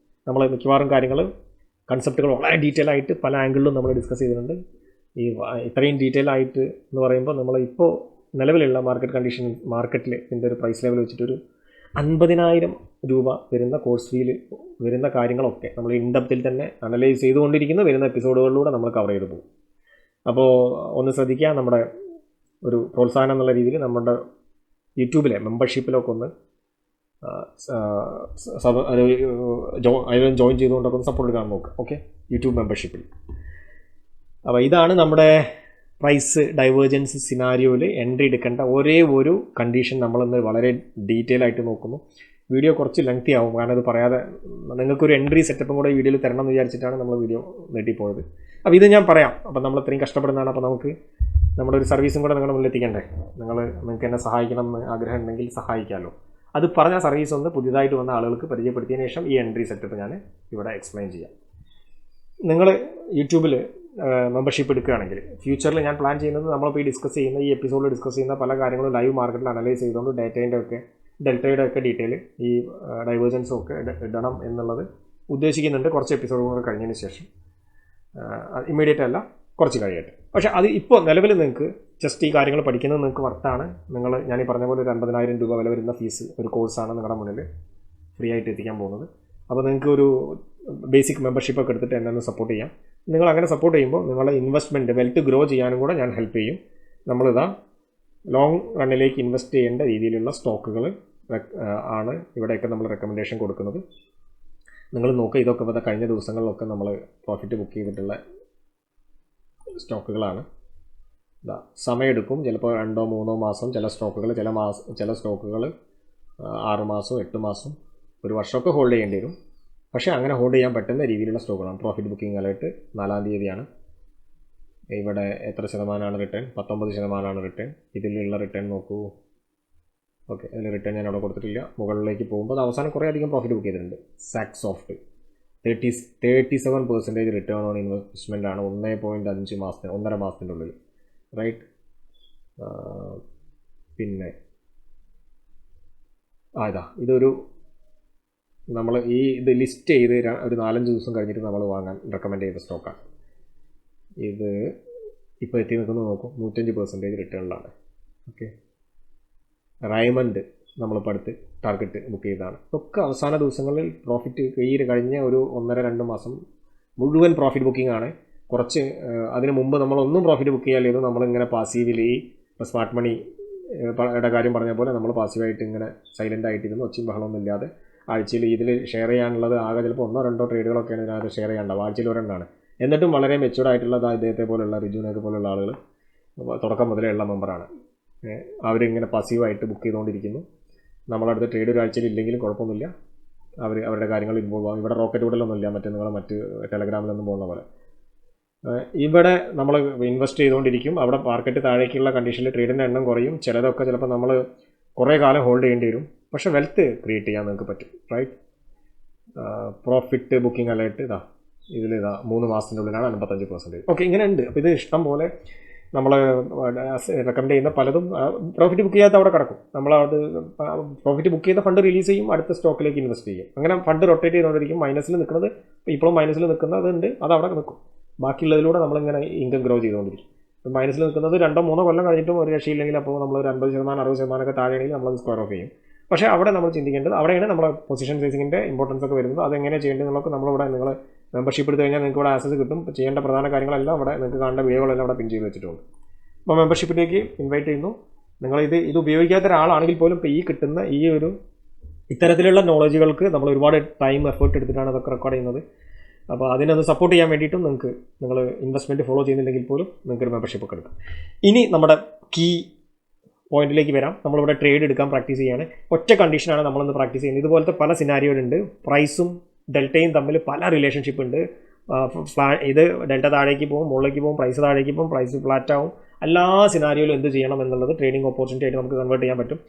നമ്മൾ മിക്കവാറും കാര്യങ്ങൾ, കൺസെപ്റ്റുകൾ വളരെ ഡീറ്റെയിൽ ആയിട്ട് പല ആംഗിളിലും നമ്മൾ ഡിസ്കസ് ചെയ്തിട്ടുണ്ട്. ഇത്രയും ഡീറ്റെയിൽ ആയിട്ട് എന്ന് പറയുമ്പോൾ നമ്മൾ ഇപ്പോൾ നിലവിലുള്ള മാർക്കറ്റിൽ ഇതിൻ്റെ ഒരു പ്രൈസ് ലെവൽ വെച്ചിട്ടൊരു 50,000 രൂപ വരുന്ന കോഴ്സ് ഫീൽ വരുന്ന കാര്യങ്ങളൊക്കെ നമ്മൾ ഇൻഡെപ്തിൽ തന്നെ അനലൈസ് ചെയ്തുകൊണ്ടിരിക്കുന്ന വരുന്ന എപ്പിസോഡുകളിലൂടെ നമ്മൾ കവർ ചെയ്ത് പോകും. അപ്പോൾ ഒന്ന് ശ്രദ്ധിക്കുക, നമ്മുടെ ഒരു പ്രോത്സാഹനം എന്നുള്ള രീതിയിൽ നമ്മുടെ യൂട്യൂബിലെ മെമ്പർഷിപ്പിലൊക്കെ ഒന്ന് അതിൽ ജോയിൻ ചെയ്തുകൊണ്ടൊക്കെ ഒന്ന് സപ്പോർട്ട് എടുക്കാൻ നോക്കുക. ഓക്കെ, യൂട്യൂബ് മെമ്പർഷിപ്പിൽ. അപ്പോൾ ഇതാണ് നമ്മുടെ പ്രൈസ് ഡൈവേർജൻസ് സിനാരിയോയിൽ എൻട്രി എടുക്കേണ്ട ഒരേ ഒരു കണ്ടീഷൻ. നമ്മളൊന്ന് വളരെ ഡീറ്റെയിൽ ആയിട്ട് നോക്കുന്നു. വീഡിയോ കുറച്ച് ലെങ്തി ആവും, കാരണം അത് പറയാതെ നിങ്ങൾക്കൊരു എൻട്രി സെറ്റപ്പും കൂടെ വീഡിയോയിൽ തരണം എന്ന് വിചാരിച്ചിട്ടാണ് നമ്മൾ വീഡിയോ നീട്ടിപ്പോയത്. അപ്പോൾ ഇത് ഞാൻ പറയാം. അപ്പോൾ നമ്മൾ ഇത്രയും കഷ്ടപ്പെടുന്നതാണ്. അപ്പോൾ നമുക്ക് നമ്മുടെ ഒരു സർവീസും കൂടെ നിങ്ങളുടെ മുന്നിൽ എത്തിക്കണ്ടേ? നിങ്ങൾക്ക് എന്നെ സഹായിക്കണം എന്ന് ആഗ്രഹം ഉണ്ടെങ്കിൽ സഹായിക്കാമല്ലോ. അത് പറഞ്ഞ സർവീസ് ഒന്ന് പുതിയതായിട്ട് വന്ന ആളുകൾക്ക് പരിചയപ്പെടുത്തിയതിന് ശേഷം ഈ എൻട്രി സെറ്റപ്പ് ഞാൻ ഇവിടെ എക്സ്പ്ലെയിൻ ചെയ്യാം. നിങ്ങൾ യൂട്യൂബിൽ മെമ്പർഷിപ്പ് എടുക്കുകയാണെങ്കിൽ ഫ്യൂച്ചറിൽ ഞാൻ പ്ലാൻ ചെയ്യുന്നത് നമ്മളിപ്പോൾ ഈ എപ്പിസോഡിൽ ഡിസ്കസ് ചെയ്യുന്ന പല കാര്യങ്ങളും ലൈവ് മാർക്കറ്റിൽ അനലൈസ് ചെയ്തുകൊണ്ട് ഡെൽറ്റയുടെ ഒക്കെ ഡീറ്റെയിൽ ഈ ഡൈവേർജൻസും ഒക്കെ ഇടണം എന്നുള്ളത് ഉദ്ദേശിക്കുന്നുണ്ട്. കുറച്ച് എപ്പിസോഡുകൾ കഴിഞ്ഞതിന് ശേഷം, ഇമ്മീഡിയറ്റ് അല്ല, കുറച്ച് കഴിയട്ടെ. പക്ഷേ അത് ഇപ്പോൾ നിലവിൽ നിങ്ങൾക്ക് ജസ്റ്റ് ഈ കാര്യങ്ങൾ പഠിക്കുന്നത് നിങ്ങൾക്ക് വർത്താണ്. ഞാനീ പറഞ്ഞ പോലെ ഒരു 50,000 രൂപ വില വരുന്ന ഫീസ് ഒരു കോഴ്സാണ് നിങ്ങളുടെ മുന്നിൽ ഫ്രീ ആയിട്ട് എത്തിക്കാൻ പോകുന്നത്. അപ്പോൾ നിങ്ങൾക്ക് ഒരു ബേസിക് മെമ്പർഷിപ്പൊക്കെ എടുത്തിട്ട് എന്നെ ഒന്ന് സപ്പോർട്ട് ചെയ്യാം. നിങ്ങൾ അങ്ങനെ സപ്പോർട്ട് ചെയ്യുമ്പോൾ നിങ്ങളുടെ ഇൻവെസ്റ്റ്മെൻറ്റ് വെൽത്ത് ഗ്രോ ചെയ്യാനും കൂടെ ഞാൻ ഹെൽപ്പ് ചെയ്യും. നമ്മളിതാ ലോങ് റണ്ണിലേക്ക് ഇൻവെസ്റ്റ് ചെയ്യേണ്ട രീതിയിലുള്ള സ്റ്റോക്കുകൾ ആണ് ഇവിടെയൊക്കെ നമ്മൾ റെക്കമെൻഡേഷൻ കൊടുക്കുന്നത്. നിങ്ങൾ നോക്കുക, ഇതൊക്കെ കഴിഞ്ഞ ദിവസങ്ങളിലൊക്കെ നമ്മൾ പ്രോഫിറ്റ് ബുക്ക് ചെയ്തിട്ടുള്ള സ്റ്റോക്കുകളാണ്. സമയമെടുക്കും, ചിലപ്പോൾ 2-3 മാസം, ചില സ്റ്റോക്കുകൾ 6 മാസം 8 മാസം 1 വർഷമൊക്കെ ഹോൾഡ് ചെയ്യേണ്ടി വരും. പക്ഷേ അങ്ങനെ ഹോൾഡ് ചെയ്യാൻ പറ്റുന്ന രീതിയിലുള്ള സ്റ്റോക്കുകളാണ്. പ്രോഫിറ്റ് ബുക്കിംഗ് അലേർട്ട് 4-ാം തീയതിയാണ്. ഇവിടെ എത്ര ശതമാനമാണ് റിട്ടേൺ? 19% റിട്ടേൺ. ഇതിലുള്ള റിട്ടേൺ നോക്കൂ. ഓക്കെ, അതിൽ റിട്ടേൺ ഞാൻ അവിടെ കൊടുത്തിട്ടില്ല. മുകളിലേക്ക് പോകുമ്പോൾ അത് അവസാനം കുറേ അധികം പ്രോഫിറ്റ് ബുക്ക് ചെയ്തിട്ടുണ്ട്. സാക് സോഫ്റ്റ് 37% റിട്ടേൺ ഓൺ ഇൻവെസ്റ്റ്മെൻ്റ് ആണ് 1.5 മാസത്തിൻ്റെ ഉള്ളിൽ, റൈറ്റ്. പിന്നെ ഇതൊരു നമ്മൾ ഇത് ലിസ്റ്റ് ചെയ്ത് ഒരു 4-5 ദിവസം കഴിഞ്ഞിട്ട് നമ്മൾ വാങ്ങാൻ റെക്കമെൻഡ് ചെയ്ത സ്റ്റോക്കാണ്. ഇത് ഇപ്പോൾ എത്തി നിൽക്കുന്നത് നോക്കും, 105% റിട്ടേണിലാണ്. ഓക്കെ, റൈമണ്ട് നമ്മളിപ്പോൾ അടുത്ത് ടാർഗറ്റ് ബുക്ക് ചെയ്തതാണ്. ഇതൊക്കെ അവസാന ദിവസങ്ങളിൽ പ്രോഫിറ്റ് കഴിഞ്ഞ ഒരു 1.5-2 മാസം മുഴുവൻ പ്രോഫിറ്റ് ബുക്കിംഗ് ആണ്. കുറച്ച് അതിന് മുമ്പ് നമ്മളൊന്നും പ്രോഫിറ്റ് ബുക്ക് ചെയ്യാൻ ചെയ്തു. നമ്മളിങ്ങനെ പാസീവിലി ഇപ്പോൾ സ്മാർട്ട് മണിയുടെ കാര്യം പറഞ്ഞ പോലെ നമ്മൾ പാസീവായിട്ട് ഇങ്ങനെ സൈലൻ്റ് ആയിട്ടിരുന്നു, ഒച്ചയും ബഹളമൊന്നും ഇല്ലാതെ. ആഴ്ചയിൽ ഇതിൽ ഷെയർ ചെയ്യാനുള്ളത് ആകെ ചിലപ്പോൾ 1-2 ട്രേഡുകളൊക്കെയാണ് ഇതിനകത്ത് ഷെയർ ചെയ്യാനുണ്ടാവും. ആഴ്ചയിൽ 1 എന്നിട്ടും വളരെ മെച്യൂർഡ് ആയിട്ടുള്ള ഇദ്ദേഹത്തെ പോലുള്ള റിജുവിനൊക്കെ പോലുള്ള ആളുകൾ തുടക്കം മുതലേ ഉള്ള മെമ്പറാണ്. അവരിങ്ങനെ പാസീവായിട്ട് ബുക്ക് ചെയ്തുകൊണ്ടിരിക്കുന്നു. നമ്മളടുത്ത് ട്രേഡ് ഒരാഴ്ചയിൽ ഇല്ലെങ്കിലും കുഴപ്പമൊന്നുമില്ല, അവരുടെ കാര്യങ്ങൾ ഇൻവോൾവ് ആകും. ഇവിടെ റോക്കറ്റ് വിടലൊന്നും ഇല്ല, മറ്റ് ടെലഗ്രാമിലൊന്നും പോകുന്ന പോലെ. ഇവിടെ നമ്മൾ ഇൻവെസ്റ്റ് ചെയ്തുകൊണ്ടിരിക്കും. അവിടെ മാർക്കറ്റ് താഴേക്കുള്ള കണ്ടീഷനിൽ ട്രേഡിൻ്റെ എണ്ണം കുറയും. ചിലപ്പോൾ നമ്മൾ കുറേ കാലം ഹോൾഡ് ചെയ്യേണ്ടി വരും. പക്ഷേ വെൽത്ത് ക്രിയേറ്റ് ചെയ്യാൻ നിങ്ങൾക്ക് പറ്റും. റൈറ്റ്, പ്രോഫിറ്റ് ബുക്കിംഗ് അലേർട്ട് ഇതിലിതാ 3 മാസത്തിൻ്റെ ഉള്ളിലാണ് 55%. ഓക്കെ, ഇങ്ങനെ ഉണ്ട്. അപ്പോൾ ഇത് ഇഷ്ടം പോലെ നമ്മൾ റെക്കമെൻഡ് ചെയ്യുന്ന പലതും പ്രോഫിറ്റ് ബുക്ക് ചെയ്യാത്ത അവിടെ കിടക്കും. നമ്മളത് പ്രോഫിറ്റ് ബുക്ക് ചെയ്ത ഫണ്ട് റിലീസ് ചെയ്യും, അടുത്ത സ്റ്റോക്കിലേക്ക് ഇൻവെസ്റ്റ് ചെയ്യും. അങ്ങനെ ഫണ്ട് റൊട്ടേറ്റ് ചെയ്തുകൊണ്ടിരിക്കും. മൈനസിൽ നിൽക്കുന്നത് ഇപ്പോഴും മൈനസിൽ നിൽക്കുന്നതുണ്ട്, അത് അവിടെ നിൽക്കും. ബാക്കിയുള്ളതിലൂടെ നമ്മളിങ്ങനെ ഇൻകം ഗ്രോ ചെയ്തുകൊണ്ടിരിക്കും. മൈനസിൽ നിൽക്കുന്നത് 2-3 കൊല്ലം കഴിഞ്ഞിട്ടും ഒരു രക്ഷയില്ലെങ്കിൽ അപ്പോൾ നമ്മൾ ഒരു 50%, 60% താഴെയാണെങ്കിൽ നമ്മളത് സ്ക്വയർ ഓഫ് ചെയ്യും. പക്ഷേ അവിടെ നമ്മൾ ചിന്തിക്കേണ്ടത്, അവിടെയാണ് നമ്മളെ പൊസിഷൻ സൈസിങ്ങിൻ്റെ ഇമ്പോർട്ടൻസ് ഒക്കെ വരുന്നത്. അതെങ്ങനെ ചെയ്യേണ്ടത് എന്നൊക്കെ നമ്മളിവിടെ നിങ്ങൾ മെമ്പർഷിപ്പ് എടുത്ത് കഴിഞ്ഞാൽ നിങ്ങൾക്ക് ഇവിടെ ആക്സസ് കിട്ടും. ചെയ്യേണ്ട പ്രധാന കാര്യങ്ങളെല്ലാം അവിടെ നിങ്ങൾക്ക് കാണേണ്ട വീഡിയോകളെല്ലാം അവിടെ പിൻ ചെയ്ത് വെച്ചിട്ടുണ്ട്. അപ്പോൾ മെമ്പർഷിപ്പിലേക്ക് ഇൻവൈറ്റ് ചെയ്യുന്നു. ഇത് ഉപയോഗിക്കാത്ത ഒരാളാണെങ്കിൽ പോലും ഇപ്പോൾ ഈ കിട്ടുന്ന ഈ ഒരു ഇത്തരത്തിലുള്ള നോളജുകൾക്ക് നമ്മൾ ഒരുപാട് ടൈം എഫേർട്ട് എടുത്തിട്ടാണ് അതൊക്കെ റെക്കോർഡ് ചെയ്യുന്നത്. അപ്പോൾ അതിനൊന്ന് സപ്പോർട്ട് ചെയ്യാൻ വേണ്ടിയിട്ടും നിങ്ങൾ ഇൻവെസ്റ്റ്മെൻറ്റ് ഫോളോ ചെയ്യുന്നില്ലെങ്കിൽ പോലും നിങ്ങൾക്ക് ഒരു മെമ്പർഷിപ്പ് ഒക്കെ എടുക്കാം. ഇനി നമ്മുടെ കീ പോയിന്റിലേക്ക് വരാം. നമ്മളിവിടെ ട്രേഡ് എടുക്കാൻ പ്രാക്ടീസ് ചെയ്യാണ്. ഒറ്റ കണ്ടീഷനാണ് നമ്മളിന്ന് പ്രാക്ടീസ് ചെയ്യുന്നത്. ഇതുപോലത്തെ പല സിനാരിയോകളുണ്ട്. പ്രൈസും ഡെൽറ്റയും തമ്മിൽ പല റിലേഷൻഷിപ്പ് ഉണ്ട്. ഇത് ഡെൽറ്റ താഴേക്ക് പോകും, മുകളിലേക്ക് പോകും, പ്രൈസ് താഴേക്ക് പോകും, പ്രൈസ് ഫ്ലാറ്റ് ആവും. എല്ലാ സിനാരിയോയിലും എന്ത് ചെയ്യണം എന്നുള്ളത് ട്രേഡിംഗ് ഓപ്പർച്യൂണിറ്റി ആയിട്ട് നമുക്ക് കൺവേർട്ട് ചെയ്യാൻ പറ്റും.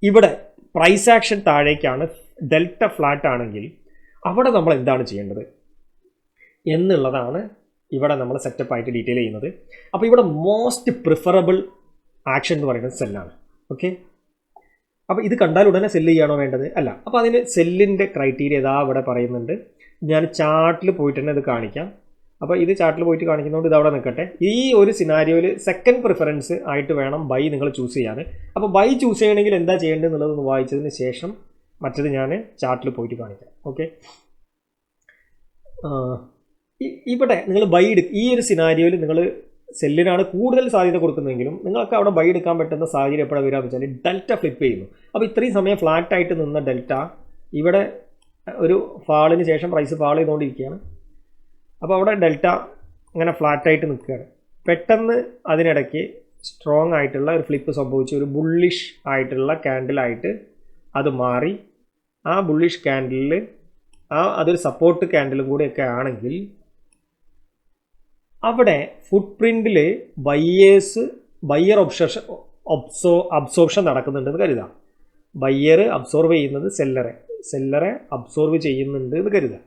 ഇവിടെ പ്രൈസ് ആക്ഷൻ താഴേക്കാണ്, ഡെൽറ്റ ഫ്ലാറ്റ് ആണെങ്കിൽ അവിടെ നമ്മൾ എന്താണ് ചെയ്യേണ്ടത് എന്നുള്ളതാണ് ഇവിടെ നമ്മൾ സെറ്റപ്പ് ആയിട്ട് ഡീറ്റെയിൽ ചെയ്യുന്നത്. അപ്പോൾ ഇവിടെ മോസ്റ്റ് പ്രിഫറബിൾ ആക്ഷൻ എന്ന് പറയുന്നത് സെല്ലാണ്. ഓക്കെ, അപ്പോൾ ഇത് കണ്ടാൽ ഉടനെ സെല്ല് ചെയ്യണോ വേണ്ടത്? അല്ല. അപ്പോൾ അതിന് സെല്ലിൻ്റെ ക്രൈറ്റീരിയ ഇതാ ഇവിടെ പറയുന്നുണ്ട്. ഞാൻ ചാർട്ടിൽ പോയിട്ട് തന്നെ ഇത് കാണിക്കാം. അപ്പോൾ ഇത് ചാർട്ടിൽ പോയിട്ട് കാണിക്കുന്നതുകൊണ്ട് ഇത് അവിടെ നിൽക്കട്ടെ. ഈ ഒരു സിനാരിയോയിൽ സെക്കൻഡ് പ്രിഫറൻസ് ആയിട്ട് വേണം ബൈ നിങ്ങൾ ചൂസ് ചെയ്യാൻ. അപ്പോൾ ബൈ ചൂസ് ചെയ്യണമെങ്കിൽ എന്താ ചെയ്യേണ്ടത് എന്നുള്ളതൊന്ന് വായിച്ചതിന് ശേഷം മറ്റത് ഞാൻ ചാർട്ടിൽ പോയിട്ട് കാണിക്കാം. ഓക്കെ, ഇവിടെ നിങ്ങൾ ബൈ ഈ ഒരു സിനാരിയോയിൽ നിങ്ങൾ സെല്ലിനാണ് കൂടുതൽ സാധ്യത കൊടുക്കുന്നതെങ്കിലും നിങ്ങൾക്ക് അവിടെ ബൈ എടുക്കാൻ പറ്റുന്ന സാഹചര്യം എപ്പോഴാണ് വരിക എന്ന് വെച്ചാൽ ഡെൽറ്റ ഫ്ലിപ്പ് ചെയ്യുന്നു. അപ്പോൾ ഇത്രയും സമയം ഫ്ലാറ്റായിട്ട് നിന്ന ഡെൽറ്റ ഇവിടെ ഒരു ഫാളിന് ശേഷം പ്രൈസ് ഫാൾ ചെയ്തുകൊണ്ടിരിക്കുകയാണ്. അപ്പോൾ അവിടെ ഡെൽറ്റ ഇങ്ങനെ ഫ്ലാറ്റായിട്ട് നിൽക്കുകയാണ്. പെട്ടെന്ന് അതിനിടയ്ക്ക് സ്ട്രോങ് ആയിട്ടുള്ള ഒരു ഫ്ലിപ്പ് സംഭവിച്ച് ഒരു ബുള്ളിഷ് ആയിട്ടുള്ള ക്യാൻഡിലായിട്ട് അത് മാറി. ആ ബുള്ളിഷ് ക്യാൻഡിലിൽ അതൊരു സപ്പോർട്ട് ക്യാൻഡിലും കൂടെയൊക്കെ ആണെങ്കിൽ അവിടെ ഫുട് പ്രിൻറ്റിൽ ബയ്യർ അബ്സോർപ്ഷൻ നടക്കുന്നുണ്ടെന്ന് കരുതാം. ബയ്യർ അബ്സോർവ് ചെയ്യുന്നത് സെല്ലറെ അബ്സോർവ് ചെയ്യുന്നുണ്ട് എന്ന് കരുതാം.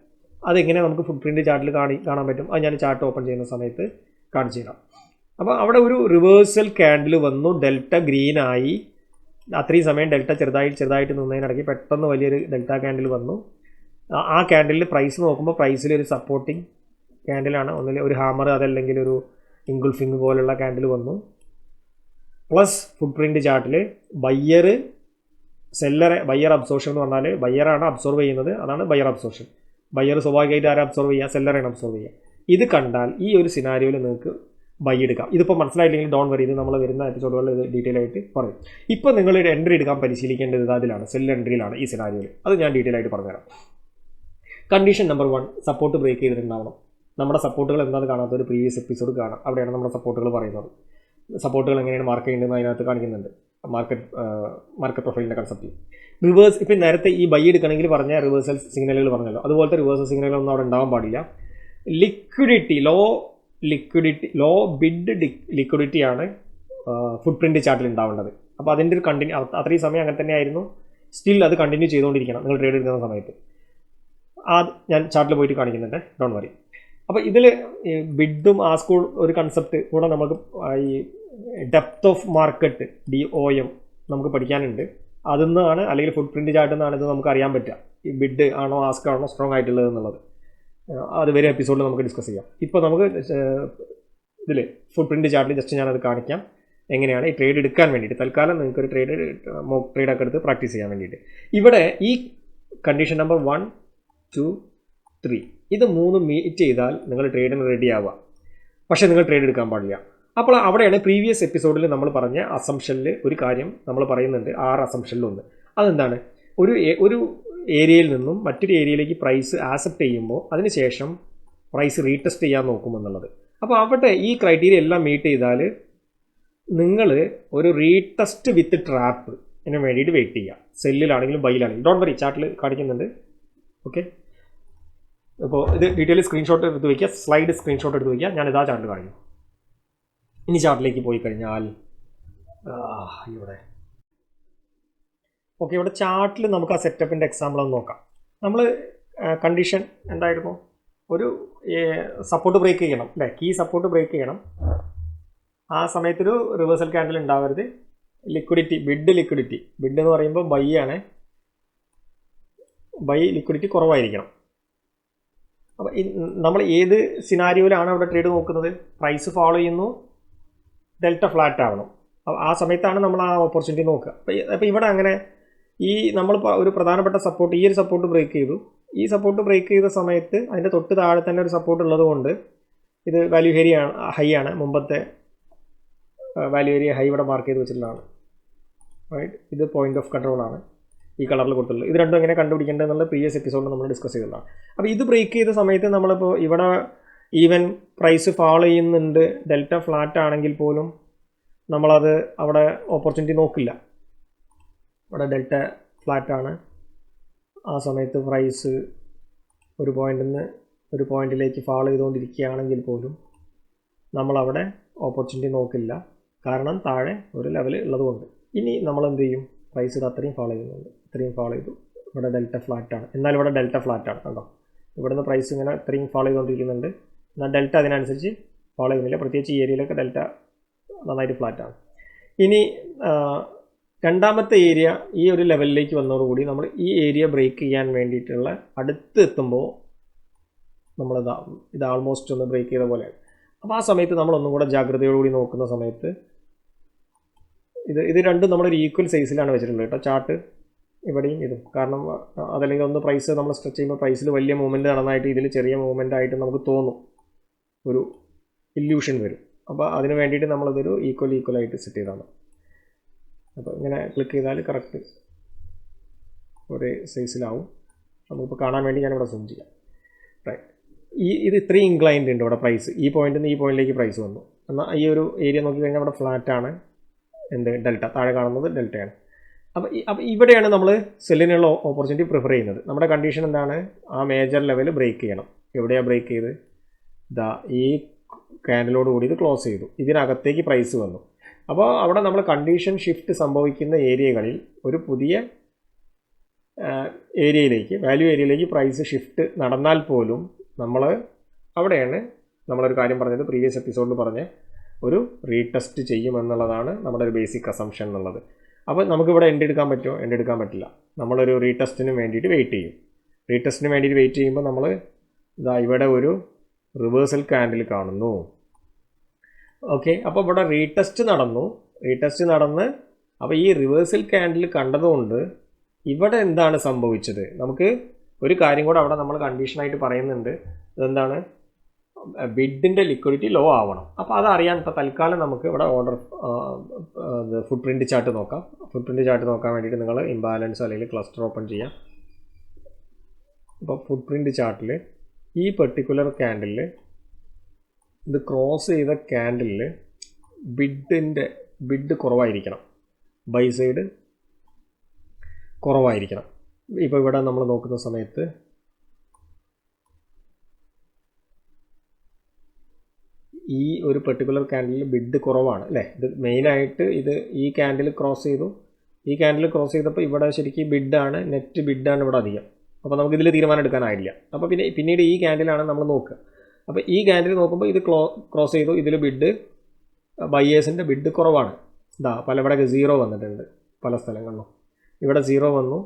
അതെങ്ങനെ നമുക്ക് ഫുട് പ്രിൻറ്റ് ചാർട്ടിൽ കാണാൻ പറ്റും? അത് ഞാൻ ചാർട്ട് ഓപ്പൺ ചെയ്യുന്ന സമയത്ത് കാണിച്ചു തരാം. അപ്പോൾ അവിടെ ഒരു റിവേഴ്സൽ ക്യാൻഡിൽ വന്നു, ഡെൽറ്റ ഗ്രീനായി. അത്രയും സമയം ഡെൽറ്റ ചെറുതായിട്ട് നിന്നതിനിടയ്ക്ക് പെട്ടെന്ന് വലിയൊരു ഡെൽറ്റ ക്യാൻഡിൽ വന്നു. ആ ക്യാൻഡിലിൽ പ്രൈസ് നോക്കുമ്പോൾ പ്രൈസിൽ ഒരു സപ്പോർട്ടിങ് ക്യാൻഡിലാണ്. ഒന്നിൽ ഒരു ഹാമർ, അതല്ലെങ്കിൽ ഒരു ഇൻഗുൾഫിങ് പോലുള്ള ക്യാൻഡിൽ വന്നു. പ്ലസ് ഫുട് പ്രിൻറ്റ് ചാർട്ടിൽ ബയ്യർ അബ്സോർപ്ഷൻ എന്ന് പറഞ്ഞാൽ ബയ്യറാണ് അബ്സോർവ് ചെയ്യുന്നത്, അതാണ് ബയ്യർ അബ്സോർപ്ഷൻ. ബയ്യർ സ്വാഭാവികമായിട്ട് ആരെ അബ്സോർവ് ചെയ്യുക? സെല്ലറാണ് അബ്സോർവ് ചെയ്യുക. ഇത് കണ്ടാൽ ഈ ഒരു സിനാരിയോയിൽ നിങ്ങൾക്ക് ബൈ എടുക്കാം. ഇതിപ്പോൾ മനസ്സിലായില്ലെങ്കിൽ ഡോൺ വരി, ഇത് നമ്മൾ വരുന്ന എപ്പിസോഡുകളിൽ ഇത് ഡീറ്റെയിൽ ആയിട്ട് പറയും. ഇപ്പോൾ നിങ്ങൾ ഒരു എൻട്രി എടുക്കാൻ പരിശീലിക്കേണ്ടത് അതിലാണ്, സെല്ല് എൻട്രിയിലാണ് ഈ സിനാരിയോയിൽ. അത് ഞാൻ ഡീറ്റെയിൽ ആയിട്ട് പറഞ്ഞുതരാം. കണ്ടീഷൻ നമ്പർ 1, സപ്പോർട്ട് ബ്രേക്ക് ചെയ്തിട്ടുണ്ടാവണം. നമ്മുടെ സപ്പോർട്ടുകൾ എന്താണെന്ന് കാണാത്ത ഒരു പ്രീവിയസ് എപ്പിസോഡ് കാണാം. അവിടെയാണ് നമ്മുടെ സപ്പോർട്ടുകൾ പറയുന്നത്. സപ്പോർട്ടുകൾ എങ്ങനെയാണ് മാർക്ക് ചെയ്യേണ്ടതെന്ന് അതിനകത്ത് കാണിക്കുന്നുണ്ട്. Market പ്രൊഫൈലിൻ്റെ concept. റിവേഴ്സ്, ഇപ്പം നേരത്തെ ഈ ബൈ എടുക്കണമെങ്കിൽ പറഞ്ഞ റിവേഴ്സൽ സിഗ്നലുകൾ പറഞ്ഞല്ലോ, അതുപോലത്തെ റിവേഴ്സൽ സിഗ്നലുകളൊന്നും അവിടെ ഉണ്ടാവാൻ പാടില്ല. ലോ ബിഡ് ലിക്വിഡിറ്റിയാണ് ഫുട് പ്രിൻറ്റ് ചാർട്ടിൽ ഉണ്ടാവേണ്ടത്. അപ്പോൾ അതിൻ്റെ ഒരു അത്രയും സമയം അങ്ങനെ തന്നെയായിരുന്നു. സ്റ്റിൽ അത് കണ്ടിന്യൂ ചെയ്തുകൊണ്ടിരിക്കണം നിങ്ങൾ ട്രേഡ് എടുക്കുന്ന സമയത്ത്. ഞാൻ ചാർട്ടിൽ പോയിട്ട് കാണിക്കുന്നുണ്ട്, ഡോണ്ട് വറി. അപ്പോൾ ഇതിൽ ബിഡും ആസ്കും ഒരു കൺസെപ്റ്റ് കൂടെ നമുക്ക് ഈ ഡെപ്ത് ഓഫ് മാർക്കറ്റ് DOM നമുക്ക് പഠിക്കാനുണ്ട്. അതിൽ നിന്നാണ്, അല്ലെങ്കിൽ ഫുട് പ്രിൻറ്റ് ചാർട്ടിൽ നിന്നാണ് ഇത് നമുക്ക് അറിയാൻ പറ്റുക, ഈ ബിഡ് ആണോ ആസ്ക് ആണോ സ്ട്രോങ് ആയിട്ടുള്ളത് എന്നുള്ളത്. അത് വരെ എപ്പിസോഡിൽ നമുക്ക് ഡിസ്കസ് ചെയ്യാം. ഇപ്പോൾ നമുക്ക് ഇതിൽ ഫുട് പ്രിൻറ്റ് ചാർട്ടിൽ ജസ്റ്റ് ഞാനത് കാണിക്കാം എങ്ങനെയാണ് ഈ ട്രേഡ് എടുക്കാൻ വേണ്ടിയിട്ട്. തൽക്കാലം നിങ്ങൾക്കൊരു മോക്ക് ട്രേഡൊക്കെ എടുത്ത് പ്രാക്ടീസ് ചെയ്യാൻ വേണ്ടിയിട്ട്. ഇവിടെ ഈ കണ്ടീഷൻ നമ്പർ 1, 2, 3 ഇത് 3 മീറ്റ് ചെയ്താൽ നിങ്ങൾ ട്രേഡിന് റെഡി ആവുക. പക്ഷേ നിങ്ങൾ ട്രേഡ് എടുക്കാൻ പാടില്ല. അപ്പോൾ അവിടെയാണ് പ്രീവിയസ് എപ്പിസോഡിൽ നമ്മൾ പറഞ്ഞ അസംഷനിൽ ഒരു കാര്യം നമ്മൾ പറയുന്നുണ്ട്. 6 അസംഷനിലൊന്ന്. അതെന്താണ്? ഒരു ഏരിയയിൽ നിന്നും മറ്റൊരു ഏരിയയിലേക്ക് പ്രൈസ് ആക്സെപ്റ്റ് ചെയ്യുമ്പോൾ അതിനുശേഷം പ്രൈസ് റീടെസ്റ്റ് ചെയ്യാൻ നോക്കുമെന്നുള്ളത്. അപ്പോൾ അവിടെ ഈ ക്രൈറ്റീരിയ എല്ലാം മീറ്റ് ചെയ്താൽ നിങ്ങൾ ഒരു റീടെസ്റ്റ് വിത്ത് ട്രാപ്പ് ഇതിന് വേണ്ടിയിട്ട് വെയിറ്റ് ചെയ്യുക. സെല്ലിലാണെങ്കിലും ബൈയിലാണെങ്കിലും. ഡോണ്ട് വറി, ചാർട്ടിൽ കാണിക്കുന്നുണ്ട്. ഓക്കെ, ഇപ്പോൾ ഇത് ഡീറ്റെയിൽ സ്ക്രീൻഷോട്ട് എടുത്ത് വയ്ക്കുക, സ്ലൈഡ് സ്ക്രീൻഷോട്ട് എടുത്ത് വയ്ക്കുക. ഞാൻ ഇതാ ചാർട്ടിൽ കാണിക്കും. ഇനി ചാർട്ടിലേക്ക് പോയി കഴിഞ്ഞാൽ ഇവിടെ ഓക്കെ, ഇവിടെ ചാർട്ടിൽ നമുക്ക് ആ സെറ്റപ്പിൻ്റെ എക്സാമ്പിൾ ഒന്ന് നോക്കാം. നമ്മൾ കണ്ടീഷൻ എന്തായിരുന്നു? ഒരു സപ്പോർട്ട് ബ്രേക്ക് ചെയ്യണം അല്ലേ, കീ സപ്പോർട്ട് ബ്രേക്ക് ചെയ്യണം. ആ സമയത്തൊരു റിവേഴ്സൽ ക്യാൻഡിൽ ഉണ്ടാവരുത്. ലിക്വിഡിറ്റി, ബിഡ് എന്ന് പറയുമ്പോൾ ബൈ ആണ്, ബൈ ലിക്വിഡിറ്റി കുറവായിരിക്കണം. അപ്പോൾ നമ്മൾ ഏത് സിനാരിയോയിലാണ് അവിടെ ട്രേഡ് നോക്കുന്നത്? പ്രൈസ് ഫോളോ ചെയ്യുന്നു, ഡെൽറ്റ ഫ്ലാറ്റ് ആവണം. അപ്പോൾ ആ സമയത്താണ് നമ്മൾ ആ ഓപ്പർച്യൂണിറ്റി നോക്കുക. അപ്പോൾ ഇവിടെ അങ്ങനെ നമ്മൾ ഒരു പ്രധാനപ്പെട്ട സപ്പോർട്ട്, ഈ ഒരു സപ്പോർട്ട് ബ്രേക്ക് ചെയ്തു. ഈ സപ്പോർട്ട് ബ്രേക്ക് ചെയ്ത സമയത്ത് അതിൻ്റെ തൊട്ട് താഴെ തന്നെ ഒരു സപ്പോർട്ട് ഉള്ളത് കൊണ്ട് ഇത് വാല്യൂ ഏരിയ ഹൈ ആണ്. മുമ്പത്തെ വാല്യൂ ഏരിയ ഹൈ ഇവിടെ മാർക്ക് ചെയ്ത് വെച്ചിട്ടുള്ളതാണ്. റൈറ്റ്, ഇത് പോയിന്റ് ഓഫ് കൺട്രോൾ ആണ് ഈ കളറിൽ കൊടുത്തുള്ളത്. ഇത് രണ്ടും എങ്ങനെ കണ്ടുപിടിക്കേണ്ടത് എന്നുള്ള പ്രീവിയസ് എപ്പിസോഡിൽ നമ്മൾ ഡിസ്കസ് ചെയ്തതാണ്. അപ്പോൾ ഇത് ബ്രേക്ക് ചെയ്ത സമയത്ത് നമ്മളിപ്പോൾ ഇവിടെ ഈവൻ പ്രൈസ് ഫാളോ ചെയ്യുന്നുണ്ട്, ഡെൽറ്റ ഫ്ലാറ്റ് ആണെങ്കിൽ പോലും നമ്മളത് അവിടെ ഓപ്പർച്യൂണിറ്റി നോക്കില്ല. ഇവിടെ ഡെൽറ്റ ഫ്ലാറ്റ് ആണ്. ആ സമയത്ത് പ്രൈസ് ഒരു പോയിന്റിൽ നിന്ന് ഒരു പോയിന്റിലേക്ക് ഫാളോ ചെയ്തുകൊണ്ടിരിക്കുകയാണെങ്കിൽ പോലും നമ്മളവിടെ ഓപ്പർച്യൂണിറ്റി നോക്കില്ല. കാരണം താഴെ ഒരു ലെവൽ ഉള്ളതുകൊണ്ട്. ഇനി നമ്മൾ എന്ത് ചെയ്യും? പ്രൈസ് ഇത് അത്രയും ഫാളോ ചെയ്യുന്നുണ്ട്, ഇത്രയും ഫാളോ ചെയ്തു. ഇവിടെ ഡെൽറ്റ ഫ്ലാറ്റ് ആണ്. എന്നാൽ ഇവിടെ ഡെൽറ്റ ഫ്ലാറ്റ് ആണ്. കണ്ടോ, ഇവിടെ നിന്ന് പ്രൈസ് ഇങ്ങനെ ഇത്രയും ഫോളോ ചെയ്തുകൊണ്ടിരിക്കുന്നുണ്ട്. എന്നാൽ ഡെൽറ്റ അതിനനുസരിച്ച് ഫോളോ ചെയ്യുന്നില്ല. പ്രത്യേകിച്ച് ഈ ഏരിയയിലൊക്കെ ഡെൽറ്റ നന്നായിട്ട് ഫ്ലാറ്റ് ആണ്. ഇനി രണ്ടാമത്തെ ഏരിയ ഈ ഒരു ലെവലിലേക്ക് വന്നതോടുകൂടി നമ്മൾ ഈ ഏരിയ ബ്രേക്ക് ചെയ്യാൻ വേണ്ടിയിട്ടുള്ള അടുത്ത് എത്തുമ്പോൾ ഇത് ആൾമോസ്റ്റ് ഒന്ന് ബ്രേക്ക് ചെയ്ത പോലെയാണ്. അപ്പോൾ ആ സമയത്ത് നമ്മളൊന്നും കൂടെ ജാഗ്രതയോടുകൂടി നോക്കുന്ന സമയത്ത് ഇത് രണ്ടും നമ്മളൊരു ഈക്വൽ സൈസിലാണ് വെച്ചിട്ടുള്ളത് കേട്ടോ, ചാർട്ട് ഇവിടെയും ഇതും. കാരണം അതല്ലെങ്കിൽ ഒന്ന് പ്രൈസ് നമ്മൾ സ്ട്രെച്ച് ചെയ്യുമ്പോൾ പ്രൈസിൽ വലിയ മൂവ്മെൻറ്റ് നടന്നതായിട്ട് ഇതിൽ ചെറിയ മൂവ്മെൻ്റ് ആയിട്ട് നമുക്ക് തോന്നും, ഒരു ഇല്യൂഷൻ വരും. അപ്പോൾ അതിന് വേണ്ടിയിട്ട് നമ്മളിതൊരു ഈക്വലായിട്ട് സെറ്റ് ചെയ്തതാണ്. അപ്പോൾ ഇങ്ങനെ ക്ലിക്ക് ചെയ്താൽ കറക്റ്റ് ഒരേ സൈസിലാവും. നമുക്കിപ്പോൾ കാണാൻ വേണ്ടി ഞാനിവിടെ സൂം ചെയ്യാം. റൈറ്റ്, ഇത് ഇത്രയും ഇൻക്ലൈൻഡ് ഉണ്ട് ഇവിടെ പ്രൈസ്. ഈ പോയിന്റിൽ നിന്ന് ഈ പോയിന്റിലേക്ക് പ്രൈസ് വന്നു. എന്നാൽ ഈ ഒരു ഏരിയ നോക്കിക്കഴിഞ്ഞാൽ ഇവിടെ ഫ്ലാറ്റാണ്. ഡെൽറ്റ താഴെ കാണുന്നത് ഡെൽറ്റയാണ്. അപ്പോൾ ഇവിടെയാണ് നമ്മൾ സെല്ലിനുള്ള ഓപ്പർച്യൂണിറ്റി പ്രിഫർ ചെയ്യുന്നത്. നമ്മുടെ കണ്ടീഷൻ എന്താണ്? ആ മേജർ ലെവൽ ബ്രേക്ക് ചെയ്യണം. എവിടെയാണ് ബ്രേക്ക് ചെയ്ത്? ഈ ക്യാൻഡിലോട് കൂടി ഇത് ക്ലോസ് ചെയ്തു, ഇതിനകത്തേക്ക് പ്രൈസ് വന്നു. അപ്പോൾ അവിടെ നമ്മൾ കണ്ടീഷൻ ഷിഫ്റ്റ് സംഭവിക്കുന്ന ഏരിയകളിൽ ഒരു പുതിയ ഏരിയയിലേക്ക്, വാല്യൂ ഏരിയയിലേക്ക് പ്രൈസ് ഷിഫ്റ്റ് നടന്നാൽ പോലും നമ്മൾ അവിടെയാണ് നമ്മളൊരു കാര്യം പറഞ്ഞത്, പ്രീവിയസ് എപ്പിസോഡിൽ പറഞ്ഞ ഒരു റീടെസ്റ്റ് ചെയ്യുമെന്നുള്ളതാണ് നമ്മുടെ ഒരു ബേസിക് അസംഷൻ എന്നുള്ളത്. അപ്പോൾ നമുക്കിവിടെ എൻഡ് എടുക്കാൻ പറ്റുമോ? എൻഡ് എടുക്കാൻ പറ്റില്ല. നമ്മളൊരു റീടെസ്റ്റിന് വേണ്ടിയിട്ട് വെയിറ്റ് ചെയ്യും. റീടെസ്റ്റിന് വേണ്ടിയിട്ട് വെയിറ്റ് ചെയ്യുമ്പോൾ നമ്മൾ ഇവിടെ ഒരു റിവേഴ്സൽ ക്യാൻഡിൽ കാണുന്നു. ഓക്കെ, അപ്പോൾ ഇവിടെ റീടെസ്റ്റ് നടന്ന് അപ്പോൾ ഈ റിവേഴ്സൽ ക്യാൻഡിൽ കണ്ടതുകൊണ്ട് ഇവിടെ എന്താണ് സംഭവിച്ചത്? നമുക്ക് ഒരു കാര്യം കൂടെ അവിടെ നമ്മൾ കണ്ടീഷനായിട്ട് പറയുന്നുണ്ട്. അതെന്താണ്? ബിഡിൻ്റെ ലിക്വിഡിറ്റി ലോ ആവണം. അപ്പോൾ അതറിയാൻ ഇപ്പോൾ തൽക്കാലം നമുക്ക് ഇവിടെ ഫുട് പ്രിൻറ്റ് ചാർട്ട് നോക്കാം. ഫുട് പ്രിൻറ്റ് ചാർട്ട് നോക്കാൻ വേണ്ടിയിട്ട് നിങ്ങൾ ഇംബാലൻസ് അല്ലെങ്കിൽ ക്ലസ്റ്റർ ഓപ്പൺ ചെയ്യാം. അപ്പോൾ ഫുട് പ്രിൻറ്റ് ചാർട്ടിൽ ഈ പെർട്ടിക്കുലർ ക്യാൻഡിലിൽ ഇത് ക്രോസ് ചെയ്ത ക്യാൻഡിലിൽ ബിഡ് കുറവായിരിക്കണം, ബൈ സൈഡ് കുറവായിരിക്കണം. ഇപ്പോൾ ഇവിടെ നമ്മൾ നോക്കുന്ന സമയത്ത് ഈ ഒരു പെർട്ടിക്കുലർ ക്യാൻഡിലിൽ ബിഡ് കുറവാണ് അല്ലേ. ഇത് മെയിനായിട്ട് ഈ ക്യാൻഡിൽ ക്രോസ് ചെയ്തപ്പോൾ ഇവിടെ ശരിക്കും ബിഡാണ്, നെറ്റ് ബിഡാണ് ഇവിടെ അധികം. അപ്പോൾ നമുക്കിതിൽ തീരുമാനം എടുക്കാനായില്ല. അപ്പോൾ പിന്നീട് ഈ ക്യാൻഡിലാണ് നമ്മൾ നോക്കുക. അപ്പോൾ ഈ ക്യാൻഡിൽ നോക്കുമ്പോൾ ഇത് ക്രോസ് ചെയ്തു, ഇതിൽ ബിഡ്, ബയേഴ്സിൻ്റെ ബിഡ് കുറവാണ്. ഇവിടെ 0 വന്നിട്ടുണ്ട് പല സ്ഥലങ്ങളിലും. ഇവിടെ 0 വന്നു.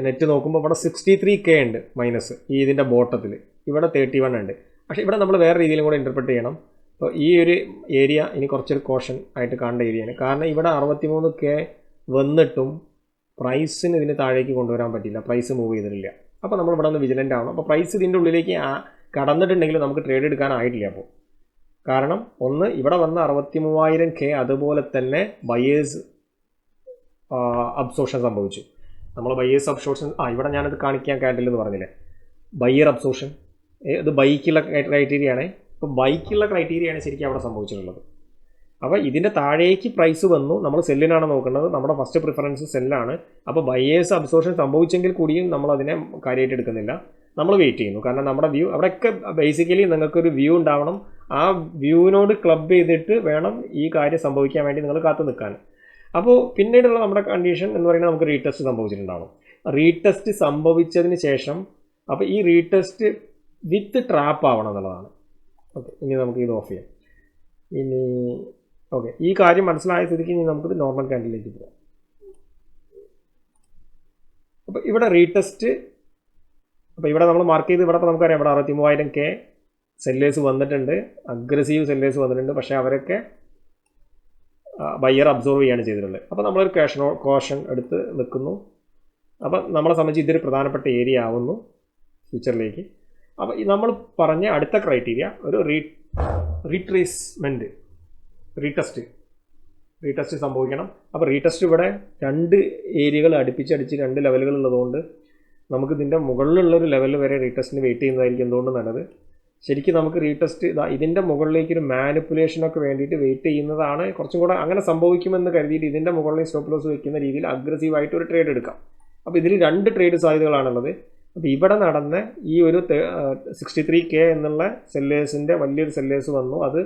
നെറ്റ് നോക്കുമ്പോൾ ഇവിടെ 63K ഉണ്ട് മൈനസ് ഇതിൻ്റെ ബോട്ടത്തിൽ. ഇവിടെ 31 ഉണ്ട്. പക്ഷേ ഇവിടെ നമ്മൾ വേറെ രീതിയിലും കൂടെ ഇൻ്റർപ്രറ്റ് ചെയ്യണം. അപ്പോൾ ഈ ഒരു ഏരിയ ഇനി കുറച്ചൊരു കോഷൻ ആയിട്ട് കാണേണ്ട ഏരിയയാണ്. കാരണം ഇവിടെ 63K വന്നിട്ടും പ്രൈസിന് ഇതിന് താഴേക്ക് കൊണ്ടുവരാൻ പറ്റില്ല, പ്രൈസ് മൂവ് ചെയ്തിട്ടില്ല. അപ്പോൾ നമ്മൾ ഇവിടെ ഒന്ന് വിജിലൻ്റ് ആവണം. അപ്പോൾ പ്രൈസ് ഇതിൻ്റെ ഉള്ളിലേക്ക് കടന്നിട്ടുണ്ടെങ്കിൽ നമുക്ക് ട്രേഡ് എടുക്കാനായിട്ടില്ല. അപ്പോൾ കാരണം ഒന്ന്, ഇവിടെ വന്ന 63,000K അതുപോലെ തന്നെ ബയേഴ്സ് അബ്സോർഷൻ സംഭവിച്ചു. നമ്മൾ ബയേഴ്സ് അബ്സോർഷൻ ഇവിടെ ഞാനത് കാണിക്കാൻ ക്യാൻഡിൽ എന്ന് പറഞ്ഞില്ലേ, ബയ്യർ അബ്സോർഷൻ. ഇത് ബൈക്കുള്ള ക്രൈറ്റീരിയയാണ്. ഇപ്പോൾ ബൈക്കുള്ള ക്രൈറ്റീരിയയാണ് ശരിക്കും അവിടെ സംഭവിച്ചിട്ടുള്ളത്. അപ്പോൾ ഇതിൻ്റെ താഴേക്ക് പ്രൈസ് വന്നു, നമ്മൾ സെല്ലിനാണ് നോക്കേണ്ടത്, നമ്മുടെ ഫസ്റ്റ് പ്രിഫറൻസ് സെല്ലാണ്. അപ്പോൾ ബയേഴ്സ് അബ്സോർഷൻ സംഭവിച്ചെങ്കിൽ കൂടിയും നമ്മളതിനെ കാര്യമായിട്ട് എടുക്കുന്നില്ല, നമ്മൾ വെയിറ്റ് ചെയ്യുന്നു. കാരണം നമ്മുടെ വ്യൂ അവിടെയൊക്കെ ബേസിക്കലി നിങ്ങൾക്കൊരു വ്യൂ ഉണ്ടാവണം. ആ വ്യൂവിനോട് ക്ലബ് ചെയ്തിട്ട് വേണം ഈ കാര്യം സംഭവിക്കാൻ വേണ്ടി നിങ്ങൾ കാത്തു നിൽക്കാൻ. അപ്പോൾ പിന്നീടുള്ള നമ്മുടെ കണ്ടീഷൻ എന്ന് പറയുന്നത് നമുക്ക് റീടെസ്റ്റ് സംഭവിച്ചിട്ടുണ്ടാവും. റീടെസ്റ്റ് സംഭവിച്ചതിന് ശേഷം അപ്പോൾ ഈ റീടെസ്റ്റ് വിത്ത് ട്രാപ്പ് ആവണം എന്നുള്ളതാണ്. ഓക്കെ, ഇനി നമുക്ക് ഇത് ഓഫ് ചെയ്യാം. ഇനി ഓക്കെ, ഈ കാര്യം മനസ്സിലായ സ്ഥിതിക്ക് ഇനി നമുക്കിത് നോർമൽ ക്യാൻഡിലേക്ക് പോകാം. അപ്പോൾ ഇവിടെ റീടെസ്റ്റ്, അപ്പോൾ ഇവിടെ നമ്മൾ മാർക്ക് ചെയ്ത് ഇവിടെ നമുക്കറിയാം ഇവിടെ 63,000K സെല്ലേഴ്സ് വന്നിട്ടുണ്ട്, അഗ്രസീവ് സെല്ലേഴ്സ് വന്നിട്ടുണ്ട്. പക്ഷേ അവരൊക്കെ ബയ്യർ അബ്സോർവ് ചെയ്യാണ് ചെയ്തിട്ടുള്ളത്. അപ്പോൾ നമ്മളൊരു കോഷൻ എടുത്ത് നിൽക്കുന്നു. അപ്പം നമ്മളെ സംബന്ധിച്ച് ഇതൊരു പ്രധാനപ്പെട്ട ഏരിയ ആവുന്നു ഫ്യൂച്ചറിലേക്ക്. അപ്പോൾ നമ്മൾ പറഞ്ഞ അടുത്ത ക്രൈറ്റീരിയ ഒരു റീടെസ്റ്റ് സംഭവിക്കണം. അപ്പോൾ റീടെസ്റ്റ് ഇവിടെ 2 ഏരിയകൾ അടുപ്പിച്ചടിച്ച് 2 ലെവലുകൾ ഉള്ളതുകൊണ്ട് നമുക്ക് ഇതിൻ്റെ മുകളിലുള്ളൊരു ലെവൽ വരെ റീടെസ്റ്റിന് വെയിറ്റ് ചെയ്യുന്നതായിരിക്കും എന്തുകൊണ്ട് നല്ലത്. ശരിക്കും നമുക്ക് റീടെസ്റ്റ് ഇതിൻ്റെ മുകളിലേക്ക് ഒരു മാനിപ്പുലേഷനൊക്കെ വേണ്ടിയിട്ട് വെയിറ്റ് ചെയ്യുന്നതാണ് കുറച്ചും കൂടെ. അങ്ങനെ സംഭവിക്കുമെന്ന് കരുതിയിട്ട് ഇതിൻ്റെ മുകളിൽ സ്റ്റോപ്പ് ലോസ് വയ്ക്കുന്ന രീതിയിൽ അഗ്രസീവായിട്ട് ഒരു ട്രേഡ് എടുക്കാം. അപ്പോൾ ഇതിൽ 2 ട്രേഡ് സാധ്യതകളാണുള്ളത്. അപ്പോൾ ഇവിടെ നടന്ന ഈ ഒരു 63K എന്നുള്ള സെല്ലേഴ്സിൻ്റെ വലിയൊരു സെല്ലേഴ്സ് വന്നു. അത്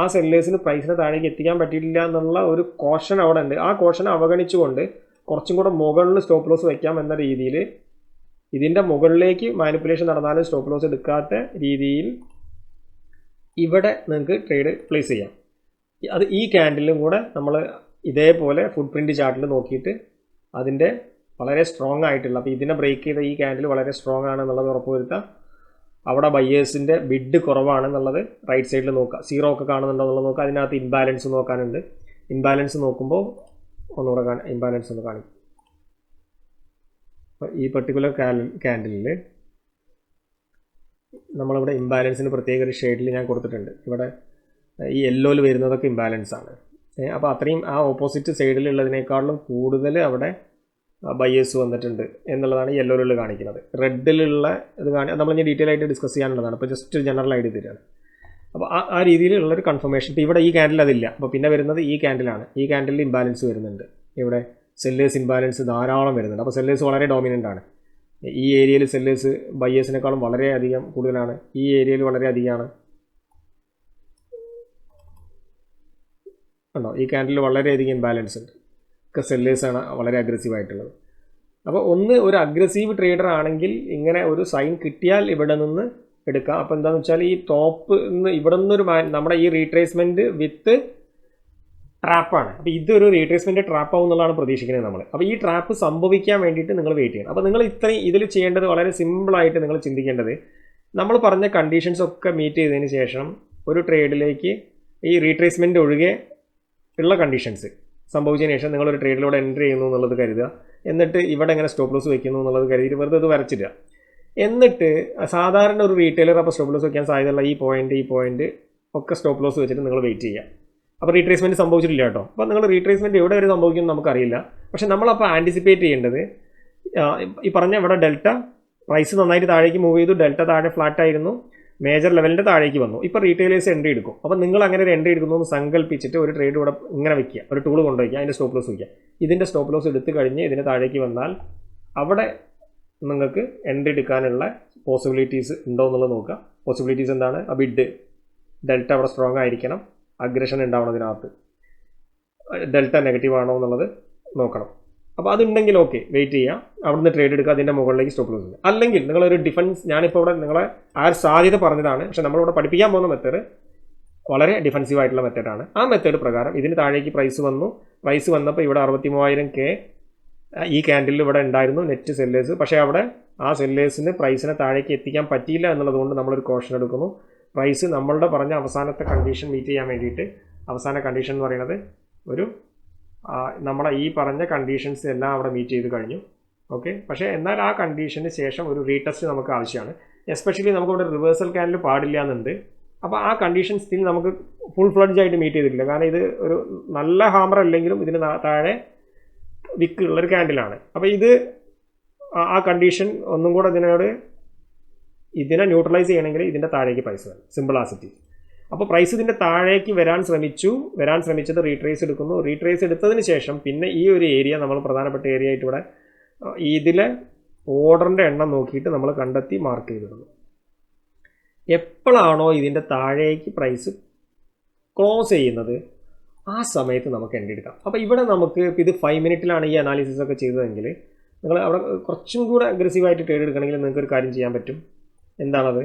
ആ സെല്ലേഴ്സിന് പ്രൈസിനെ താഴേക്ക് എത്തിക്കാൻ പറ്റിയിട്ടില്ല എന്നുള്ള ഒരു കോഷൻ അവിടെ ഉണ്ട്. ആ കോഷനെ അവഗണിച്ചുകൊണ്ട് കുറച്ചും കൂടെ മുകളിൽ സ്റ്റോപ്പ് ലോസ് വയ്ക്കാം എന്ന രീതിയിൽ ഇതിൻ്റെ മുകളിലേക്ക് മാനിപ്പുലേഷൻ നടന്നാലും സ്റ്റോപ്പ് ലോസ് എടുക്കാത്ത രീതിയിൽ ഇവിടെ നിങ്ങൾക്ക് ട്രേഡ് പ്ലേസ് ചെയ്യാം. അത് ഈ ക്യാൻഡിലും കൂടെ നമ്മൾ ഇതേപോലെ ഫുട് പ്രിൻറ്റ് ചാർട്ടിൽ നോക്കിയിട്ട് അതിൻ്റെ വളരെ സ്ട്രോങ് ആയിട്ടുള്ള, അപ്പോൾ ഇതിനെ ബ്രേക്ക് ചെയ്ത ഈ ക്യാൻഡിൽ വളരെ സ്ട്രോങ് ആണെന്നുള്ളത് ഉറപ്പുവരുത്താം. അവിടെ ബയ്യേഴ്സിൻ്റെ ബിഡ് കുറവാണെന്നുള്ളത് റൈറ്റ് സൈഡിൽ നോക്കുക. 0 ഒക്കെ കാണുന്നുണ്ടോ എന്നുള്ളത് നോക്കുക. അതിനകത്ത് ഇൻബാലൻസ് നോക്കാനുണ്ട്. ഇൻബാലൻസ് നോക്കുമ്പോൾ ഒന്നുകൂടെ ഇൻബാലൻസ് ഒന്ന് കാണിക്കും. അപ്പോൾ ഈ പെർട്ടിക്കുലർ ക്യാൻഡിലിൽ നമ്മളിവിടെ ഇംബാലൻസിന് പ്രത്യേക ഒരു ഷെയ്ഡിൽ ഞാൻ കൊടുത്തിട്ടുണ്ട്. ഇവിടെ ഈ യെല്ലോയിൽ വരുന്നതൊക്കെ ഇംബാലൻസ് ആണ്. അപ്പോൾ അത്രയും ആ ഓപ്പോസിറ്റ് സൈഡിലുള്ളതിനേക്കാളും കൂടുതൽ അവിടെ ബയേഴ്സ് വന്നിട്ടുണ്ട് എന്നുള്ളതാണ് യെല്ലോയിലുള്ള കാണിക്കുന്നത്. റെഡിലുള്ള ഇത് നമ്മൾ ഇനി ഡീറ്റെയിൽ ആയിട്ട് ഡിസ്കസ് ചെയ്യാനുള്ളതാണ്. അപ്പോൾ ജസ്റ്റ് ജനറൽ ഐഡിയ തരികയാണ്. അപ്പോൾ ആ രീതിയിലുള്ളൊരു കൺഫർമേഷൻ. ഇപ്പോൾ ഇവിടെ ഈ ക്യാൻഡിൽ അതില്ല. അപ്പോൾ പിന്നെ വരുന്നത് ഈ ക്യാൻഡിലാണ്. ഈ ക്യാൻഡിൽ ഇംബാലൻസ് വരുന്നുണ്ട്. ഇവിടെ സെല്ലേഴ്സ് ഇംബാലൻസ് ധാരാളം വരുന്നുണ്ട്. അപ്പോൾ സെല്ലേഴ്സ് വളരെ ഡോമിനൻ്റ് ആണ്. ഈ ഏരിയയിൽ സെല്ലേഴ്സ് ബയേഴ്സിനേക്കാളും വളരെയധികം കൂടുതലാണ്. ഈ ഏരിയയിൽ വളരെ അധികമാണ്. ഉണ്ടോ? ഈ ക്യാൻഡിൽ വളരെയധികം ഇംബാലൻസ് ഉണ്ട്. ഒക്കെ സെല്ലേഴ്സാണ് വളരെ അഗ്രസീവായിട്ടുള്ളത്. അപ്പോൾ ഒരു അഗ്രസീവ് ട്രേഡർ ആണെങ്കിൽ ഇങ്ങനെ ഒരു സൈൻ കിട്ടിയാൽ ഇവിടെ നിന്ന് എടുക്കാം. അപ്പോൾ എന്താണെന്ന് വെച്ചാൽ ഈ ടോപ്പ് ഇവിടെ നിന്നൊരു നമ്മുടെ ഈ റീട്രേസ്മെൻറ്റ് വിത്ത് ട്രാപ്പാണ്. അപ്പോൾ ഇതൊരു റീട്രേസ്മെൻറ്റ് ട്രാപ്പ് ആവും എന്നുള്ളതാണ് പ്രതീക്ഷിക്കുന്നത് നമ്മൾ. അപ്പോൾ ഈ ട്രാപ്പ് സംഭവിക്കാൻ വേണ്ടിയിട്ട് നിങ്ങൾ വെയിറ്റ് ചെയ്യണം. അപ്പോൾ നിങ്ങൾ ഇത്രയും ഇതിൽ ചെയ്യേണ്ടത് വളരെ സിമ്പിളായിട്ട് നിങ്ങൾ ചിന്തിക്കേണ്ടത്, നമ്മൾ പറഞ്ഞ കണ്ടീഷൻസ് ഒക്കെ മീറ്റ് ചെയ്തതിന് ശേഷം ഒരു ട്രേഡിലേക്ക് ഈ റീട്രേസ്മെൻറ്റ് ഒഴികെ ഉള്ള കണ്ടീഷൻസ് സംഭവിച്ചതിന് ശേഷം നിങ്ങളൊരു ട്രേഡിലൂടെ എൻ്റർ ചെയ്യുന്നു എന്നുള്ളത് കരുതുക. എന്നിട്ട് ഇവിടെ എങ്ങനെ സ്റ്റോപ്പ് ലോസ് വയ്ക്കുന്നു എന്നുള്ളത് കരുതിയിട്ട് വെറുതെ ഇത് വരച്ചിടുക. എന്നിട്ട് സാധാരണ ഒരു റീറ്റെയിലർ അപ്പോൾ സ്റ്റോപ്പ് ലോസ് വയ്ക്കാൻ സാധ്യതയുള്ള ഈ പോയിന്റ് ഒക്കെ സ്റ്റോപ്പ് ലോസ് വെച്ചിട്ട് നിങ്ങൾ വെയിറ്റ് ചെയ്യുക. അപ്പോൾ റീട്രേസ്മെൻറ്റ് സംഭവിച്ചിട്ടില്ല കേട്ടോ. അപ്പോൾ നിങ്ങൾ റീട്രേസ്മെൻറ്റ് എവിടെ വരെ സംഭവിക്കുമെന്ന് നമുക്കറിയില്ല. പക്ഷേ നമ്മളപ്പോൾ ആൻറ്റിസിപ്പേറ്റ് ചെയ്യേണ്ടത് ഈ പറഞ്ഞ ഇവിടെ ഡെൽറ്റ പ്രൈസ് നന്നായിട്ട് താഴേക്ക് മൂവ് ചെയ്തു. ഡെൽറ്റ താഴെ ഫ്ലാറ്റ് ആയിരുന്നു, മേജർ ലെവലിൻ്റെ താഴേക്ക് വന്നു. ഇപ്പോൾ റീറ്റെയിലേഴ്സ് എൻട്രി എടുക്കും. അപ്പോൾ നിങ്ങൾ അങ്ങനെ ഒരു എൻട്രി എടുക്കുന്നു എന്ന് സങ്കല്പിച്ചിട്ട് ഒരു ട്രേഡ് ഇവിടെ ഇങ്ങനെ വയ്ക്കുക, ഒരു ടൂൾ കൊണ്ടുവയ്ക്കുക, അതിൻ്റെ സ്റ്റോപ്പ് ലോസ് വയ്ക്കുക. ഇതിൻ്റെ സ്റ്റോപ്പ് ലോസ് എടുത്തു കഴിഞ്ഞ് ഇതിന് താഴേക്ക് വന്നാൽ അവിടെ നിങ്ങൾക്ക് എൻട്രി എടുക്കാനുള്ള പോസിബിലിറ്റീസ് ഉണ്ടോ എന്നുള്ളത് നോക്കുക. പോസിബിലിറ്റീസ് എന്താണ്? ആ ബിഡ് ഡെൽറ്റ അവിടെ സ്ട്രോങ് ആയിരിക്കണം, അഗ്രഷൻ ഉണ്ടാവണതിനകത്ത്, ഡെൽറ്റ നെഗറ്റീവ് ആണോ എന്നുള്ളത് നോക്കണം. അപ്പോൾ അതുണ്ടെങ്കിൽ ഓക്കെ വെയിറ്റ് ചെയ്യുക, അവിടുന്ന് ട്രേഡ് എടുക്കുക, അതിൻ്റെ മുകളിലേക്ക് സ്റ്റോപ്പ് ലോസ് ചെയ്യുക. അല്ലെങ്കിൽ നിങ്ങളൊരു ഡിഫൻസ്, ഞാനിപ്പോൾ ഇവിടെ നിങ്ങളെ ആ ഒരു സാധ്യത പറഞ്ഞതാണ്, പക്ഷേ നമ്മളിവിടെ പഠിപ്പിക്കാൻ പോകുന്ന മെത്തേഡ് വളരെ ഡിഫൻസീവ് ആയിട്ടുള്ള മെത്തേഡാണ്. ആ മെത്തേഡ് പ്രകാരം ഇതിന് താഴേക്ക് പ്രൈസ് വന്നപ്പോൾ ഇവിടെ 63,000K ഈ ക്യാൻഡിൽ ഇവിടെ ഉണ്ടായിരുന്നു നെറ്റ് സെല്ലേഴ്സ്. പക്ഷേ അവിടെ ആ സെല്ലേഴ്സിന് പ്രൈസിനെ താഴേക്ക് എത്തിക്കാൻ പറ്റിയില്ല എന്നുള്ളതുകൊണ്ട് നമ്മളൊരു കോഷൻ എടുക്കുന്നു. പ്രൈസ് നമ്മളുടെ പറഞ്ഞ അവസാനത്തെ കണ്ടീഷൻ മീറ്റ് ചെയ്യാൻ വേണ്ടിയിട്ട്, അവസാന കണ്ടീഷൻ എന്ന് പറയുന്നത് ഒരു നമ്മളെ ഈ പറഞ്ഞ കണ്ടീഷൻസ് എല്ലാം അവിടെ മീറ്റ് ചെയ്ത് കഴിഞ്ഞു. ഓക്കെ, പക്ഷേ എന്നാൽ ആ കണ്ടീഷന് ശേഷം ഒരു റീടെസ്റ്റ് നമുക്ക് ആവശ്യമാണ്. എസ്പെഷ്യലി നമുക്കിവിടെ റിവേഴ്സൽ ക്യാൻഡിൽ പാടില്ല എന്നുണ്ട്. അപ്പോൾ ആ കണ്ടീഷൻ സ്റ്റിൽ നമുക്ക് ഫുൾ ഫ്ലഡ്ജ് ആയിട്ട് മീറ്റ് ചെയ്തിട്ടില്ല. കാരണം ഇത് ഒരു നല്ല ഹാമർ അല്ലെങ്കിലും ഇതിന് താഴെ വിക്ക് ഉള്ളൊരു ക്യാൻഡിലാണ്. അപ്പോൾ ഇത് ആ കണ്ടീഷൻ ഒന്നും കൂടെ ഇതിനെ ന്യൂട്രലൈസ് ചെയ്യണമെങ്കിൽ ഇതിൻ്റെ താഴേക്ക് പ്രൈസ് വേണം. Simple as it is. അപ്പോൾ പ്രൈസ് ഇതിൻ്റെ താഴേക്ക് വരാൻ ശ്രമിച്ചത് റീട്രേസ് എടുക്കുന്നു. റീട്രേസ് എടുത്തതിന് ശേഷം പിന്നെ ഈ ഒരു ഏരിയ നമ്മൾ പ്രധാനപ്പെട്ട ഏരിയ ആയിട്ട് ഇവിടെ ഇതിലെ ഓർഡറിൻ്റെ എണ്ണം നോക്കിയിട്ട് നമ്മൾ കണ്ടെത്തി മാർക്ക് ചെയ്തിടുന്നു. എപ്പോഴാണോ ഇതിൻ്റെ താഴേക്ക് പ്രൈസ് ക്ലോസ് ചെയ്യുന്നത് ആ സമയത്ത് നമുക്ക് എൻട്രി എടുക്കാം. അപ്പോൾ ഇവിടെ നമുക്ക് ഇത് 5 മിനിറ്റിലാണ് ഈ അനാലിസിസ് ഒക്കെ ചെയ്തതെങ്കിൽ നിങ്ങൾ അവിടെ കുറച്ചും കൂടെ അഗ്രസീവായിട്ട് ട്രേഡ് എടുക്കണമെങ്കിൽ നിങ്ങൾക്ക് ഒരു കാര്യം ചെയ്യാൻ പറ്റും. എന്താണത്?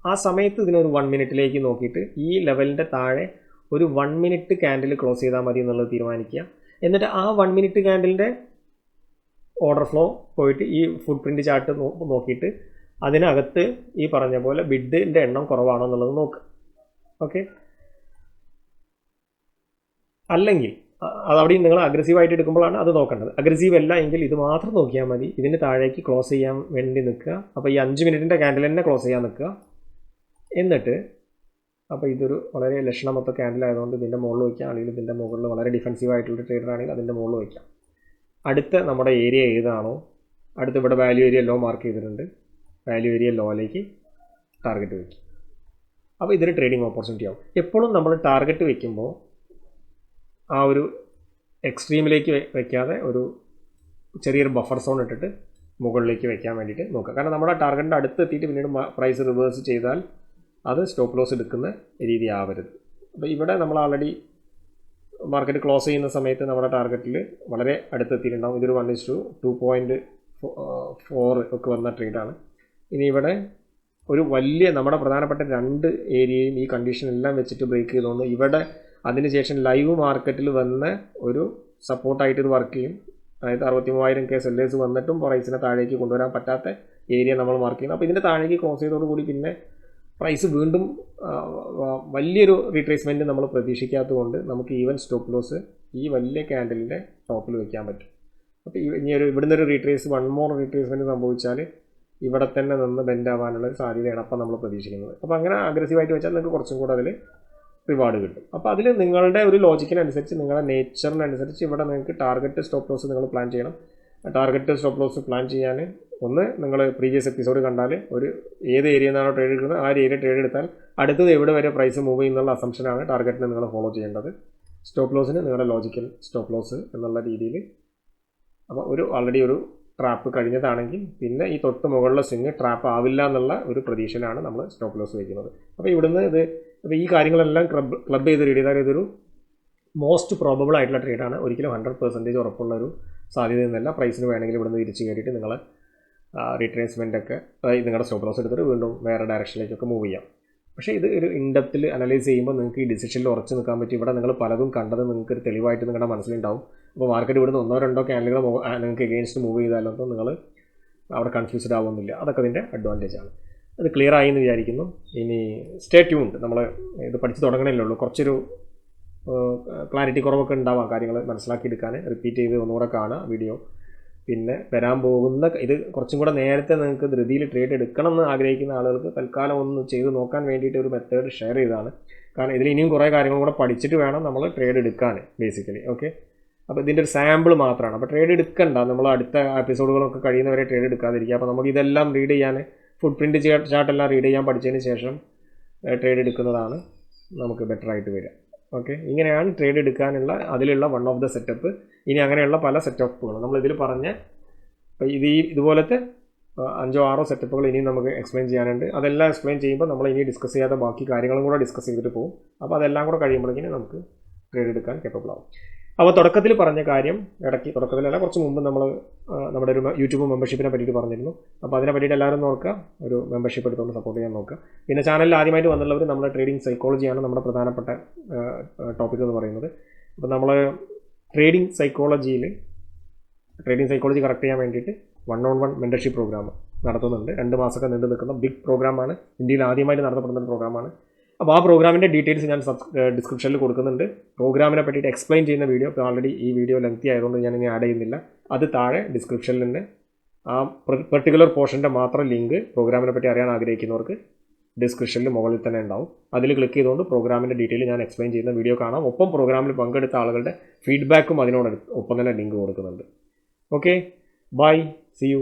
ആ സമയത്ത് ഇതിനൊരു 1 മിനിറ്റിലേക്ക് നോക്കിയിട്ട് ഈ ലെവലിൻ്റെ താഴെ ഒരു 1 മിനിറ്റ് ക്യാൻഡിൽ ക്ലോസ് ചെയ്താൽ മതി എന്നുള്ളത് തീരുമാനിക്കുക. എന്നിട്ട് ആ 1 മിനിറ്റ് ക്യാൻഡിലിൻ്റെ ഓർഡർ ഫ്ലോ പോയിട്ട് ഈ ഫുട് പ്രിൻറ്റ് ചാർട്ട് നോക്കിയിട്ട് അതിനകത്ത് ഈ പറഞ്ഞ പോലെ ബിഡിൻ്റെ എണ്ണം കുറവാണോ എന്നുള്ളത് നോക്കുക. ഓക്കെ, അല്ലെങ്കിൽ അതവിടെയും നിങ്ങൾ അഗ്രസീവായിട്ട് എടുക്കുമ്പോഴാണ് അത് നോക്കേണ്ടത്. അഗ്രസീവ് അല്ല എങ്കിൽ ഇത് മാത്രം നോക്കിയാൽ മതി. ഇതിന് താഴേക്ക് ക്ലോസ് ചെയ്യാൻ വേണ്ടി നിൽക്കുക. അപ്പോൾ ഈ 5 മിനിറ്റിൻ്റെ ക്യാൻഡിൽ തന്നെ ക്ലോസ് ചെയ്യാൻ നിൽക്കുക. എന്നിട്ട് അപ്പോൾ ഇതൊരു വളരെ ലക്ഷണമൊത്ത ക്യാൻഡിൽ ആയതുകൊണ്ട് ഇതിൻ്റെ മുകളിൽ വയ്ക്കാം, അല്ലെങ്കിൽ ഇതിൻ്റെ മുകളിൽ വളരെ ഡിഫെൻസീവ് ആയിട്ടുള്ള ട്രേഡർ ആണെങ്കിൽ അതിൻ്റെ മുകളിൽ വയ്ക്കാം. അടുത്ത നമ്മുടെ ഏരിയ ഏതാണോ, അടുത്ത് ഇവിടെ വാല്യൂ ഏരിയ ലോ മാർക്ക് ചെയ്തിട്ടുണ്ട്, വാല്യൂ ഏരിയ ലോയിലേക്ക് ടാർഗറ്റ് വയ്ക്കും. അപ്പോൾ ഇതൊരു ട്രേഡിംഗ് ഓപ്പർച്യൂണിറ്റി ആവും. എപ്പോഴും നമ്മൾ ടാർഗറ്റ് വയ്ക്കുമ്പോൾ ആ ഒരു എക്സ്ട്രീമിലേക്ക് വയ്ക്കാതെ ഒരു ചെറിയൊരു ബഫർ സോൺ ഇട്ടിട്ട് മുകളിലേക്ക് വയ്ക്കാൻ വേണ്ടിയിട്ട് നോക്കുക. കാരണം നമ്മുടെ ടാർഗറ്റിൻ്റെ അടുത്ത് എത്തിയിട്ട് പിന്നീട് പ്രൈസ് റിവേഴ്സ് ചെയ്താൽ അത് സ്റ്റോപ്പ് ലോസ് എടുക്കുന്ന രീതി ആവരുത്. അപ്പോൾ ഇവിടെ നമ്മൾ ആൾറെഡി മാർക്കറ്റ് ക്ലോസ് ചെയ്യുന്ന സമയത്ത് നമ്മുടെ ടാർഗറ്റിൽ വളരെ അടുത്തെത്തിയിട്ടുണ്ടാകും. ഇതൊരു 1:2.4 ഒക്കെ വന്ന ട്രേഡാണ്. ഇനി ഇവിടെ ഒരു വലിയ നമ്മുടെ പ്രധാനപ്പെട്ട 2 ഏരിയയും ഈ കണ്ടീഷൻ എല്ലാം വെച്ചിട്ട് ബ്രേക്ക് ചെയ്തുകൊണ്ട് ഇവിടെ അതിനുശേഷം ലൈവ് മാർക്കറ്റിൽ വന്ന ഒരു സപ്പോർട്ടായിട്ട് ഇത് വർക്ക് ചെയ്യും. അതായത് 63,000 സെല്ലേഴ്സ് വന്നിട്ടും പ്രൈസിനെ താഴേക്ക് കൊണ്ടുവരാൻ പറ്റാത്ത ഏരിയ നമ്മൾ മാർക്ക് ചെയ്യുന്നത്. അപ്പോൾ ഇതിൻ്റെ താഴേക്ക് ക്ലോസ് ചെയ്തതോടുകൂടി പിന്നെ പ്രൈസ് വീണ്ടും വലിയൊരു റീട്രേസ്മെൻറ്റ് നമ്മൾ പ്രതീക്ഷിക്കാത്തത് കൊണ്ട് നമുക്ക് ഈവൻ സ്റ്റോപ്പ് ലോസ് ഈ വലിയ ക്യാൻഡലിൻ്റെ ടോപ്പിൽ വയ്ക്കാൻ പറ്റും. അപ്പോൾ ഇനി ഇവിടുന്ന് ഒരു റീട്രേസ് 1 മോർ റീട്രേസ്മെൻറ്റ് സംഭവിച്ചാൽ ഇവിടെ തന്നെ നിന്ന് ബെൻഡ് ആവാനുള്ള സാധ്യതയാണ് അപ്പോൾ നമ്മൾ പ്രതീക്ഷിക്കുന്നത്. അപ്പോൾ അങ്ങനെ അഗ്രസീവായിട്ട് വെച്ചാൽ നിങ്ങൾക്ക് കുറച്ചും കൂടെ അതിൽ റിവാർഡ് കിട്ടും. അപ്പോൾ അതിൽ നിങ്ങളുടെ ഒരു ലോജിക്കിനനുസരിച്ച്, നിങ്ങളുടെ നേച്ചറിനനുസരിച്ച് ഇവിടെ നിങ്ങൾക്ക് ടാർഗറ്റ് സ്റ്റോപ്പ് ലോസ് നിങ്ങൾ പ്ലാൻ ചെയ്യണം. ടാർഗറ്റ് സ്റ്റോപ്പ് ലോസ് പ്ലാൻ ചെയ്യാൻ ഒന്ന് നിങ്ങൾ പ്രീവിയസ് എപ്പിസോഡ് കണ്ടാൽ ഒരു ഏത് ഏരിയ നിന്നാണോ ട്രേഡ് എടുക്കുന്നത് ആ ഏരിയ ട്രേഡ് എടുത്താൽ അടുത്തത് എവിടെ വരെ പ്രൈസ് മൂവ് ചെയ്യുന്നുള്ള അസംഷനാണ് ടാർഗറ്റിന് നിങ്ങൾ ഫോളോ ചെയ്യേണ്ടത്. സ്റ്റോപ്പ് ലോസിന് നിങ്ങളുടെ ലോജിക്കൽ സ്റ്റോപ്പ് ലോസ് എന്നുള്ള രീതിയിൽ. അപ്പോൾ ആൾറെഡി ഒരു ട്രാപ്പ് കഴിഞ്ഞതാണെങ്കിൽ പിന്നെ ഈ തൊട്ട് മുകളിലെ സ്വിങ് ട്രാപ്പ് ആവില്ല എന്നുള്ള ഒരു പ്രതീക്ഷയിലാണ് നമ്മൾ സ്റ്റോപ്പ് ലോസ് വയ്ക്കുന്നത്. അപ്പോൾ ഇവിടുന്ന് അപ്പോൾ ഈ കാര്യങ്ങളെല്ലാം ക്ലബ് ചെയ്ത് റീഡ് ചെയ്താൽ ഇതൊരു മോസ്റ്റ് പ്രോബബിൾ ആയിട്ടുള്ള ട്രേഡാണ്. ഒരിക്കലും 100% ഉറപ്പുള്ളൊരു സാധ്യതയൊന്നുമല്ല. പ്രൈസിന് വേണമെങ്കിൽ ഇവിടുന്ന് തിരിച്ച് കയറിയിട്ട് നിങ്ങൾ റീട്രേസ്മെൻ്റ് ഒക്കെ നിങ്ങളുടെ സ്റ്റോപ്പ് ലോസ് എടുത്തിട്ട് വീണ്ടും വേറെ ഡയറക്ഷനിലേക്കൊക്കെ മൂവ് ചെയ്യാം. പക്ഷേ ഇത് ഒരു ഇൻഡെപ്തിൽ അനലൈസ് ചെയ്യുമ്പോൾ നിങ്ങൾക്ക് ഈ ഡിസിഷനിൽ ഉറച്ചു നിൽക്കാൻ പറ്റും. ഇവിടെ നിങ്ങൾ പലതും കണ്ടത് നിങ്ങൾക്ക് ഒരു തെളിവായിട്ട് നിങ്ങളുടെ മനസ്സിലുണ്ടാവും. അപ്പോൾ മാർക്കറ്റ് ഇവിടുന്ന് 1-2 ക്യാൻഡലുകൾ നിങ്ങൾക്ക് എഗെയിൻസ്റ്റ് മൂവ് ചെയ്താലൊന്നും നിങ്ങൾ അവിടെ കൺഫ്യൂസ്ഡ് ആവുന്നില്ല. അതൊക്കെ അതിൻ്റെ അഡ്വാൻറ്റേജാണ്. അത് ക്ലിയർ ആയി എന്ന് വിചാരിക്കുന്നു. ഇനി സ്റ്റേ ട്യൂൺഡ്. നമ്മൾ ഇത് പഠിച്ച് തുടങ്ങണമല്ലേ ഉള്ളൂ. കുറച്ചൊരു ക്ലാരിറ്റി കുറവൊക്കെ ഉണ്ടാവാം കാര്യങ്ങൾ മനസ്സിലാക്കിയെടുക്കാൻ. റിപ്പീറ്റ് ചെയ്ത് ഒന്നുകൂടെ കാണുക വീഡിയോ. പിന്നെ വരാൻ പോകുന്ന ഇത് കുറച്ചും കൂടെ നേരത്തെ നിങ്ങൾക്ക് ധൃതിയിൽ ട്രേഡ് എടുക്കണം എന്ന് ആഗ്രഹിക്കുന്ന ആളുകൾക്ക് തൽക്കാലം ഒന്ന് ചെയ്ത് നോക്കാൻ വേണ്ടിയിട്ട് ഒരു മെത്തേഡ് ഷെയർ ചെയ്തതാണ്. കാരണം ഇതിൽ ഇനിയും കുറേ കാര്യങ്ങളും കൂടെ പഠിച്ചിട്ട് വേണം നമ്മൾ ട്രേഡ് എടുക്കാൻ ബേസിക്കലി. ഓക്കെ, അപ്പോൾ ഇതിൻ്റെ ഒരു സാമ്പിൾ മാത്രമാണ്. അപ്പോൾ ട്രേഡ് എടുക്കണ്ട, നമ്മൾ അടുത്ത എപ്പിസോഡുകളൊക്കെ കഴിയുന്നവരെ ട്രേഡ് എടുക്കാതിരിക്കുക. അപ്പോൾ നമുക്ക് ഇതെല്ലാം റീഡ് ചെയ്യാൻ ഫുട് പ്രിൻറ്റ് ചാർട്ടെല്ലാം റീഡ് ചെയ്യാൻ പഠിച്ചതിന് ശേഷം ട്രേഡ് എടുക്കുന്നതാണ് നമുക്ക് ബെറ്റർ ആയിട്ട് വരിക. ഓക്കെ, ഇങ്ങനെയാണ് ട്രേഡ് എടുക്കാനുള്ള അതിലുള്ള വൺ ഓഫ് ദ സെറ്റപ്പ്. ഇനി അങ്ങനെയുള്ള പല സെറ്റപ്പുകളും നമ്മളിതിൽ പറഞ്ഞ ഇതുപോലത്തെ 5-6 സെറ്റപ്പുകൾ ഇനിയും നമുക്ക് എക്സ്പ്ലെയിൻ ചെയ്യാനുണ്ട്. അതെല്ലാം എക്സ്പ്ലെയിൻ ചെയ്യുമ്പോൾ നമ്മൾ ഇനി ഡിസ്കസ് ചെയ്യാത്ത ബാക്കി കാര്യങ്ങളും കൂടെ ഡിസ്കസ് ചെയ്തിട്ട് പോകും. അപ്പോൾ അതെല്ലാം കൂടെ കഴിയുമ്പോഴേക്കും നമുക്ക് ട്രേഡ് എടുക്കാൻ കേപ്പബിൾ ആവും. അപ്പോൾ തുടക്കത്തിൽ പറഞ്ഞ കാര്യം തുടക്കത്തിലല്ല കുറച്ച് മുമ്പ് നമ്മുടെ ഒരു യൂട്യൂബ് മെമ്പർഷിപ്പിനെ പറ്റിയിട്ട് പറഞ്ഞിരുന്നു. അപ്പോൾ അതിനെ പറ്റിയിട്ട് എല്ലാവരും നോക്കുക, ഒരു മെമ്പർഷിപ്പ് എടുത്തുകൊണ്ട് സപ്പോർട്ട് ചെയ്യാൻ നോക്കുക. പിന്നെ ചാനലിൽ ആദ്യമായിട്ട് വന്നുള്ളവർ നമ്മുടെ ട്രേഡിംഗ് സൈക്കോളജിയാണ് നമ്മുടെ പ്രധാനപ്പെട്ട ടോപ്പിക് എന്ന് പറയുന്നത്. അപ്പോൾ നമ്മൾ ട്രേഡിംഗ് സൈക്കോളജി കറക്റ്റ് ചെയ്യാൻ വേണ്ടിയിട്ട് 1-on-1 മെൻറ്റർഷിപ്പ് പ്രോഗ്രാം നടത്തുന്നുണ്ട്. 2 മാസമൊക്കെ നീണ്ടു നിൽക്കുന്ന ബിഗ് പ്രോഗ്രാമാണ്. ഇന്ത്യയിൽ ആദ്യമായിട്ട് നടത്തപ്പെടുന്ന ഒരു പ്രോഗ്രാമാണ്. അപ്പോൾ ആ പ്രോഗ്രാമിൻ്റെ ഡീറ്റെയിൽസ് ഞാൻ ഡിസ്ക്രിപ്ഷനിൽ കൊടുക്കുന്നുണ്ട്. പ്രോഗ്രാമിനെ പറ്റിയിട്ട് എക്സ്പ്ലെയിൻ ചെയ്യുന്ന വീഡിയോ ഇപ്പോൾ ആൾറെഡി ഈ വീഡിയോ ലെങ്തി ആയതുകൊണ്ട് ഞാൻ ഇനി ആഡ് ചെയ്യുന്നില്ല. അത് താഴെ ഡിസ്ക്രിപ്ഷനിൽ തന്നെ ആ പെർട്ടിക്കുലർ പോർഷൻ്റെ മാത്രം ലിങ്ക് പ്രോഗ്രാമിനെ പറ്റി അറിയാൻ ആഗ്രഹിക്കുന്നവർക്ക് ഡിസ്ക്രിപ്ഷനിൽ മുകളിൽ തന്നെ ഉണ്ടാവും. അതിൽ ക്ലിക്ക് ചെയ്തുകൊണ്ട് പ്രോഗ്രാമിൻ്റെ ഡീറ്റെയിൽ ഞാൻ എക്സ്പ്ലെയിൻ ചെയ്യുന്ന വീഡിയോ കാണാം. ഒപ്പം പ്രോഗ്രാമിൽ പങ്കെടുത്ത ആളുകളുടെ ഫീഡ്ബാക്കും അതിനോട് ഒപ്പം തന്നെ ലിങ്ക് കൊടുക്കുന്നുണ്ട്. Okay, bye, see U.